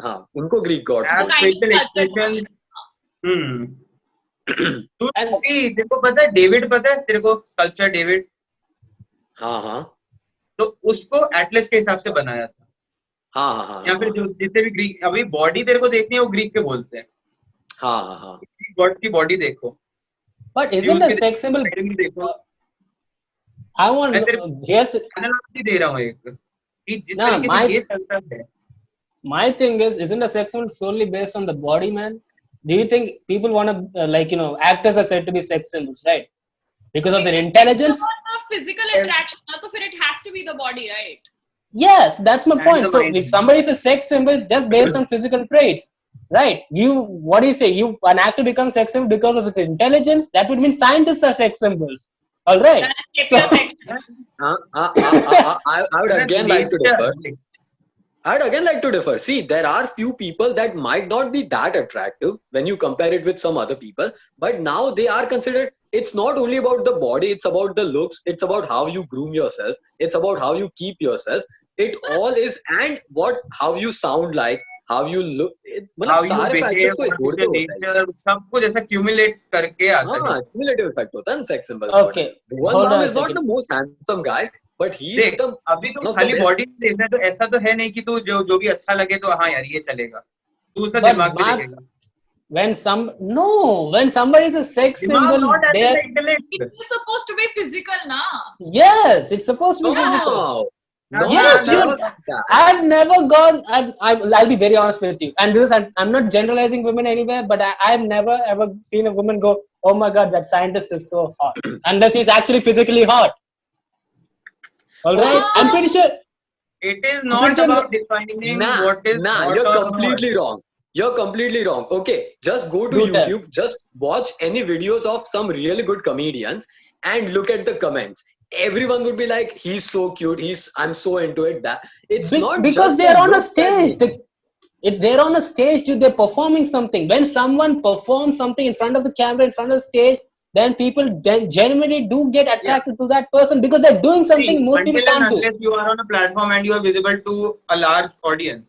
[SPEAKER 2] हाँ, उनको Greek gods
[SPEAKER 6] Abs,
[SPEAKER 2] बोलते हैं.
[SPEAKER 6] facial expression. तू
[SPEAKER 1] And-
[SPEAKER 6] अभी तेरे को पता है डेविड, पता है तेरे को कल्चर डेविड?
[SPEAKER 2] हाँ हाँ
[SPEAKER 6] तो उसको एटलस के हिसाब से बनाया था.
[SPEAKER 2] हाँ हाँ हाँ
[SPEAKER 6] या फिर जो जिससे भी ग्रीक, अभी बॉडी तेरे को देखनी है वो ग्रीक के बोलते हैं.
[SPEAKER 2] हाँ हाँ हाँ.
[SPEAKER 6] गॉड की बॉडी देखो,
[SPEAKER 1] But isn't a sex symbol?
[SPEAKER 6] देखो.
[SPEAKER 1] I want.
[SPEAKER 6] मैं तेरे
[SPEAKER 1] Here's
[SPEAKER 6] एनालॉजी दे रहा हूँ एक कि जिस
[SPEAKER 1] ना,
[SPEAKER 6] तरीके से ये चलता है.
[SPEAKER 1] my thing is, isn't a sex symbol solely based on the body, man? Do you think people want to, like, you know, actors are said to be sex symbols, right? Because of their intelligence?
[SPEAKER 3] About the physical attraction, na, to फिर it has to be the body, right?
[SPEAKER 1] Yes, that's my
[SPEAKER 6] And
[SPEAKER 1] point.
[SPEAKER 6] the
[SPEAKER 1] So
[SPEAKER 6] mind.
[SPEAKER 1] if somebody is a sex symbol, it's just based on physical traits, right? What do you say? An actor becomes sex symbol because of his intelligence. That would mean scientists are sex symbols. All right.
[SPEAKER 3] If
[SPEAKER 1] So-
[SPEAKER 3] you're sex-
[SPEAKER 2] I would again like to differ. I'd again like to differ. See, there are few people that might not be that attractive when you compare it with some other people, but now they are considered. It's not only about the body, it's about the looks, it's about how you groom yourself, it's about how you keep yourself. It all is, and how you sound like, how you look. मतलब
[SPEAKER 6] How you
[SPEAKER 2] सारे
[SPEAKER 6] behave,
[SPEAKER 2] factors को
[SPEAKER 6] what is
[SPEAKER 2] जोड़ के
[SPEAKER 6] your
[SPEAKER 2] होता है.
[SPEAKER 6] nature, सब कुछ ऐसा accumulate करके आता है.
[SPEAKER 2] हाँ, cumulative effect होता है ना sex symbol.
[SPEAKER 1] Okay.
[SPEAKER 2] Bhuvan
[SPEAKER 1] Hold
[SPEAKER 2] Bam
[SPEAKER 1] on a
[SPEAKER 2] is not
[SPEAKER 1] second.
[SPEAKER 2] the most handsome guy, but he is
[SPEAKER 6] देख,
[SPEAKER 2] the
[SPEAKER 6] अभी तो
[SPEAKER 2] one of the
[SPEAKER 6] खाली
[SPEAKER 2] best.
[SPEAKER 6] बॉडी देखना है, तो ऐसा तो है नहीं कि तू जो भी अच्छा लगे तो हाँ यार ये चलेगा. तू उसका
[SPEAKER 1] But
[SPEAKER 6] दिमाग भी
[SPEAKER 1] Mark,
[SPEAKER 6] देखेगा.
[SPEAKER 1] when somebody is a sex
[SPEAKER 6] दिमाग
[SPEAKER 1] symbol,
[SPEAKER 6] not as
[SPEAKER 1] they
[SPEAKER 6] an
[SPEAKER 1] are,
[SPEAKER 6] intellect.
[SPEAKER 3] it's supposed to be physical, na?
[SPEAKER 1] yes, it's supposed to be physical.
[SPEAKER 2] No. No,
[SPEAKER 1] Yes,
[SPEAKER 2] no,
[SPEAKER 1] you.
[SPEAKER 2] no, no.
[SPEAKER 1] I've never gone. I'll be very honest with you. And this is, I'm not generalizing women anywhere, but I've never ever seen a woman go, "Oh my God, that scientist is so hot," unless he's actually physically hot. All right, I'm pretty sure.
[SPEAKER 6] It is
[SPEAKER 1] pretty
[SPEAKER 6] not
[SPEAKER 1] sure
[SPEAKER 6] about defining what is
[SPEAKER 2] Nah,
[SPEAKER 6] hot
[SPEAKER 2] you're
[SPEAKER 6] or
[SPEAKER 2] completely
[SPEAKER 6] not.
[SPEAKER 2] wrong. You're completely wrong. Okay, just go to
[SPEAKER 1] Do tell.
[SPEAKER 2] YouTube, just watch any videos of some really good comedians and look at the comments. Everyone would be like, "He's so cute. I'm so into it." That it's not
[SPEAKER 1] Because
[SPEAKER 2] just
[SPEAKER 1] they're
[SPEAKER 2] the
[SPEAKER 1] on a
[SPEAKER 2] looks that
[SPEAKER 1] stage. They're on a stage, dude. They're performing something. When someone performs something in front of the camera, in front of the stage, then people genuinely do get attracted to that person because they're doing something most people
[SPEAKER 6] Until and
[SPEAKER 1] can't do.
[SPEAKER 6] unless you are on a platform and you are visible to a large audience,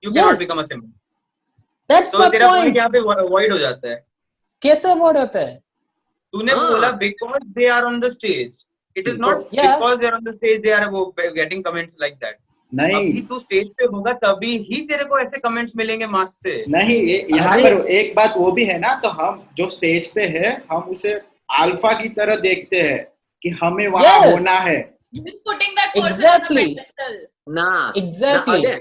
[SPEAKER 6] you cannot
[SPEAKER 1] Yes.
[SPEAKER 6] become a symbol.
[SPEAKER 1] That's
[SPEAKER 6] तो
[SPEAKER 1] my
[SPEAKER 6] तेरा point
[SPEAKER 1] point.
[SPEAKER 6] यहाँ पे void हो जाता है.
[SPEAKER 1] कैसे avoid होता है?
[SPEAKER 6] तूने
[SPEAKER 2] हाँ.
[SPEAKER 6] बोला because they are on the stage. It is not
[SPEAKER 1] Yeah.
[SPEAKER 6] because they are on the stage they are getting comments like that. अभी
[SPEAKER 4] नहीं
[SPEAKER 6] तू स्टेज पे होगा तभी ही तेरे को ऐसे कमेंट्स मिलेंगे मास से.
[SPEAKER 4] नहीं यहाँ
[SPEAKER 1] अरे-
[SPEAKER 4] पर एक बात वो भी है ना, तो हम जो स्टेज पे है हम उसे अल्फा की तरह देखते हैं कि हमें वहां
[SPEAKER 1] Yes.
[SPEAKER 4] होना है.
[SPEAKER 3] With putting that person
[SPEAKER 1] Exactly.
[SPEAKER 3] on a pedestal.
[SPEAKER 2] Nah.
[SPEAKER 1] Exactly.
[SPEAKER 2] Now, again,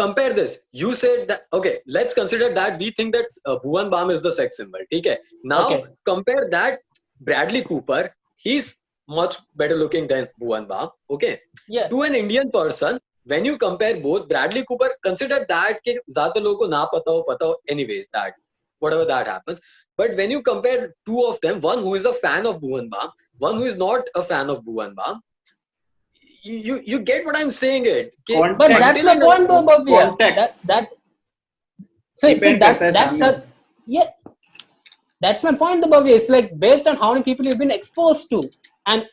[SPEAKER 2] compare this. You said that. Okay, let's consider that we think that Bhuvan Bam is the sex symbol. Okay. Now
[SPEAKER 1] Okay.
[SPEAKER 2] compare that Bradley Cooper. He's much better looking than Bhuvan Bam. Okay.
[SPEAKER 1] Yeah.
[SPEAKER 2] To an Indian person, when you compare both, Bradley Cooper, consider that कि ज़्यादा लोगों को ना पता हो anyways, that whatever that happens. But when you compare two of them, one who is a fan of Bhuvan Bam, one who is not a fan of Bhuvan Bam, you get what I'm saying it. कि
[SPEAKER 4] Context.
[SPEAKER 1] But that's
[SPEAKER 2] until
[SPEAKER 1] the
[SPEAKER 2] and
[SPEAKER 1] point though, Bhavya.
[SPEAKER 4] Context.
[SPEAKER 1] See,
[SPEAKER 4] Depend
[SPEAKER 1] that's
[SPEAKER 4] करता है सामने
[SPEAKER 1] yeah. That's my point, though, Bhavya. It's like based on how many people you've been exposed to. And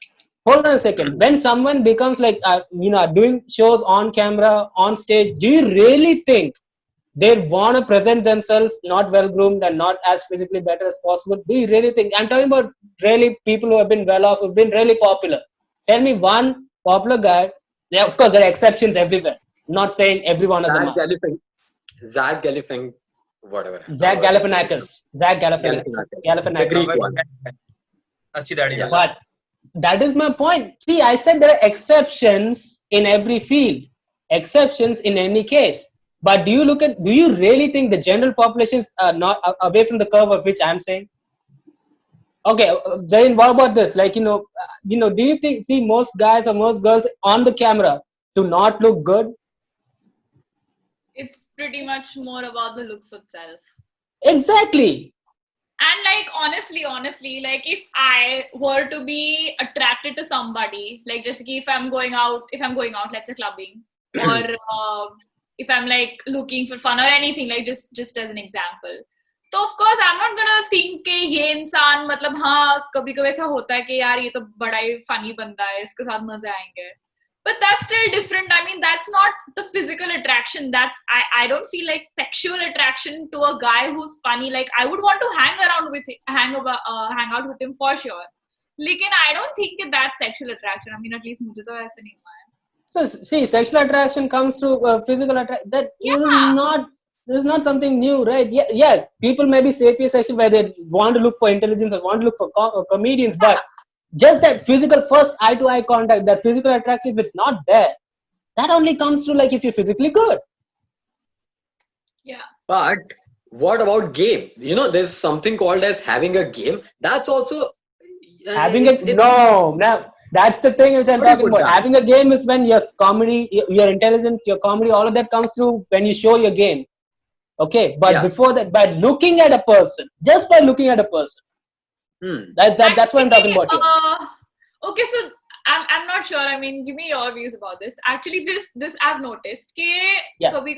[SPEAKER 1] hold on a second. When someone becomes like, doing shows on camera, on stage, do you really think they want to present themselves not well groomed and not as physically better as possible? Do you really think? I'm talking about really people who have been well off, who've been really popular. Tell me one popular guy. Yeah, of course, there are exceptions everywhere. I'm not saying every one of them are.
[SPEAKER 2] Zach Galifianakis, whatever.
[SPEAKER 1] Zach Galifianakis.
[SPEAKER 2] Galifianakis. The Greek one.
[SPEAKER 6] अच्छी दाढ़ी
[SPEAKER 2] Yeah.
[SPEAKER 6] वाला.
[SPEAKER 1] But that is my point. See, I said there are exceptions in every field, exceptions in any case. But do you really think the general populations are not away from the curve of which I'm saying? Okay, Zain, what about this? Like, do you think, see, most guys or most girls on the camera do not look good?
[SPEAKER 3] It's pretty much more about the looks itself.
[SPEAKER 1] Exactly.
[SPEAKER 3] And like honestly, like if I were to be attracted to somebody, like just if I'm going out, let's say clubbing, or if I'm like looking for fun or anything, like just as an example. तो of course I'm not gonna think कि ये इंसान मतलब हाँ कभी कभी ऐसा होता है कि यार ये तो बड़ा ही funny बंदा है, इसके साथ मजे आएंगे. But that's still different. I mean, that's not the physical attraction. I don't feel like sexual attraction to a guy who's funny. Like I would want to hang out with him for sure. Lekin I don't think that that's sexual attraction. I mean, at least मुझे तो ऐसा नहीं हुआ है.
[SPEAKER 1] So see, sexual attraction comes through physical attraction. That is not something new, right? Yeah. People may be sapiosexual where they want to look for intelligence or want to look for comedians, but just that physical first eye-to-eye contact, that physical attraction, if it's not there, that only comes through like if you're physically good.
[SPEAKER 3] Yeah.
[SPEAKER 2] But what about game? You know, there's something called as having a game. That's also
[SPEAKER 1] Having it, no, that's the thing which I'm talking about. Having a game is when your comedy, your intelligence, your comedy, all of that comes through when you show your game. Okay, but before that, by looking at a person, just by looking at a person, that's what I'm talking about here.
[SPEAKER 3] Okay, so I'm not sure. I mean, give me your views about this. Actually, this I've noticed. Kabhi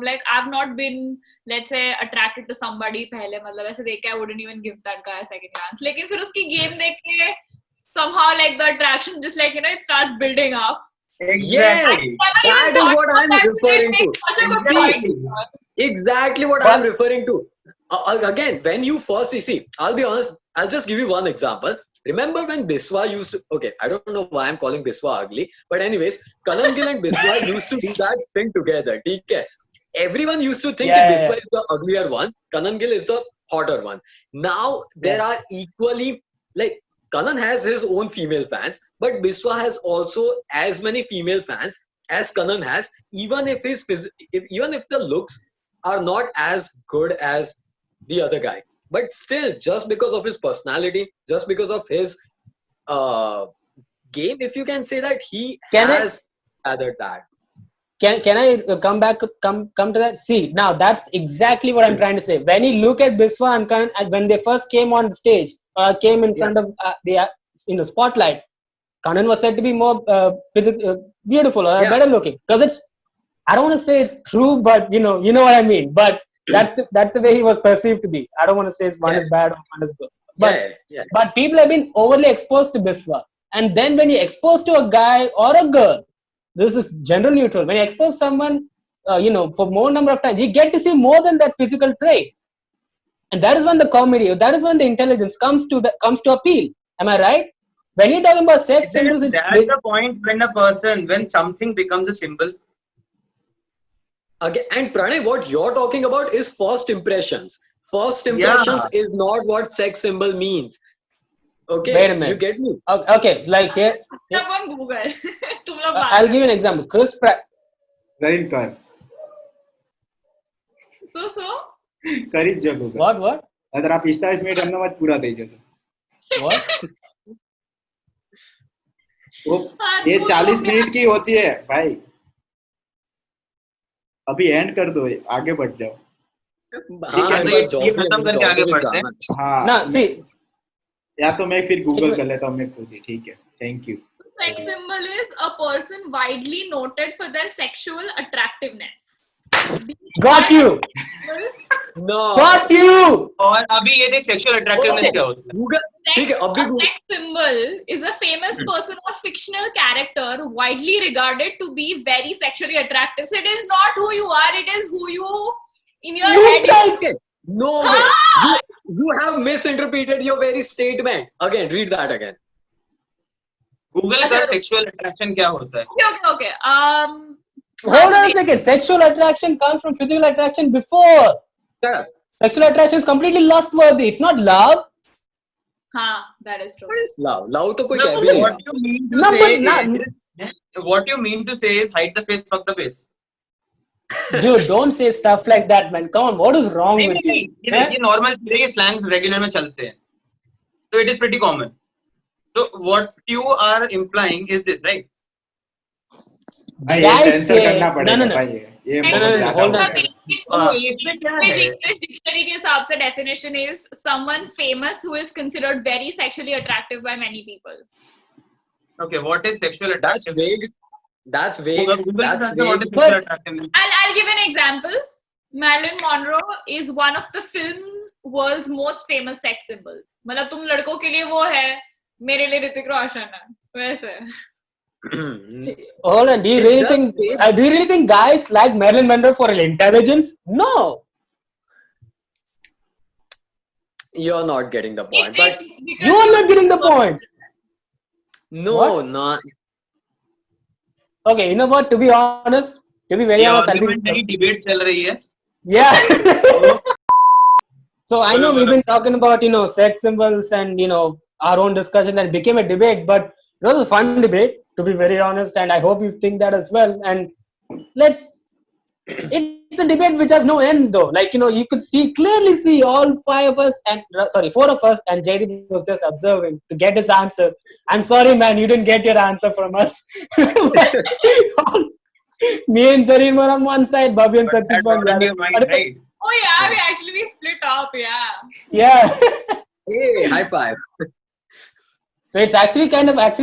[SPEAKER 3] like I've not been, let's say, attracted to somebody पहले मतलब ऐसे देख के I wouldn't even give that guy a second glance. लेकिन फिर उसकी game देख के somehow like the attraction just like it starts building up.
[SPEAKER 2] Exactly. That is what I'm referring to. Exactly what I'm referring to. Again, when you first see, I'll be honest, I'll just give you one example. Remember when Biswa used to, okay, I don't know why I'm calling Biswa ugly, but anyways, Kanam Gill and Biswa used to do that thing together. Okay? Everyone used to think that Biswa is the uglier one, Kanam Gill is the hotter one. Now, there are equally, like, Kanan has his own female fans, but Biswa has also as many female fans as Kanan has, even if the looks are not as good as the other guy. But still, just because of his personality, just because of his game, if you can say that, he has gathered that.
[SPEAKER 1] Can I come to that? See, now that's exactly what I'm trying to say. When you look at Biswa and Kanan, when they first came on stage, came in front of in the spotlight, Kanan was said to be more beautiful or better looking. Because I don't want to say it's true, but you know what I mean. But that's the way he was perceived to be. I don't want to say one is bad or one is good. But people have been overly exposed to Biswa. And then when you expose to a guy or a girl, this is gender neutral. When you expose someone, for more number of times, you get to see more than that physical trait. And that is when the comedy, that is when the intelligence comes to appeal. Am I right? When you're talking about sex symbols,
[SPEAKER 6] that's the point when something becomes a symbol.
[SPEAKER 2] Okay, and Pranay, what you're talking about is first impressions. First impressions is not what sex symbol means. Okay,
[SPEAKER 1] wait a minute.
[SPEAKER 2] You get me?
[SPEAKER 1] Okay, like here.
[SPEAKER 3] on Google.
[SPEAKER 1] I'll give you an example. Chris Pratt.
[SPEAKER 4] Zarin Kar.
[SPEAKER 3] So?
[SPEAKER 4] करीब जब होगा.
[SPEAKER 1] What?
[SPEAKER 4] अगर आप 45 minute हमने मत पूरा दे जैसे.
[SPEAKER 1] What?
[SPEAKER 4] ये 40 मिनट की होती है भाई. अभी एंड कर दो, आगे बढ़ जाओ.
[SPEAKER 6] खत्म करके आगे बढ़ते हैं.
[SPEAKER 4] हाँ.
[SPEAKER 1] ना see.
[SPEAKER 4] या तो मैं फिर गूगल कर लेता हूँ मैं खुद ही. ठीक है. Thank you.
[SPEAKER 3] Sex symbol is a person widely noted for their sexual attractiveness.
[SPEAKER 1] Got you.
[SPEAKER 2] No.
[SPEAKER 1] Got you.
[SPEAKER 6] और अभी ये देख sexual attractiveness क्या होता है?
[SPEAKER 2] Google. ठीक है. अभी Google.
[SPEAKER 3] Sex symbol is a famous person or fictional character widely regarded to be very sexually attractive. So it is not who you are. It is who you in your head.
[SPEAKER 2] Okay. No way. You have misinterpreted your very statement. Again, read that again.
[SPEAKER 6] Google कर sexual attraction क्या होता है?
[SPEAKER 3] Okay.
[SPEAKER 1] Hold on a second. Sexual attraction comes from physical attraction before.
[SPEAKER 2] Yeah.
[SPEAKER 1] Sexual attraction is completely lust-worthy. It's not love.
[SPEAKER 3] That is true.
[SPEAKER 2] What is love? Love तो कोई कह भी नहीं.
[SPEAKER 6] What you mean to say is hide the face, fuck the face.
[SPEAKER 1] Dude, don't say stuff like that, man. Come on, what is wrong with you?
[SPEAKER 6] ये normal चीजें slang regular में चलते हैं. So it is pretty common. So what you are implying is this, right?
[SPEAKER 1] Did I say no?
[SPEAKER 4] ये
[SPEAKER 3] नहीं,
[SPEAKER 4] बहुत
[SPEAKER 1] no,
[SPEAKER 4] ज्यादा
[SPEAKER 1] hold
[SPEAKER 4] हो
[SPEAKER 1] on,
[SPEAKER 4] गया।
[SPEAKER 1] sir.
[SPEAKER 6] इसमें क्या
[SPEAKER 3] English
[SPEAKER 6] है?
[SPEAKER 3] dictionary के हिसाब से definition is someone famous who is considered very sexually attractive by many people.
[SPEAKER 6] Okay, what is sexual
[SPEAKER 2] That's
[SPEAKER 6] attractiveness?
[SPEAKER 2] vague. That's vague.
[SPEAKER 6] Google
[SPEAKER 2] That's
[SPEAKER 6] answer what is
[SPEAKER 2] vague.
[SPEAKER 6] sexual attractiveness.
[SPEAKER 3] I'll give an example. Marilyn Monroe is one of the film world's most famous sex symbols. मतलब तुम लड़कों के लिए वो है, मेरे लिए ऋतिक रोशन है, वैसे.
[SPEAKER 1] Hold on. Do you
[SPEAKER 2] It
[SPEAKER 1] really
[SPEAKER 2] just
[SPEAKER 1] think?
[SPEAKER 2] states-
[SPEAKER 1] Do you really think guys like Marilyn Monroe for her intelligence? No.
[SPEAKER 2] You're not getting the point. But
[SPEAKER 3] because
[SPEAKER 1] You are not getting the point.
[SPEAKER 2] no,
[SPEAKER 1] What?
[SPEAKER 2] not.
[SPEAKER 1] Okay, you know what? To be honest, to be very
[SPEAKER 6] ये
[SPEAKER 1] honest, I'll
[SPEAKER 6] argument नहीं
[SPEAKER 1] be,
[SPEAKER 6] debate चल रही है.
[SPEAKER 1] yeah. So I know
[SPEAKER 6] Bolo,
[SPEAKER 1] we've
[SPEAKER 6] bolo.
[SPEAKER 1] been talking about sex symbols and our own discussion that became a debate, but it was a fun debate, to be very honest, and I hope you think that as well. And it's a debate which has no end though. Like you could clearly see all four of us, and JD was just observing to get his answer. I'm sorry, man, you didn't get your answer from us. Me and Zareen were on one side, Bobby and
[SPEAKER 6] But
[SPEAKER 1] Pratish
[SPEAKER 6] that
[SPEAKER 1] were on the
[SPEAKER 6] wasn't
[SPEAKER 1] other
[SPEAKER 6] your
[SPEAKER 1] side.
[SPEAKER 6] mind, right?
[SPEAKER 3] Oh yeah, we actually split up. Yeah.
[SPEAKER 1] Yeah.
[SPEAKER 2] Hey, high five.
[SPEAKER 1] So it's actually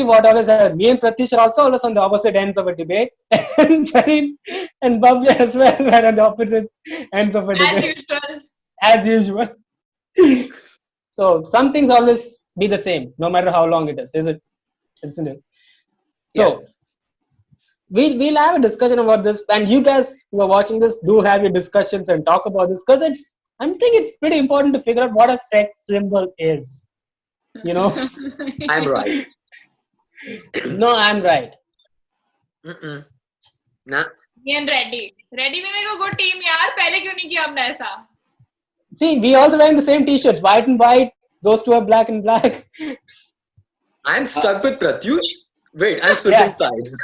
[SPEAKER 1] what always happened. Me and Pratish are also always on the opposite ends of a debate, and Zareen and Bhavya as well were on the opposite ends of a debate.
[SPEAKER 3] As usual.
[SPEAKER 1] As usual. So some things always be the same, no matter how long it is, isn't it? So we'll have a discussion about this, and you guys who are watching this do have your discussions and talk about this, because I think it's pretty important to figure out what a sex symbol is.
[SPEAKER 2] I'm right.
[SPEAKER 1] No, I'm right.
[SPEAKER 2] Mm-mm. Nah.
[SPEAKER 3] Me and Reddy. Reddy भी मेरे को good team यार. पहले क्यों नहीं किया हमने ऐसा?
[SPEAKER 1] See, we also wearing the same t-shirts, white and white. Those two are black and black.
[SPEAKER 2] I'm stuck with Pratyush. Wait, I'm switching
[SPEAKER 1] Yeah.
[SPEAKER 2] sides.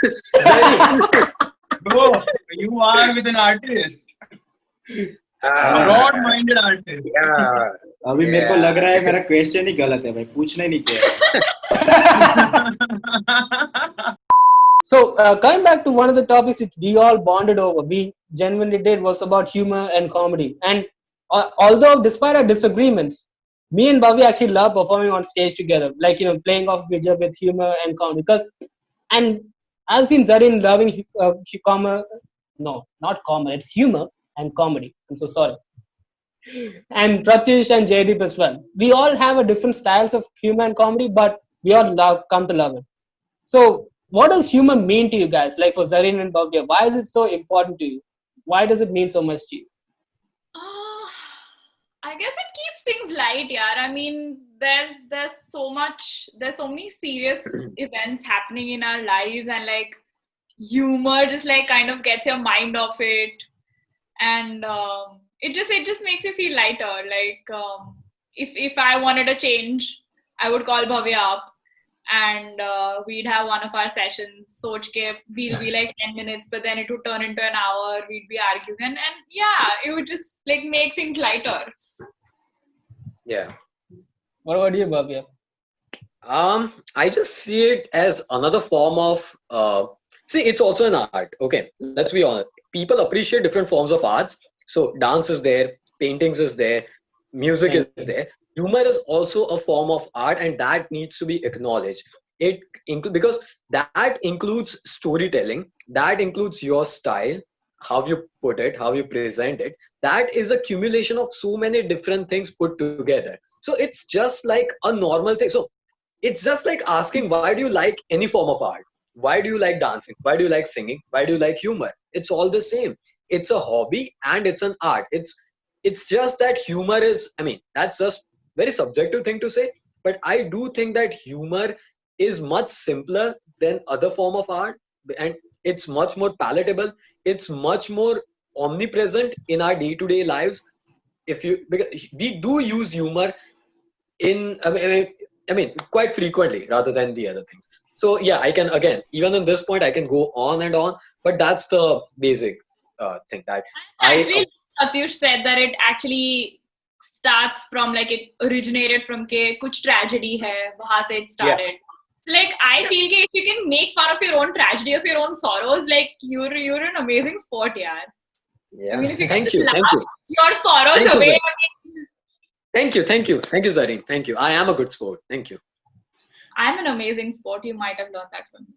[SPEAKER 6] Bro, you are with an artist. Broad-minded artist.
[SPEAKER 2] Yeah.
[SPEAKER 4] अभी मेरे को लग रहा है मेरा question ही गलत है भाई, पूछना ही नहीं चाहिए.
[SPEAKER 1] So, coming back to one of the topics that we all bonded over, we genuinely did, was about humor and comedy. And although, despite our disagreements, me and Bobby actually love performing on stage together, like playing off each other with humor and comedy. And I've seen Zareen loving humor. No, not comedy. It's humor and comedy. I'm so sorry. And Pratish and Jaydeep as well. We all have a different styles of humor and comedy, but we all come to love it. So, what does humor mean to you guys? Like for Zareen and Bhavya, why is it so important to you? Why does it mean so much to you?
[SPEAKER 3] I guess it keeps things light, yaar. I mean, there's so many serious events happening in our lives, and like humor just like kind of gets your mind off it, and it just makes you feel lighter. Like if I wanted a change, I would call Bhavya up, and we'd have one of our sessions. Soch ke we'll be like 10 minutes, but then it would turn into an hour. We'd be arguing, and yeah, it would just like make things lighter.
[SPEAKER 2] Yeah.
[SPEAKER 1] What about you, Bhavya?
[SPEAKER 2] I just see it as another form of see, it's also an art. Okay, let's be honest. People appreciate different forms of arts. So dance is there, paintings is there, music is there. Humor is also a form of art, and that needs to be acknowledged. Because that includes storytelling, that includes your style, how you put it, how you present it. That is a accumulation of so many different things put together. So it's just like a normal thing. So it's just like asking, why do you like any form of art? Why do you like dancing? Why do you like singing? Why do you like humor? It's all the same. It's a hobby and it's an art. It's just that humor is, I mean, that's just very subjective thing to say, but I do think that humor is much simpler than other form of art, and it's much more palatable. It's much more omnipresent in our day-to-day lives. Because we do use humor in, I mean, quite frequently rather than the other things. So yeah, I can, again, even in this point, I can go on and on, but that's the basic thing that
[SPEAKER 3] Actually, Satyush said that it actually starts from, like, it originated from ke kuch tragedy hai, wahan se it started. So, like, I feel that if you can make fun of your own tragedy, of your own sorrows, like, you're an amazing sport, yaar.
[SPEAKER 2] Yeah.
[SPEAKER 3] I mean, if you
[SPEAKER 2] Thank
[SPEAKER 3] can
[SPEAKER 2] you.
[SPEAKER 3] just
[SPEAKER 2] Thank
[SPEAKER 3] laugh
[SPEAKER 2] you.
[SPEAKER 3] your sorrows
[SPEAKER 2] Thank you,
[SPEAKER 3] away.
[SPEAKER 2] Zareen. Thank you. Thank you. Thank you, Zareen. Thank you. I am a good sport. Thank you.
[SPEAKER 3] I'm an amazing sport. You might have learned that from me.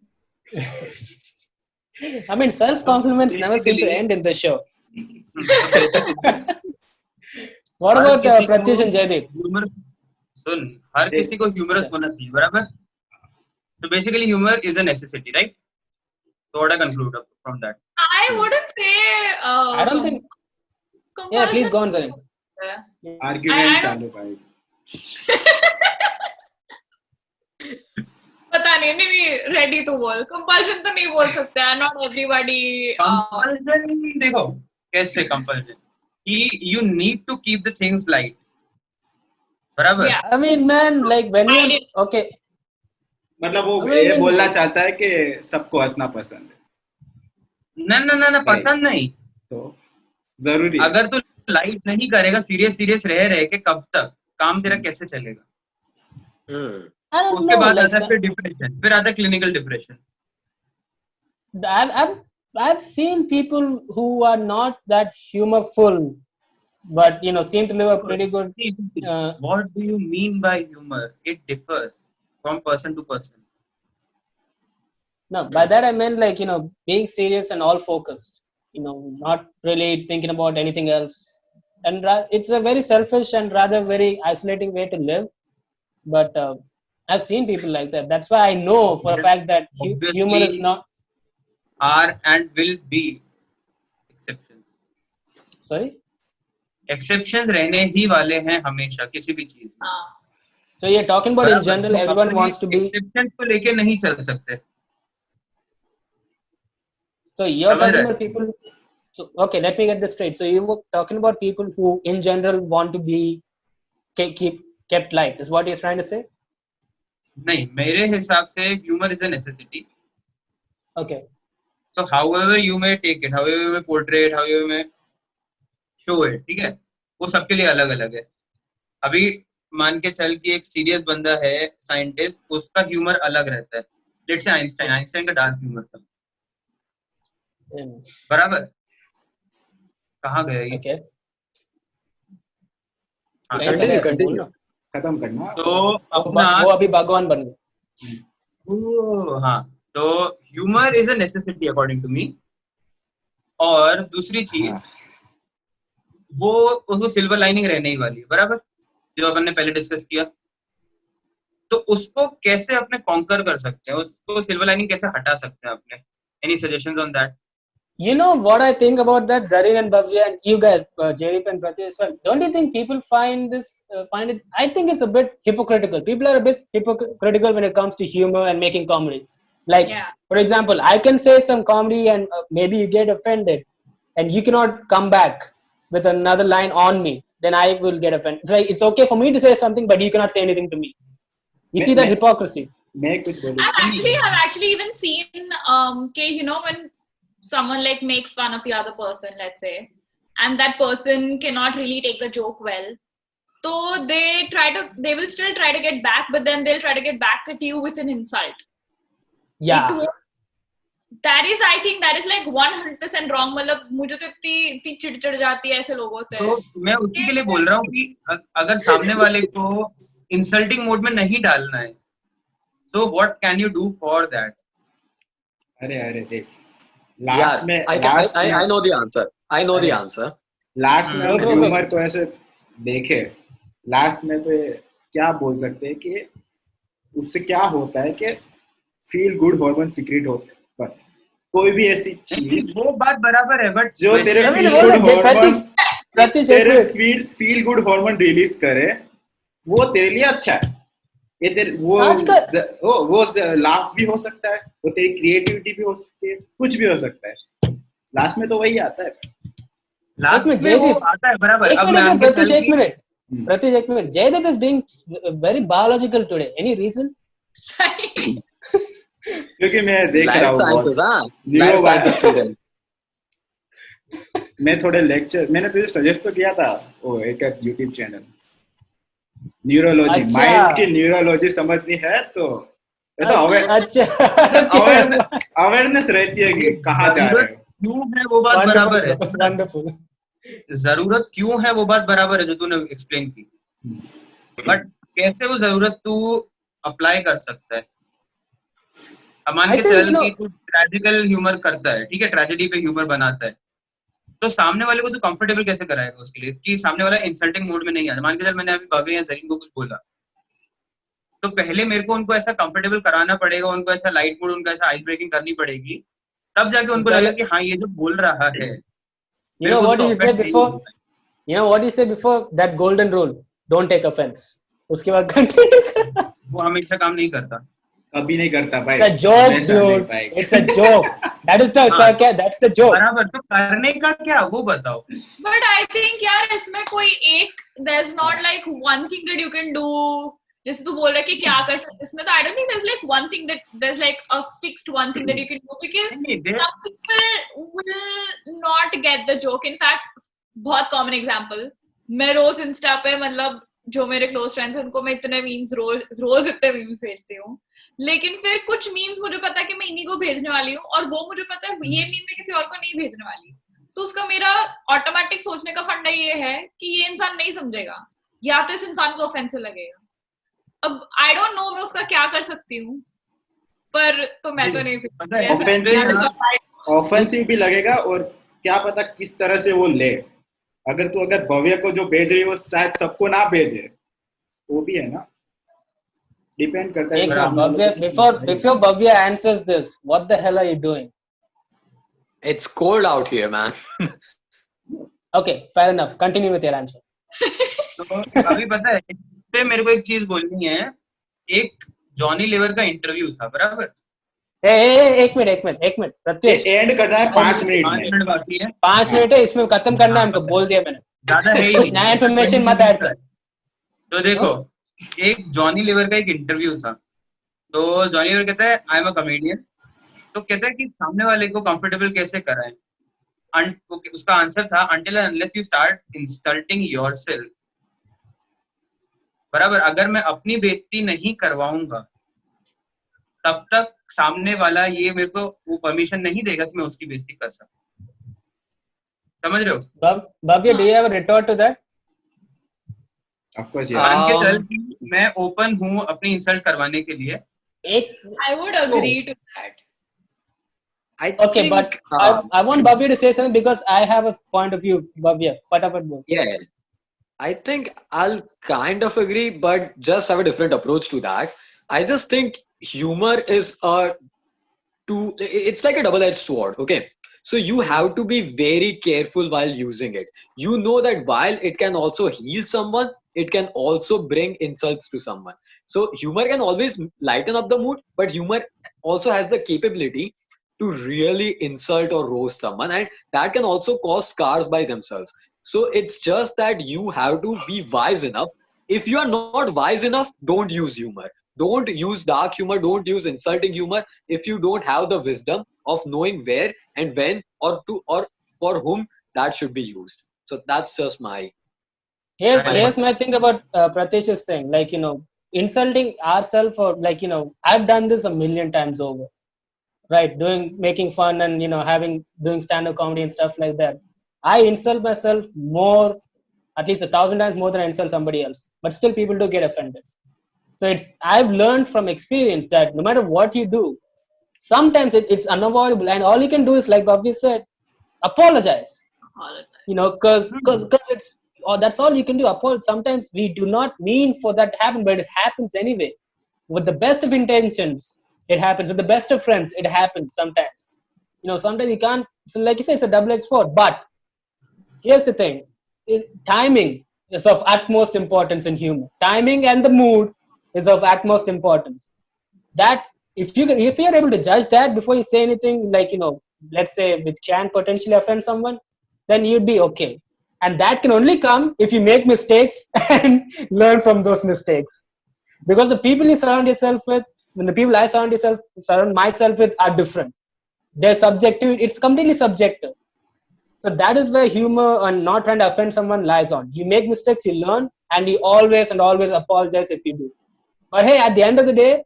[SPEAKER 1] I mean, self compliments never seem to
[SPEAKER 6] Basically-
[SPEAKER 1] end in the show.
[SPEAKER 6] basically,
[SPEAKER 1] What
[SPEAKER 6] her
[SPEAKER 1] about
[SPEAKER 6] किसी को
[SPEAKER 1] Pratyush and Jaydeep?
[SPEAKER 6] humor सुन हर किसी को humorous होना चाहिए बराबर so basically humor is a necessity right so what I conclude from that
[SPEAKER 3] I wouldn't say.
[SPEAKER 1] I don't think. Yeah, please go on, Zareen.
[SPEAKER 4] Argument
[SPEAKER 3] I don't-
[SPEAKER 4] चालू भाई.
[SPEAKER 3] पता नहीं ready तो बोल कंपल्शन तो नहीं बोल सकते हैं नॉट एवरीबॉडी
[SPEAKER 6] compulsion देखो कैसे compulsion कि you need to keep the things light बराबर
[SPEAKER 3] Yeah.
[SPEAKER 1] I mean, man, like when
[SPEAKER 3] I
[SPEAKER 1] you're
[SPEAKER 3] did-
[SPEAKER 1] okay.
[SPEAKER 4] मतलब वो
[SPEAKER 1] I mean,
[SPEAKER 4] ये
[SPEAKER 1] when-
[SPEAKER 4] बोलना चाहता है कि सबको हंसना पसंद है,
[SPEAKER 6] ना पसंद नहीं
[SPEAKER 4] तो जरूरी है.
[SPEAKER 6] अगर तू लाइट नहीं करेगा सीरियस रह के कब तक काम तेरा कैसे चलेगा
[SPEAKER 2] Hmm.
[SPEAKER 1] I don't
[SPEAKER 6] उसके
[SPEAKER 1] know.
[SPEAKER 6] बाद
[SPEAKER 1] Like,
[SPEAKER 6] आता है फिर डिप्रेशन फिर आता है clinical depression
[SPEAKER 1] I've seen people who are not that humorful, but seem to live a pretty good.
[SPEAKER 6] what do you mean by humor it differs from person to person
[SPEAKER 1] No, by that I meant like being serious and all focused. Not really thinking about anything else. And it's a very selfish and rather very isolating way to live. But I've seen people like that. That's why I know for a fact that humor is not.
[SPEAKER 6] are and will be exceptions
[SPEAKER 1] Sorry.
[SPEAKER 6] exceptions रहने ही वाले हैं हमेशा किसी भी चीज में
[SPEAKER 1] So you're talking about in general, everyone wants to be.
[SPEAKER 6] exceptions को लेके नहीं चल सकते
[SPEAKER 1] So you're
[SPEAKER 6] समझ
[SPEAKER 1] talking
[SPEAKER 6] रहे?
[SPEAKER 1] about people. So okay, let me get this straight. So you were talking about people who, in general, want to be kept light. Is what you're trying to say?
[SPEAKER 6] नहीं मेरे हिसाब से humor is a necessity
[SPEAKER 1] Okay.
[SPEAKER 6] so however you may take it however you may portray it however you may show it ठीक है वो सबके लिए अलग अलग है अभी मान के चल कि एक सीरियस बंदा है साइंटिस्ट उसका ह्यूमर अलग रहता है लेट्स से आइंस्टाइन का डार्क ह्यूमर था बराबर कहाँ गया ये
[SPEAKER 1] Okay.
[SPEAKER 6] हाँ,
[SPEAKER 2] Continue.
[SPEAKER 4] खत्म करना.
[SPEAKER 6] तो अपना
[SPEAKER 1] वो अभी भगवान बन गए.
[SPEAKER 6] हाँ तो humour is a necessity according to me और दूसरी चीज वो उसको सिल्वर लाइनिंग रहने ही वाली है बराबर जो अपन ने पहले डिस्कस किया तो उसको कैसे अपने कॉन्कर कर सकते हैं उसको सिल्वर लाइनिंग कैसे हटा सकते हैं अपने any suggestions on that
[SPEAKER 1] You know what I think about that, Zareen and Bhavya, and you guys, Jaydeep and Pratyush as well. Don't you think people find it? I think it's a bit hypocritical. People are a bit hypocritical when it comes to humor and making comedy. Like,
[SPEAKER 3] Yeah.
[SPEAKER 1] for example, I can say some comedy and maybe you get offended, and you cannot come back with another line on me. Then I will get offended. It's like it's okay for me to say something, but you cannot say anything to me. You see that hypocrisy?
[SPEAKER 4] मैं कुछ बोलूँ.
[SPEAKER 3] I've actually even seen when someone like makes fun of the other person, let's say, and that person cannot really take the joke well, so they will still try to get back, but then they'll try to get back at you with an insult.
[SPEAKER 1] Yeah.
[SPEAKER 3] That is, I think that is like 100% wrong. मतलब मुझे तो इतनी चिढ़ जाती है ऐसे लोगों से.
[SPEAKER 6] तो मैं उसी के लिए बोल रहा हूँ कि अगर सामने वाले को इंसल्टिंग मोड में नहीं डालना है so what can you do for that
[SPEAKER 4] अरे देख.
[SPEAKER 2] Yeah, I know the answer. I know the answer.
[SPEAKER 4] Last में
[SPEAKER 1] Okay,
[SPEAKER 4] ह्यूमर
[SPEAKER 1] okay.
[SPEAKER 4] को ऐसे देखे लास्ट में तो क्या बोल सकते हैं कि उससे क्या होता है कि फील गुड हार्मोन सीक्रेट होते हैं बस कोई भी ऐसी चीज
[SPEAKER 6] वो बात बराबर है बट
[SPEAKER 4] जो तेरे
[SPEAKER 1] I mean,
[SPEAKER 4] feel
[SPEAKER 1] वो
[SPEAKER 4] good hormone-
[SPEAKER 1] Pratyush,
[SPEAKER 4] तेरे फील गुड हार्मोन रिलीज करे वो तेरे लिए अच्छा है ये तेरे वो लाफ भी हो सकता है वो तेरी क्रिएटिविटी भी हो सकती है कुछ भी हो सकता है लास्ट में तो वही आता है
[SPEAKER 6] लास्ट
[SPEAKER 1] में
[SPEAKER 6] में वो
[SPEAKER 1] जयदीप-
[SPEAKER 6] आता है बराबर
[SPEAKER 1] एक
[SPEAKER 6] अब मैं
[SPEAKER 1] minute,
[SPEAKER 6] आगे
[SPEAKER 1] Pratyush,
[SPEAKER 6] चल
[SPEAKER 1] एक
[SPEAKER 6] के-
[SPEAKER 1] minute. Pratyush, एक minute. Jaydeep is being very biological today. Any reason?
[SPEAKER 4] क्योंकि मैं देख रहा
[SPEAKER 2] Life
[SPEAKER 4] हूँ
[SPEAKER 2] sciences,
[SPEAKER 4] बहुत.
[SPEAKER 2] huh?
[SPEAKER 4] Neuro
[SPEAKER 2] Life sciences student.
[SPEAKER 4] मैं थोड़े लेक्चर मैंने तुझे सजेस्ट तो किया था वो एक यूट्यूब चैनल न्यूरोलॉजी
[SPEAKER 1] अच्छा.
[SPEAKER 4] माइंड की न्यूरोलॉजी समझनी है तो ये तो
[SPEAKER 1] अच्छा.
[SPEAKER 4] अवेयरनेस रहती है कि कहाँ जा रहे हो
[SPEAKER 6] क्यों है वो बात बराबर है,
[SPEAKER 1] wonderful.
[SPEAKER 6] जरूरत क्यों है वो बात बराबर है जो तूने एक्सप्लेन की, बट कैसे वो जरूरत तू अप्लाई कर सकता है। अब मान
[SPEAKER 1] I
[SPEAKER 6] के
[SPEAKER 1] think,
[SPEAKER 6] चल
[SPEAKER 1] you know,
[SPEAKER 6] कि तू ट्रेजिकल ह्यूमर करता है, ठीक है, ट्रेजेडी पे ह्यूमर बनाता है, तो सामने वाले को तू कंफर्टेबल कैसे कराएगा उसके लिए कि सामने वाला इंसल्टिंग मूड में नहीं आता। मान के चल मैंने अभी भव्य या जरीन को कुछ बोला, तो पहले मेरे को उनको ऐसा कंफर्टेबल कराना पड़ेगा, उनको ऐसा लाइट मूड, उनको ऐसा आइस ब्रेकिंग करनी पड़ेगी, तब जाके उनको लगे कि हाँ ये जो बोल रहा है
[SPEAKER 1] you
[SPEAKER 6] मेरे
[SPEAKER 1] know
[SPEAKER 6] को
[SPEAKER 1] what
[SPEAKER 6] उससे
[SPEAKER 1] you said
[SPEAKER 6] offend नहीं
[SPEAKER 1] before?
[SPEAKER 6] होना है।
[SPEAKER 1] You know what you said before? That golden rule. Don't take offense. उसके बाद continue कर.
[SPEAKER 6] वो हमेशा काम नहीं करता।
[SPEAKER 4] कभी नहीं करता भाई,
[SPEAKER 1] It's a joke,
[SPEAKER 4] हमेशा नहीं
[SPEAKER 1] dude.
[SPEAKER 4] भाई।
[SPEAKER 1] It's a joke. That is the
[SPEAKER 6] हाँ,
[SPEAKER 1] क्या? That's the joke.
[SPEAKER 6] बराबर, तो करने का क्या वो बताओ।
[SPEAKER 3] But I think यार इसमें कोई एक there's not like one thing that you can do. जैसे तू बोल रहा है कि क्या कर सकते इसमें, तो I don't think there's like one thing that there's like a fixed one thing that you can do, because
[SPEAKER 6] नहीं, there-
[SPEAKER 3] some people will not get the joke. In fact, बहुत common example, मैं रोज Insta पे मतलब जो मेरे close friends हैं उनको मैं इतने मीम्स रोज इतने मीम्स भेजती हूँ, लेकिन फिर कुछ मीम्स मुझे पता है कि मैं इन्हीं को भेजने वाली हूँ और वो मुझे पता है ये मीम मैं किसी और को नहीं भेजने वाली, तो उसका मेरा ऑटोमेटिक सोचने का फंडा ये है कि ये इंसान नहीं समझेगा या तो इस इंसान को ऑफेंसिव लगेगा। अब आई डोंट नो मैं उसका क्या कर सकती हूँ, पर तो मैं तो नहीं
[SPEAKER 6] पता है,
[SPEAKER 4] offensive- ऑफेंसिव भी लगेगा, और क्या पता किस तरह से वो ले। अगर भव्य को जो भेज रही है वो शायद सबको ना भेजे, वो भी है ना, डिपेंड करता है।
[SPEAKER 1] एक
[SPEAKER 4] सामने वाले
[SPEAKER 1] Bhavya,
[SPEAKER 4] को
[SPEAKER 1] before Bhavya answers this, what the hell are you doing?
[SPEAKER 2] It's cold out here, man.
[SPEAKER 1] Okay, fair enough. Continue with your answer.
[SPEAKER 6] तो अभी पता है पे मेरे को एक चीज बोलनी है। एक जॉनी लीवर का इंटरव्यू था, बराबर,
[SPEAKER 1] एक मिनट प्रत्युष,
[SPEAKER 4] एंड करना है 5 मिनट
[SPEAKER 6] 5
[SPEAKER 4] में।
[SPEAKER 6] मिनट बाकी है,
[SPEAKER 1] 5 मिनट है, इसमें खत्म करना है हमको, बोल दिया मैंने।
[SPEAKER 6] ज्यादा है ही
[SPEAKER 1] कुछ नया इन्फॉर्मेशन मत ऐड कर।
[SPEAKER 6] तो देखो, एक जॉनी लीवर का एक इंटरव्यू था, तो जॉनी लीवर कहता है आई एम अ कॉमेडियन, तो कहता है कि सामने वाले को कंफर्टेबल कैसे कराएं। उसका आंसर था until and unless you start insulting yourself, बराबर, अगर मैं अपनी बेइज्जती नहीं करवाऊंगा तब तक सामने वाला ये मेरे को वो परमिशन नहीं देगा कि मैं उसकी बेइज्जती कर सकूं। समझ रहे हो?
[SPEAKER 1] Bhavya, do you have a retort to that?
[SPEAKER 4] Of course,
[SPEAKER 6] मान के चल
[SPEAKER 2] Um,
[SPEAKER 6] कि मैं ओपन हूँ अपनी इंसल्ट करवाने के लिए,
[SPEAKER 1] एक
[SPEAKER 3] I would agree to that.
[SPEAKER 2] I
[SPEAKER 1] Okay,
[SPEAKER 2] think,
[SPEAKER 1] but I want Bhavya to say something because I have a point of view. Bhavya, fatapat bol.
[SPEAKER 2] yeah, I think I'll kind of agree, but just have a different approach to that. I just think humor is it's like a double-edged sword. Okay, so you have to be very careful while using it. You know that while it can also heal someone, it can also bring insults to someone. So humor can always lighten up the mood, but humor also has the capability to really insult or roast someone, and that can also cause scars by themselves. So it's just that you have to be wise enough. If you are not wise enough, don't use humor. Don't use dark humor. Don't use insulting humor if you don't have the wisdom of knowing where and when or for whom that should be used. So that's just my.
[SPEAKER 1] Here's my thing about Pratish's thing. Like, insulting ourselves, or like, I've done this a million times over. Right, making fun and doing stand-up comedy and stuff like that. I insult myself more, at least 1,000 times more than I insult somebody else. But still, people do get offended. So I've learned from experience that no matter what you do, sometimes it's unavoidable, and all you can do is, like Bobby said, apologize. Because it's that's all you can do. Apologize. Sometimes we do not mean for that to happen, but it happens anyway. With the best of intentions, it happens. With the best of friends, it happens sometimes. Sometimes you can't. So like you said, it's a double-edged sword. But here's the thing: timing is of utmost importance in humor. Timing and the mood is of utmost importance. That if you're able to judge that before you say anything, like let's say which can potentially offend someone, then you'd be okay. And that can only come if you make mistakes and learn from those mistakes. Because the people you surround yourself with, when the people I surround myself with are different. They're subjective. It's completely subjective. So that is where humor and not trying to offend someone lies on. You make mistakes, you learn, and you always apologize if you do. But hey, at the end of the day,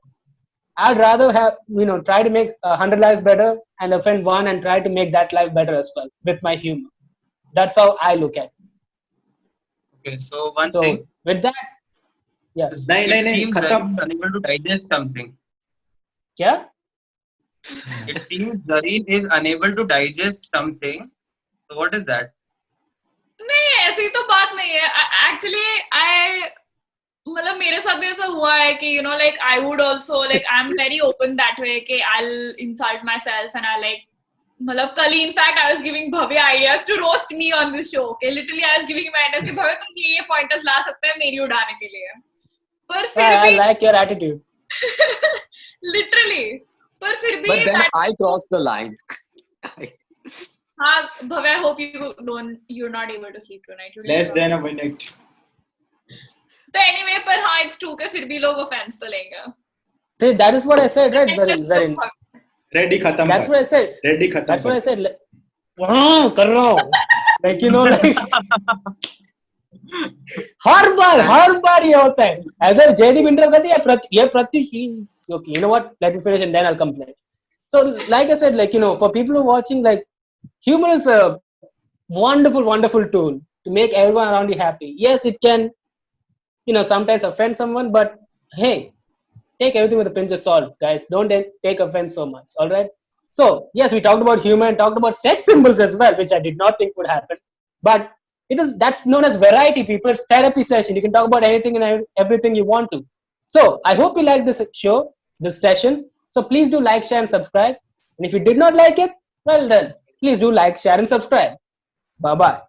[SPEAKER 1] I'd rather have, try to make 100 lives better and offend one and try to make that life better as well with my humor. That's how I look at it.
[SPEAKER 6] Okay, so one
[SPEAKER 1] So
[SPEAKER 6] thing.
[SPEAKER 1] with that, yeah.
[SPEAKER 6] It
[SPEAKER 4] नहीं,
[SPEAKER 6] seems
[SPEAKER 4] खत्म.
[SPEAKER 6] Zareen is unable to digest something.
[SPEAKER 1] Yeah?
[SPEAKER 6] It seems Zareen is unable to digest something. So what is that?
[SPEAKER 3] नहीं ऐसी तो बात नहीं है actually I मतलब मेरे साथ भी ऐसा हुआ है कि like I would also like I'm very open that way कि I'll insult myself and I like मतलब कल in fact I was giving Bhavya ideas to roast me on this show okay literally I was giving him ideas कि भव्य तुम ये pointers ला सकते हैं मेरी उड़ाने के लिए पर फिर
[SPEAKER 1] I
[SPEAKER 3] भी
[SPEAKER 1] like your attitude.
[SPEAKER 3] literally पर फिर भी
[SPEAKER 2] But then
[SPEAKER 3] that
[SPEAKER 2] I crossed the line.
[SPEAKER 3] हाँ Bhavya I hope you're not able to sleep tonight.
[SPEAKER 4] Less than a minute.
[SPEAKER 3] तो anyway पर हाँ it's true कि फिर भी लोग offense तो लेंगे.
[SPEAKER 1] See, that is what I said, right, Zareen?
[SPEAKER 4] Ready खत्म.
[SPEAKER 1] That's what I said.
[SPEAKER 4] Ready खत्म.
[SPEAKER 1] That's what I said. कर रहा हूँ. Like like हर बार ये होता है. अगर जयदीप इंटरव्यू करती है ये Pratyush. Okay, you know what? Let me finish and then I'll complain. So, like I said, for people who are watching, like humor is a wonderful, wonderful tool to make everyone around you happy. Yes, it can, sometimes offend someone, but hey, take everything with a pinch of salt, guys. Don't take offense so much. All right. So yes, we talked about humor and talked about sex symbols as well, which I did not think would happen. But that's known as variety, people. It's therapy session. You can talk about anything and everything you want to. So I hope you like this show, this session. So please do like, share, and subscribe. And if you did not like it, well then, please do like, share, and subscribe. Bye-bye.